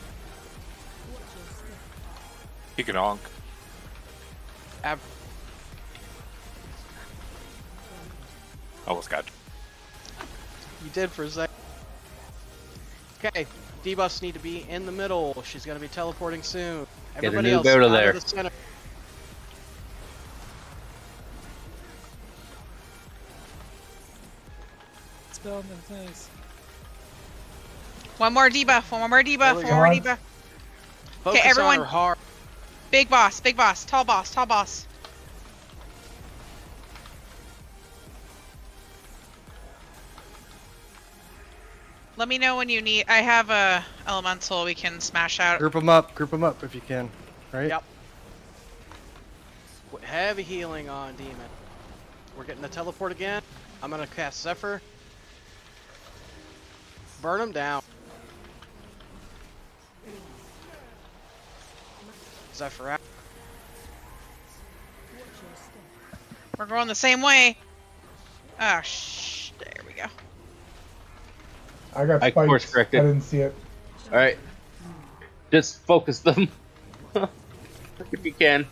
He can honk. Almost got you. You did for a sec. Okay, debuffs need to be in the middle. She's gonna be teleporting soon. Get a Everybody noob else out out of there. of the center. Spell the things. One more debuff. One more debuff. One There we more go. debuff. Focus Okay, everyone. on her hard. Big boss. Big boss. Tall boss. Tall boss. Let me know when you need. I have a elemental we can smash out. Group them up if you can. Right? Yep. Heavy healing on demon. We're getting the teleport again. I'm gonna cast Zephyr. Burn him down. Zephyr out. We're going the same way. Ah, there we go. I got I spiked. course I corrected. didn't see it. All right, just focus them if you can.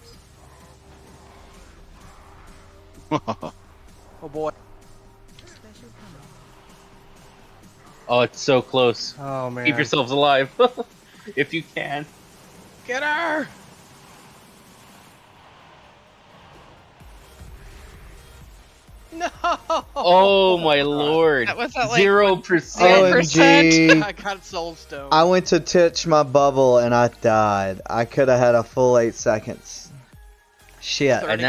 Oh boy. Oh, it's so close. Oh man. Keep yourselves alive if you can. Get her! No! Oh my lord! That was at like 0%. OMG. I got soulstone. I went to touch my bubble and I died. I could have had a full 8 seconds. Shit. And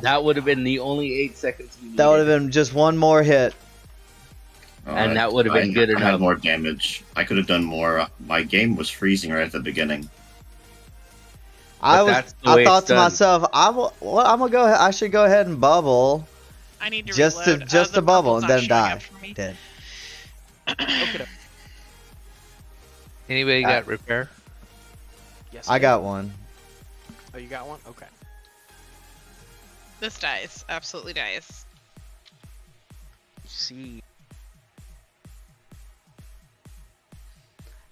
that would have been the only 8 seconds we needed. That would have been just one more hit. And that would have been good I enough. had more damage. I could have done more. My game was freezing right at the beginning. I thought to myself, I'm gonna go. I should go ahead and bubble. I need to just reload. to The bubble bubble's and not then showing die. up for me. Dead. Okay. Anybody got repair? Yes. I got one. Oh, you got one? Okay. This dies. Absolutely dies. See.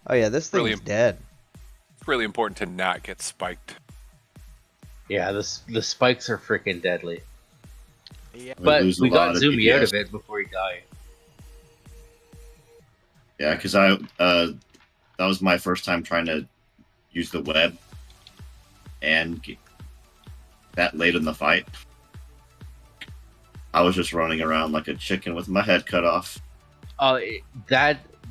Oh yeah, this thing's Really- dead. It's really important to not get spiked. Yeah, the spikes are freaking deadly. Yeah. But lose a we got lot of Zoomy out DPS. of it before he died. Yeah, because that was my first time trying to use the web, and that late in the fight, I was just running around like a chicken with my head cut off.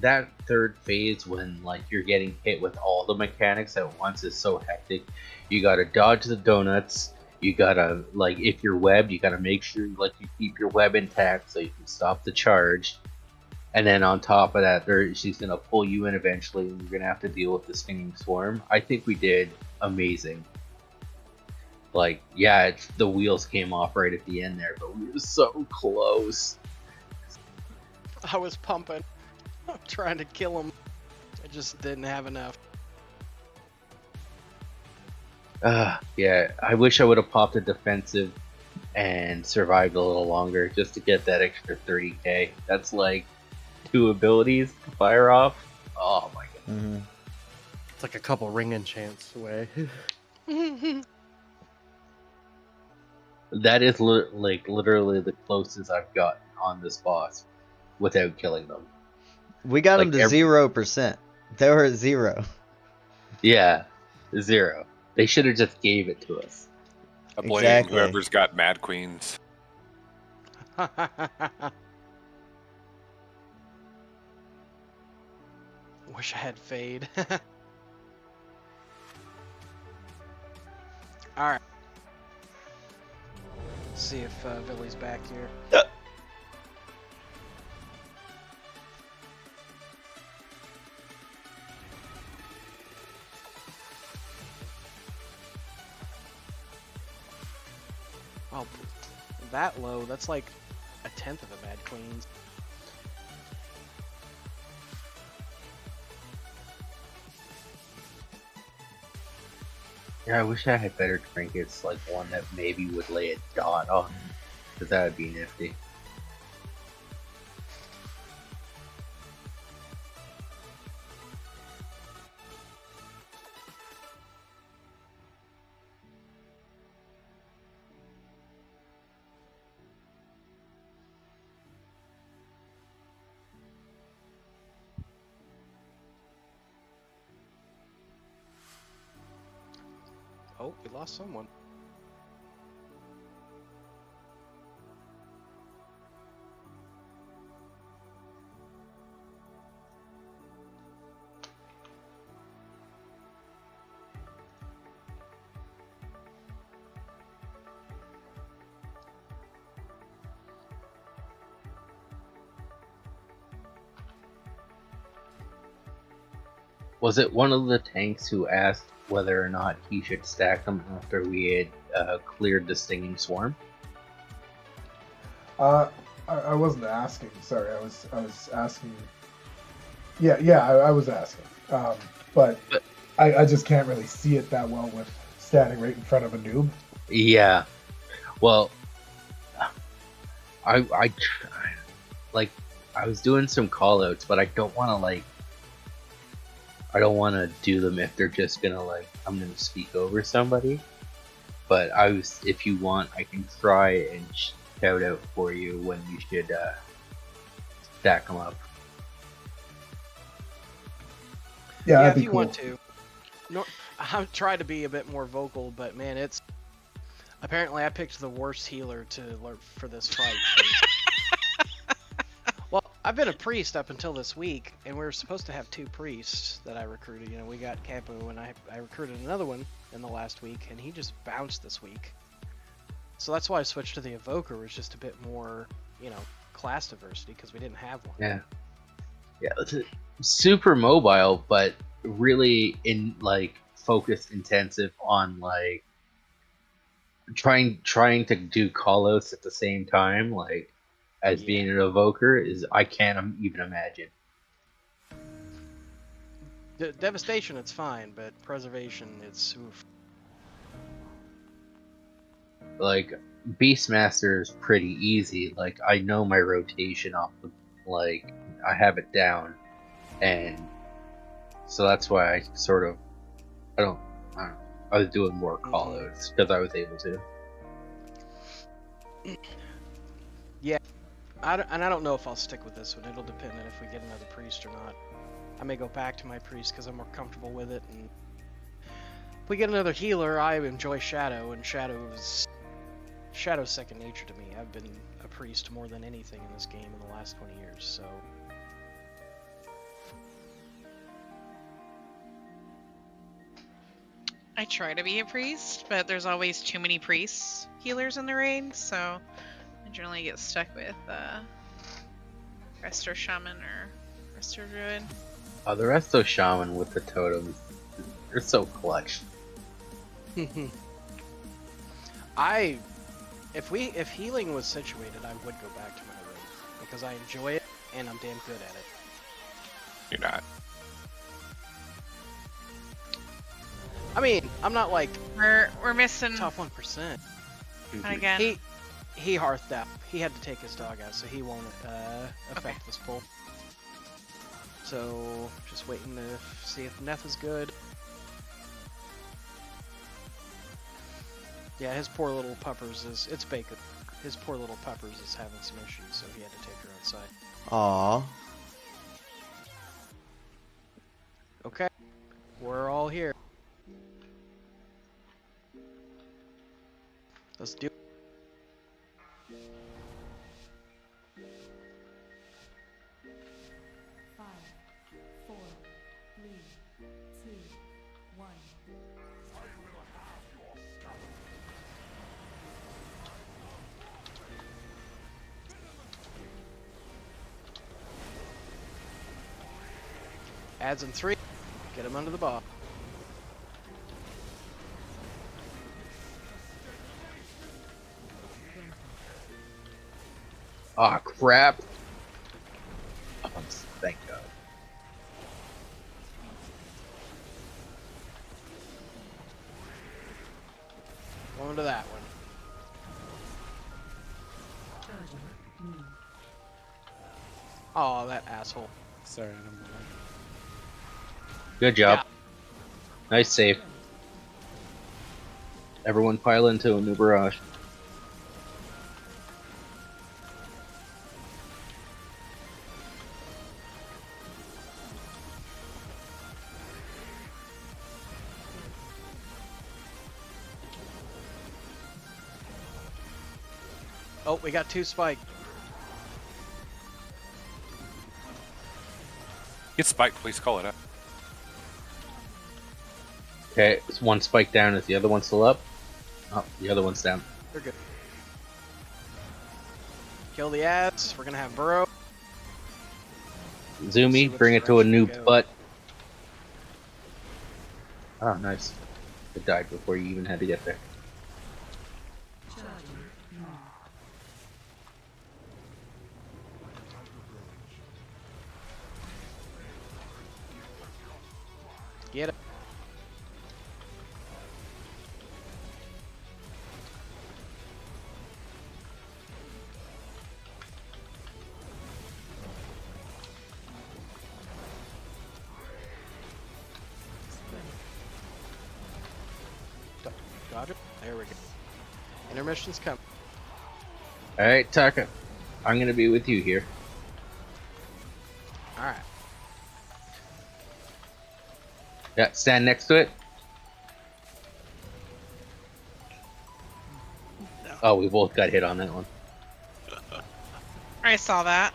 That third phase when like you're getting hit with all the mechanics at once is so hectic. You gotta dodge the donuts. You gotta like if you're webbed, you gotta make sure like you keep your web intact so you can stop the charge. And then on top of that, she's gonna pull you in eventually, and you're gonna have to deal with the stinging swarm. I think we did amazing. Like, yeah, the wheels came off right at the end there, but we were so close. I was pumping. I'm trying to kill him. I just didn't have enough. Yeah, I wish I would have popped a defensive and survived a little longer just to get that extra 30k. That's like 2 abilities to fire off. Oh my god. Mm-hmm. It's like a couple ring enchants away. That is literally the closest I've gotten on this boss without killing them. We got Like them to 0%. They were at 0. Yeah, 0. They should have just gave it to us. I blame Exactly. whoever's got Mad Queens. Wish I had Fade. Alright. See if Billy's back here. Oh, that low? That's like a tenth of a Mad Queen's. Yeah, I wish I had better trinkets, like one that maybe would lay a dot on, because that would be nifty. Oh, we lost someone. Was it one of the tanks who asked whether or not he should stack them after we had cleared the stinging swarm? I wasn't asking. Sorry, I was asking. Yeah, I was asking. But I just can't really see it that well with standing right in front of a noob. Yeah. Well, I was doing some callouts, but I don't want to do them if they're just gonna I'm gonna speak over somebody. But if you want, I can try and shout out for you when you should stack them up. Yeah, if you want to. No, I'm trying to be a bit more vocal, but man, it's apparently I picked the worst healer to learn for this fight. Well, I've been a priest up until this week, and we were supposed to have 2 priests that I recruited. You know, we got Campo, and I recruited another one in the last week, and he just bounced this week. So that's why I switched to the Evoker, was just a bit more, class diversity, because we didn't have one. Yeah. Yeah, it's super mobile, but really focus intensive on trying to do callouts at the same time, as being an evoker I can't even imagine. Devastation, it's fine, but preservation, it's oof. Beastmaster is pretty easy. I know my rotation off the I have it down, and so that's why I don't know. I was doing more callouts because I was able to. Yeah, I don't know if I'll stick with this one. It'll depend on if we get another priest or not. I may go back to my priest because I'm more comfortable with it, and if we get another healer, I enjoy Shadow, and Shadow's second nature to me. I've been a priest more than anything in this game in the last 20 years, so... I try to be a priest, but there's always too many priests healers in the raid, so I generally get stuck with Resto Shaman or Resto Druid. The Resto Shaman with the totems, they're so clutch. If healing was situated, I would go back to my raid because I enjoy it and I'm damn good at it. You're not. I mean, I'm not like we're missing top 1%. Again, he hearthed out. He had to take his dog out, so he won't affect this pull. So just waiting to see if Neth is good. Yeah, his poor little puppers it's bacon. His poor little puppers is having some issues, so he had to take her outside. Aww. Okay, we're all here. Let's do it. Adds in 3. Get him under the bar. Ah, crap. Oh, thank God. Going to that one. Oh, that asshole. Sorry, I don't know. Good job. Nice save. Everyone pile into a new barrage. Oh, we got 2 spike. Get spiked, please call it out. Okay, it's one spike down. Is the other one still up? Oh, the other one's down. They're good. Kill the ads. We're gonna have burrow. Zoomy, bring it to a noob's butt. Oh, nice. It died before you even had to get there. Get it. Dodge it. There we go. Intermission's coming. Alright, Taka. I'm gonna be with you here. Alright. Yeah, stand next to it. Oh, we both got hit on that one. I saw that.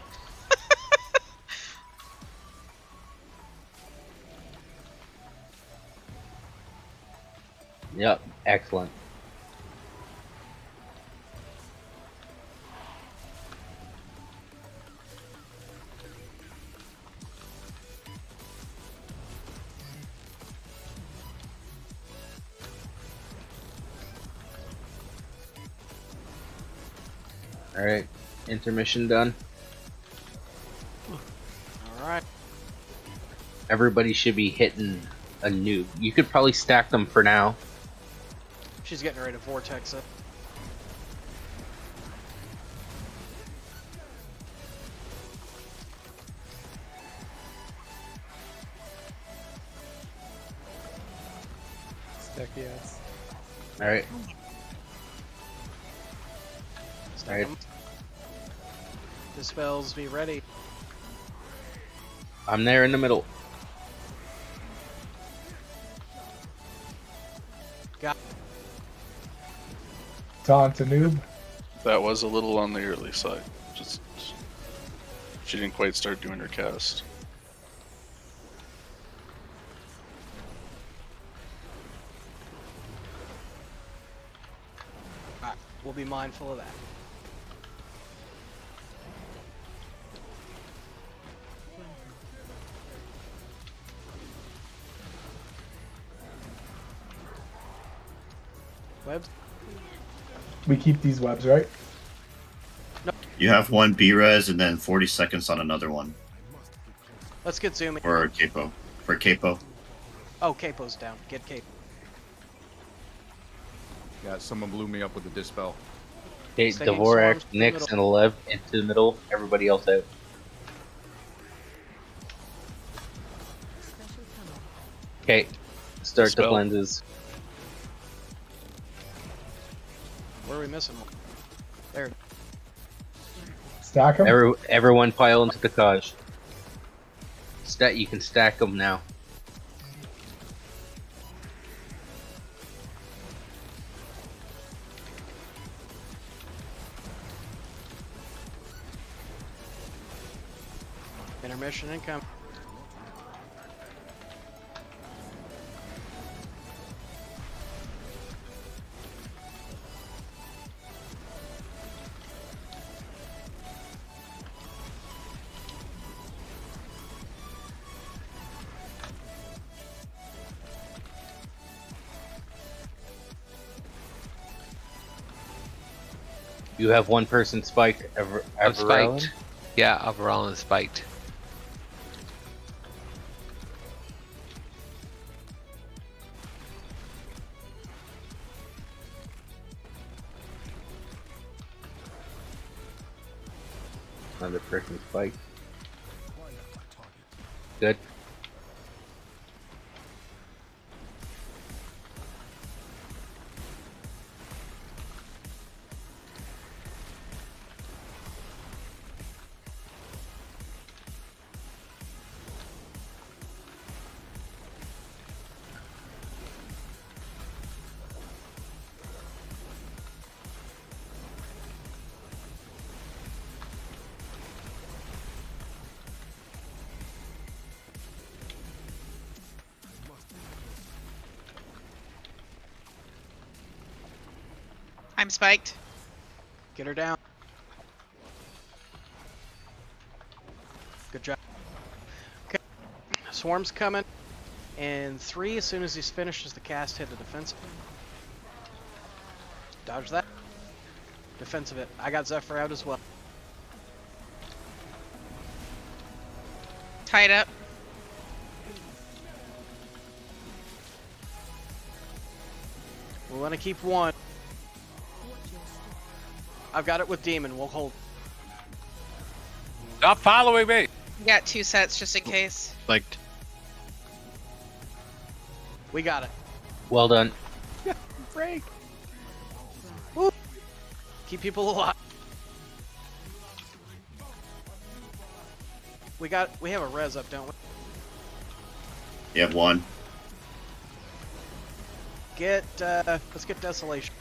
Yep, excellent. Alright, intermission done. Alright. Everybody should be hitting a noob. You could probably stack them for now. She's getting ready to vortex it. Stack the ads. Alright. Stack 'em. Dispels, be ready. I'm there in the middle. Got Taunt a noob. That was a little on the early side. Just she didn't quite start doing her cast. Alright, we'll be mindful of that. Webs? We keep these webs, right? You have one B-res and then 40 seconds on another one. Let's get zooming. For Capo. For Capo. Oh, Capo's down. Get Capo. Yeah, someone blew me up with a dispel. Okay, Stinging Dvorak, swarms to the Nyx, middle. and Lev into the middle. Everybody else out. Okay, start the Dispel. lenses. Where are we missing one? There. Stack them. Everyone pile into the Kaj. You can stack them now. Intermission income. You have one person spiked. I'm spiked. Yeah, Averallen is spiked. Another person spiked. Good. I'm spiked. Get her down. Good job. Okay. Swarm's coming. And 3, as soon as he's finishes the cast, hit the defensive. Dodge that. Defensive it. I got Zephyr out as well. Tied up. We want to keep 1. I've got it with Demon. We'll hold. Stop following me. We got 2 sets just in case. Like, We got it. Well done. Break. Woo. Keep people alive. We have a res up, don't we? You have 1. Let's get Desolation.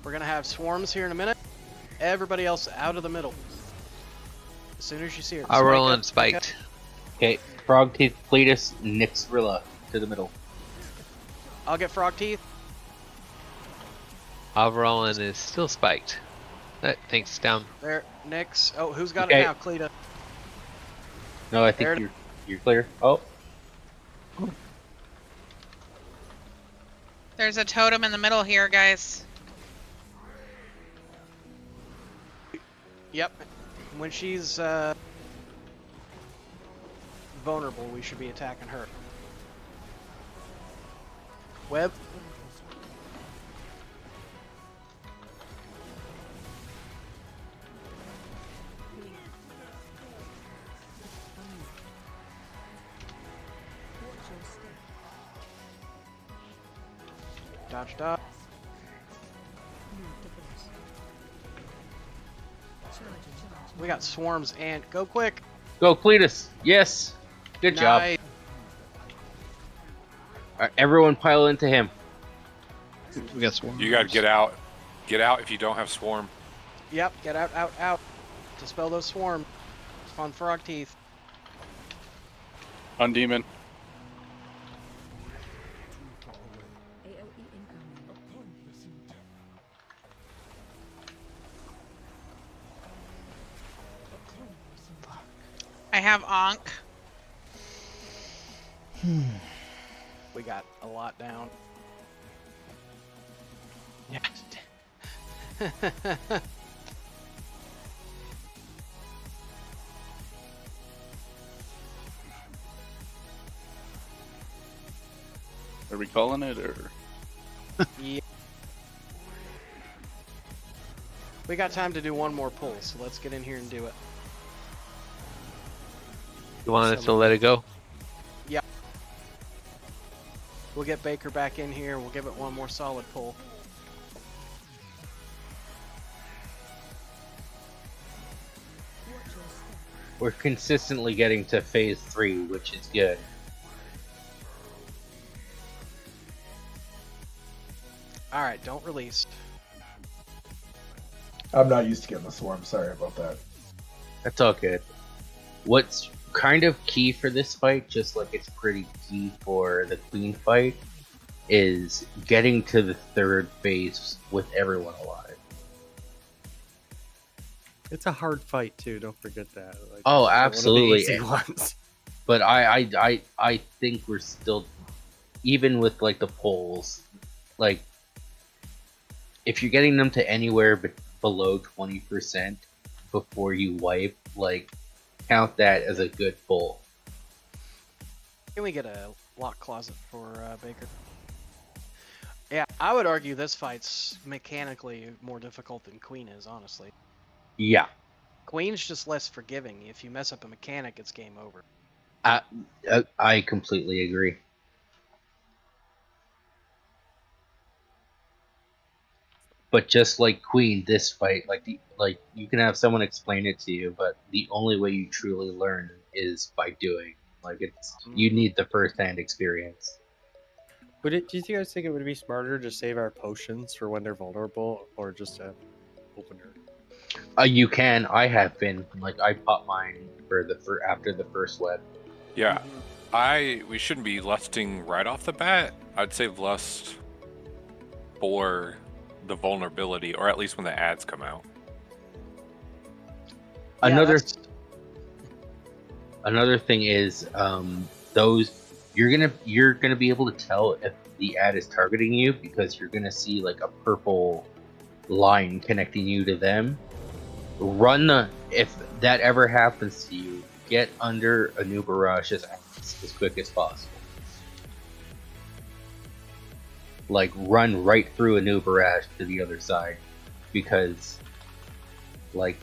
We're gonna have swarms here in a minute. Everybody else out of the middle. As soon as you see her. Averallen spiked. Okay, Frog Teeth, Cletus, Nixrilla to the middle. I'll get Frog Teeth. Averallen is still spiked. Thanks, down. There, Nix. Oh, who's got Okay. it now? Cleta. No, I think There it- you're clear. Oh, There's a totem in the middle here, guys. Yep. When she's vulnerable, we should be attacking her. Web. Dodge, dodge. We got swarms and go quick. go Cletus. Yes. Good job. Nice. All right, everyone pile into him. we got swarm. You gotta get out. Get out if you don't have swarm. Yep, get out, out, out. Dispel those swarms. On Frog Teeth. On Demon. I have Ankh. We got a lot down. Are we calling it or? Yeah. We got time to do one more pull, so let's get in here and do it. You want us to let it go? Yep. We'll get Baker back in here. We'll give it one more solid pull. We're consistently getting to phase 3, which is good. Alright, don't release. I'm not used to getting the swarm. Sorry about that. That's all good. What's kind of key for this fight, just like it's pretty key for the Queen fight, is getting to the 3rd phase with everyone alive. It's a hard fight too. Don't forget that. Like, Oh, one of the absolutely. easy ones. But I think we're still, even with like the polls, like if you're getting them to anywhere but below 20% before you wipe, like count that as a good pull. Can we get a lock closet for Baker? Yeah, I would argue this fight's mechanically more difficult than Queen is, honestly. Yeah, Queen's just less forgiving. If you mess up a mechanic, it's game over. I completely agree. But just like Queen, this fight, like you can have someone explain it to you, but the only way you truly learn is by doing. Like you need the first-hand experience. Do you guys think it would be smarter to save our potions for when they're vulnerable, or just have opener? You can. I have been like I pop mine for after the first web. Yeah, we shouldn't be lusting right off the bat. I'd save lust for the vulnerability, or at least when the ads come out. Another thing is those you're gonna be able to tell if the ad is targeting you because you're gonna see like a purple line connecting you to them. If that ever happens to you, get under a new barrage as quick as possible. Like run right through a new barrage to the other side, because like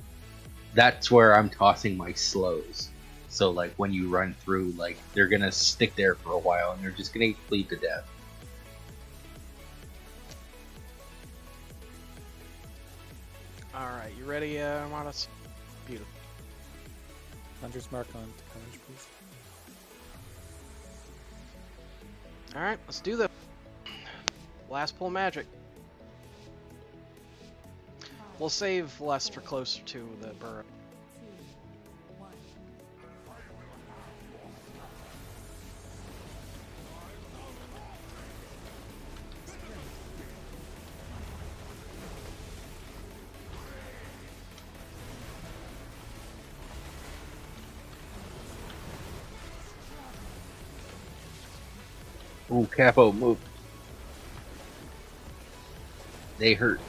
that's where I'm tossing my slows. So like when you run through, like they're gonna stick there for a while and they're just gonna bleed to death. Alright, you ready, Armadas? Beautiful. Hunter's mark on courage, please. Alright, let's do this. Last pull magic. We'll save less for closer to the burrow. Ooh, Capo, move. They hurt.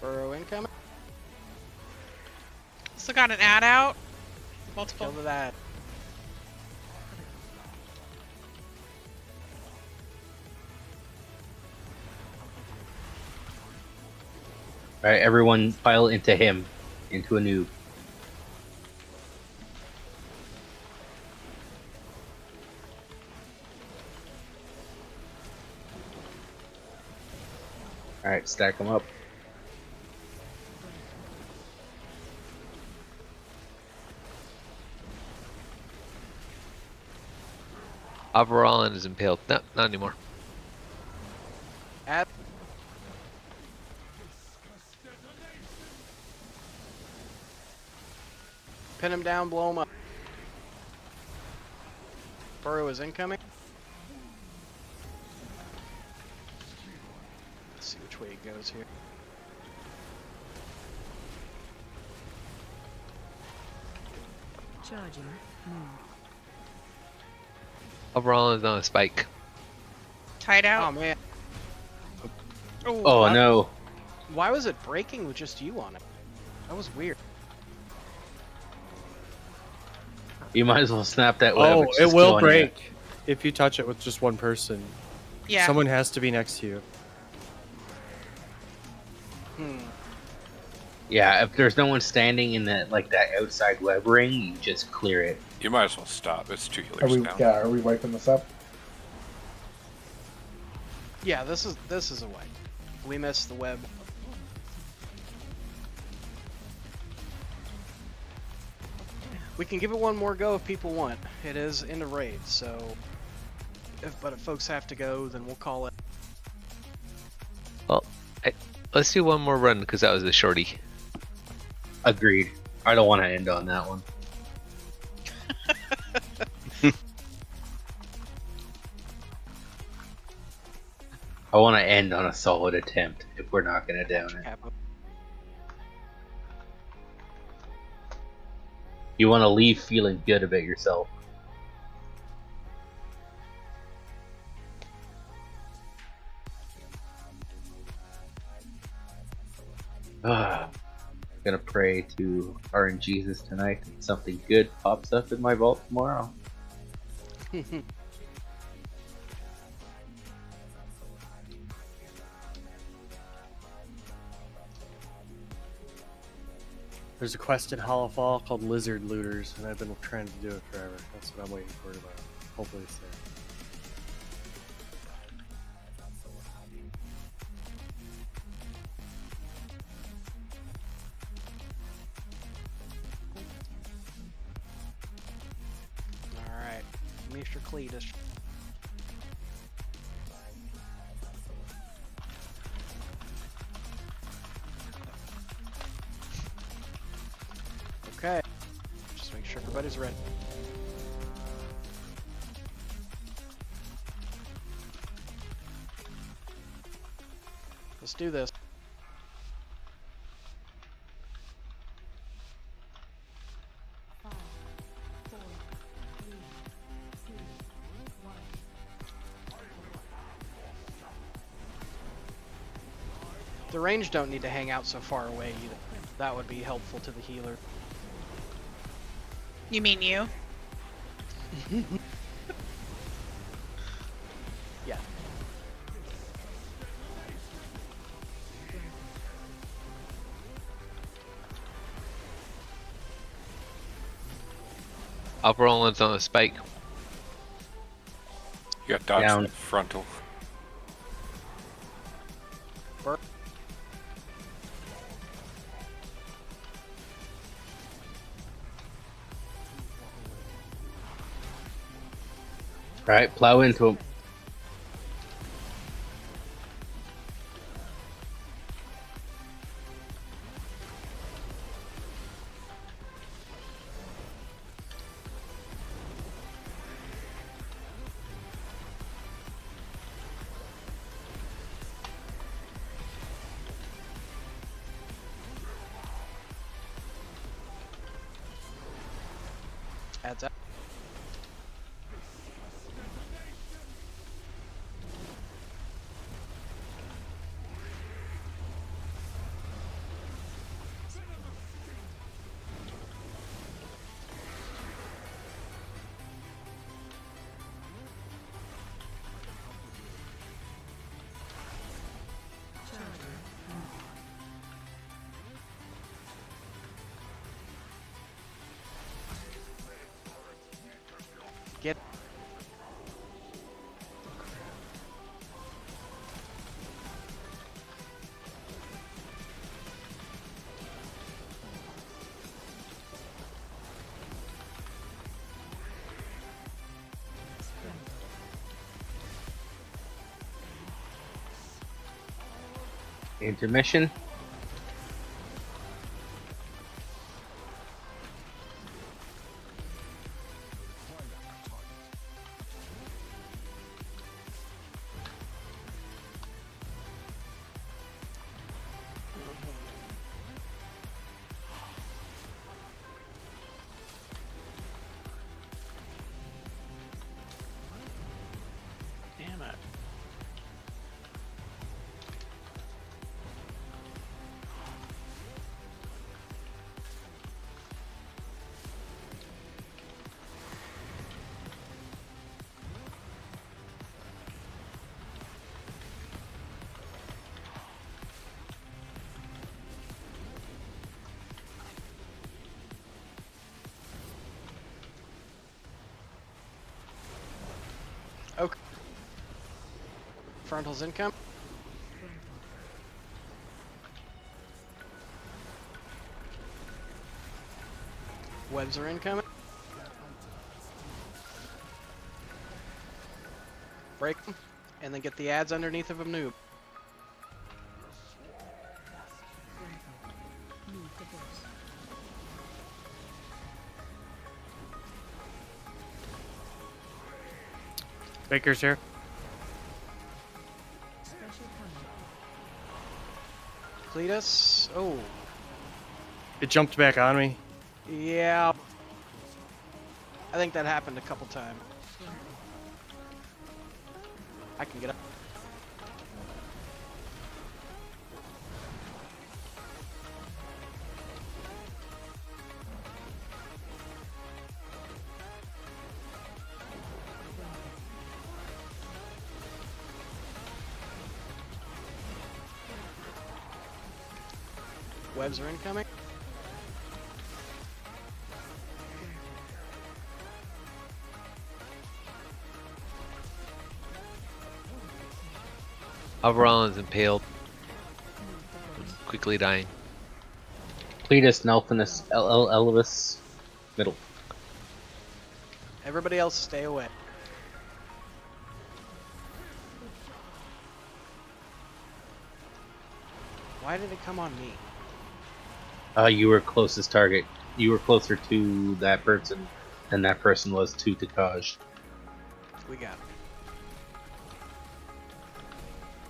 Burrow incoming. Still got an ad out. Multiple. Kill that. Alright, everyone pile into him. Into a noob. Alright, stack them up. Overall is impaled. No, not anymore. At Pin him down, blow him up. Burrow is incoming. Let's see which way it goes here. Charging. Move. Overall is on a spike. Tied out. Oh man. Oh no. Why was it breaking with just you on it? That was weird. You might as well snap that web. Oh, It's it just will killing break if you touch it with just one person. Yeah. Someone has to be next to you. you. Yeah, if there's no one standing in that outside web ring, you just clear it. You might as well stop. It's 2 Are healers we? now. Yeah, are we wiping this up? Yeah, this is a wipe. We missed the web. We can give it one more go if people want. It is in the raid, so but if folks have to go, then we'll call it. Well, let's do one more run because that was a shorty. Agreed. I don't want to end on that one. I want to end on a solid attempt if we're not going to down it. Capo. You want to leave feeling good about yourself. I'm gonna pray to our in Jesus tonight that something good pops up in my vault tomorrow. There's a quest in Hollow Fall called Lizard Looters, and I've been trying to do it forever. That's what I'm waiting for tomorrow. Hopefully it's there. Alright. Mr. Cletus. Okay. Just make sure everybody's ready. Let's do this. The range don't need to hang out so far away either. That would be helpful to the healer. You mean you? Yeah. Up Roland's on a spike. You got dodge Down. the frontal. Burp. Alright, plow into him. Adds up. Get. Intermission. Damn it. Okay. Frontal's income. Webs are incoming. Break them, and then get the ads underneath of a noob. Baker's here. Cletus. Oh, It jumped back on me. yeah. I think that happened a couple times. I can get up. Webs are incoming. Alvaron's impaled. Quickly dying. Cletus, Nelphinus, Elvis, middle. Everybody else stay away. Why did it come on me? You were closest target. You were closer to that person than that person was to Takaj. We got it.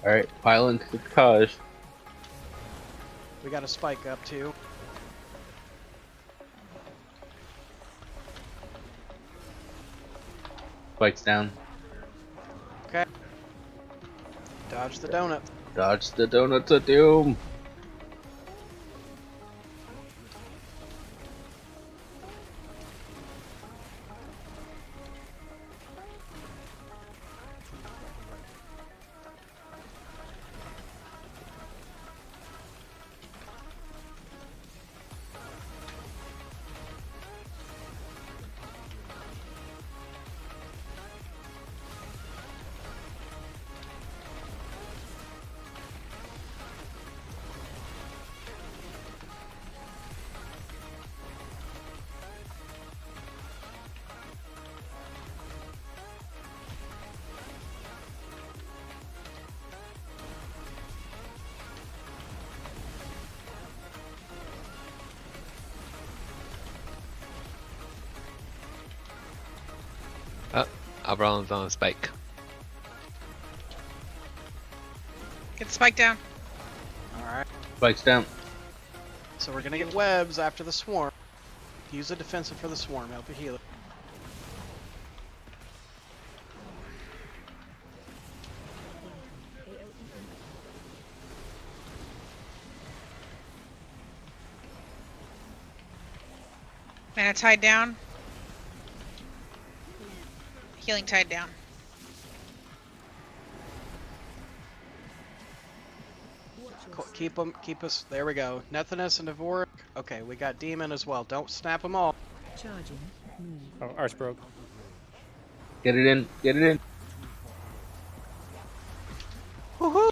Alright, pile into Takaj. We got a spike up too. Spikes down. Okay. Dodge the donut. Dodge the donuts of doom. Alvaron's on a spike. Get the spike down. Alright. Spikes down. So we're gonna get webs after the swarm. Use a defensive for the swarm. Help you heal it. Mana tied down. Healing tied down. Keep them. Keep us. There we go. Nethinus and Dvorak. Okay, we got Demon as well. Don't snap them all. Charging. Move. Oh, Arse broke. Get it in. Get it in. Woohoo!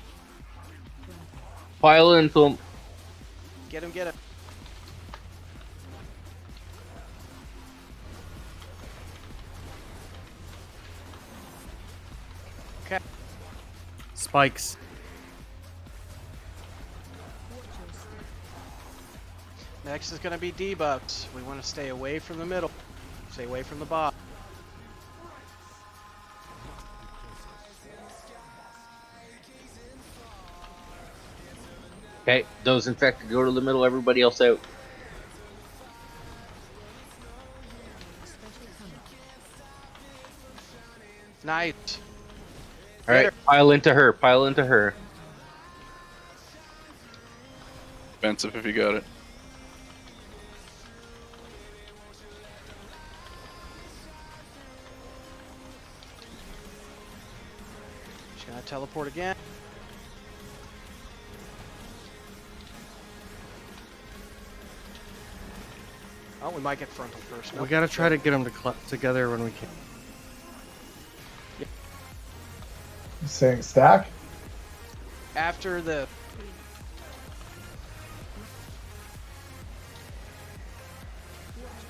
Pile into him. Get him. Get him. Okay. Spikes. Next is gonna be debuffs. We want to stay away from the middle. Stay away from the bot. Okay, those infected go to the middle, everybody else out. Nice. Alright, pile into her, pile into her. Expensive if you got it. She's gonna teleport again. Oh, we might get frontal first. We Nope. gotta try to get them together when we can. You saying stack? After the...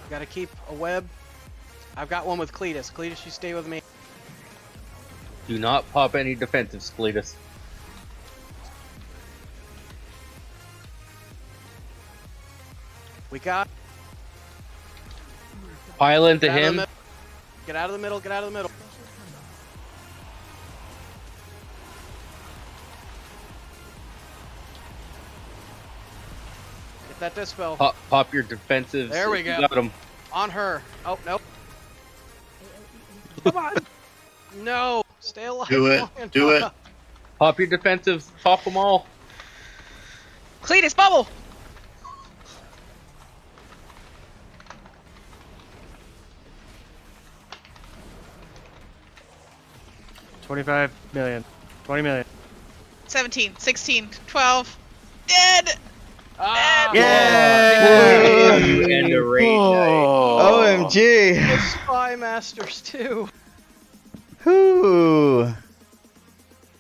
Gotta keep a web. I've got one with Cletus. Cletus, you stay with me. Do not pop any defensives, Cletus. We got... Pile into Get out of the him. middle. Get out of the middle. Get out of the middle. Get that dispel. Pop your defensives. There we if go. You got them. On her. Oh, nope. Come on. No. Stay alive. Do it. long Do it. enough. Pop your defensives. Pop them all. Cletus, bubble! $25 million. 20 million. 17, 16, 12. Dead! Ah, Yeah! And a raid OMG! The Spy Masters too. Whoo!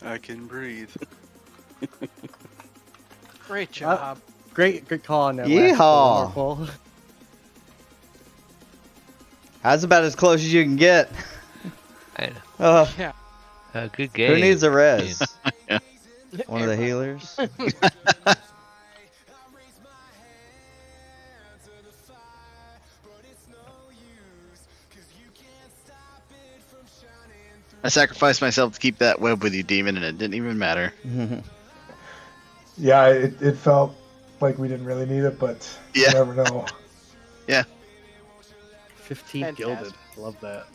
I can breathe. Great job. Great call on that. Yeehaw. Last pull. That's about as close as you can get. I know. Yeah. Good game. Who needs a res? Yeah. One of the healers? I sacrificed myself to keep that web with you, demon, and it didn't even matter. Yeah, it felt like we didn't really need it, but Yeah. you never know. Yeah. 15 Fantastic. gilded. Love that.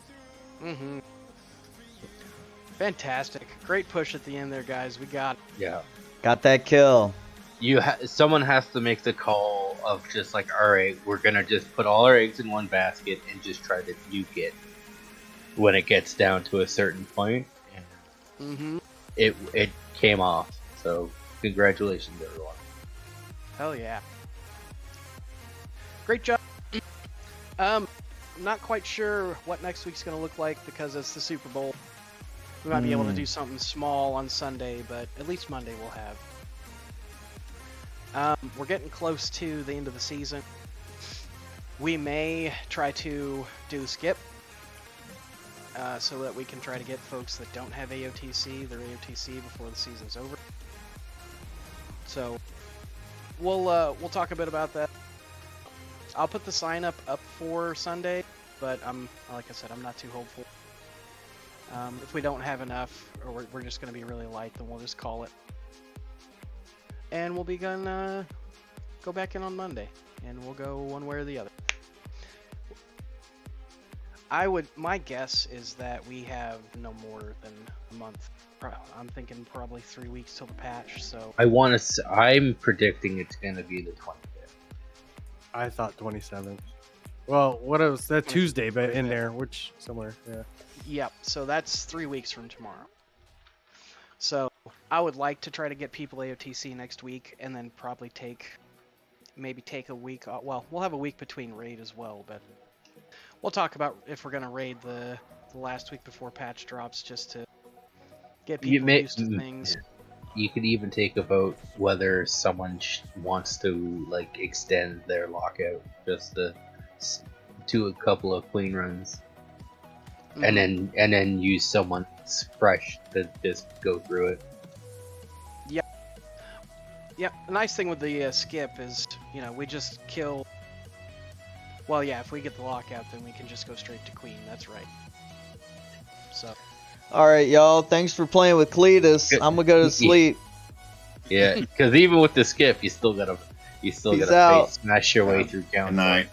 Mm-hmm. Fantastic. Great push at the end there, guys. We got it. Yeah. Got that kill. Someone has to make the call of just like, all right, we're gonna just put all our eggs in one basket and just try to nuke it when it gets down to a certain point. And Mm-hmm. it came off. So congratulations, everyone. Hell yeah. Great job. I'm not quite sure what next week's going to look like because it's the Super Bowl. We might be able to do something small on Sunday, but at least Monday we'll have. We're getting close to the end of the season. We may try to do skip so that we can try to get folks that don't have AOTC their AOTC before the season's over. So we'll talk a bit about that. I'll put the sign up for Sunday, but like I said, I'm not too hopeful. If we don't have enough, or we're just going to be really light, then we'll just call it. And we'll be gonna go back in on Monday, and we'll go one way or the other. My guess is that we have no more than a month. I'm thinking probably 3 weeks till the patch, so. I'm predicting it's gonna be the 25th. I thought 27th. Well, what was that Tuesday, but in there, which somewhere, yeah. Yep, so that's 3 weeks from tomorrow. So I would like to try to get people AOTC next week, and then probably maybe take a week off. Well, we'll have a week between raid as well, but we'll talk about if we're going to raid the last week before patch drops, just to get people used to things. You could even take a vote whether someone wants to like extend their lockout just to do a couple of clean runs, and then use someone fresh to just go through it. Yep. The nice thing with the skip is, we just kill. Well, yeah, if we get the lockout, then we can just go straight to Queen. That's right. So. Alright, y'all. Thanks for playing with Cletus. I'm gonna go to sleep. Yeah, because even with the skip, you still gotta out. smash your way through count. Good night.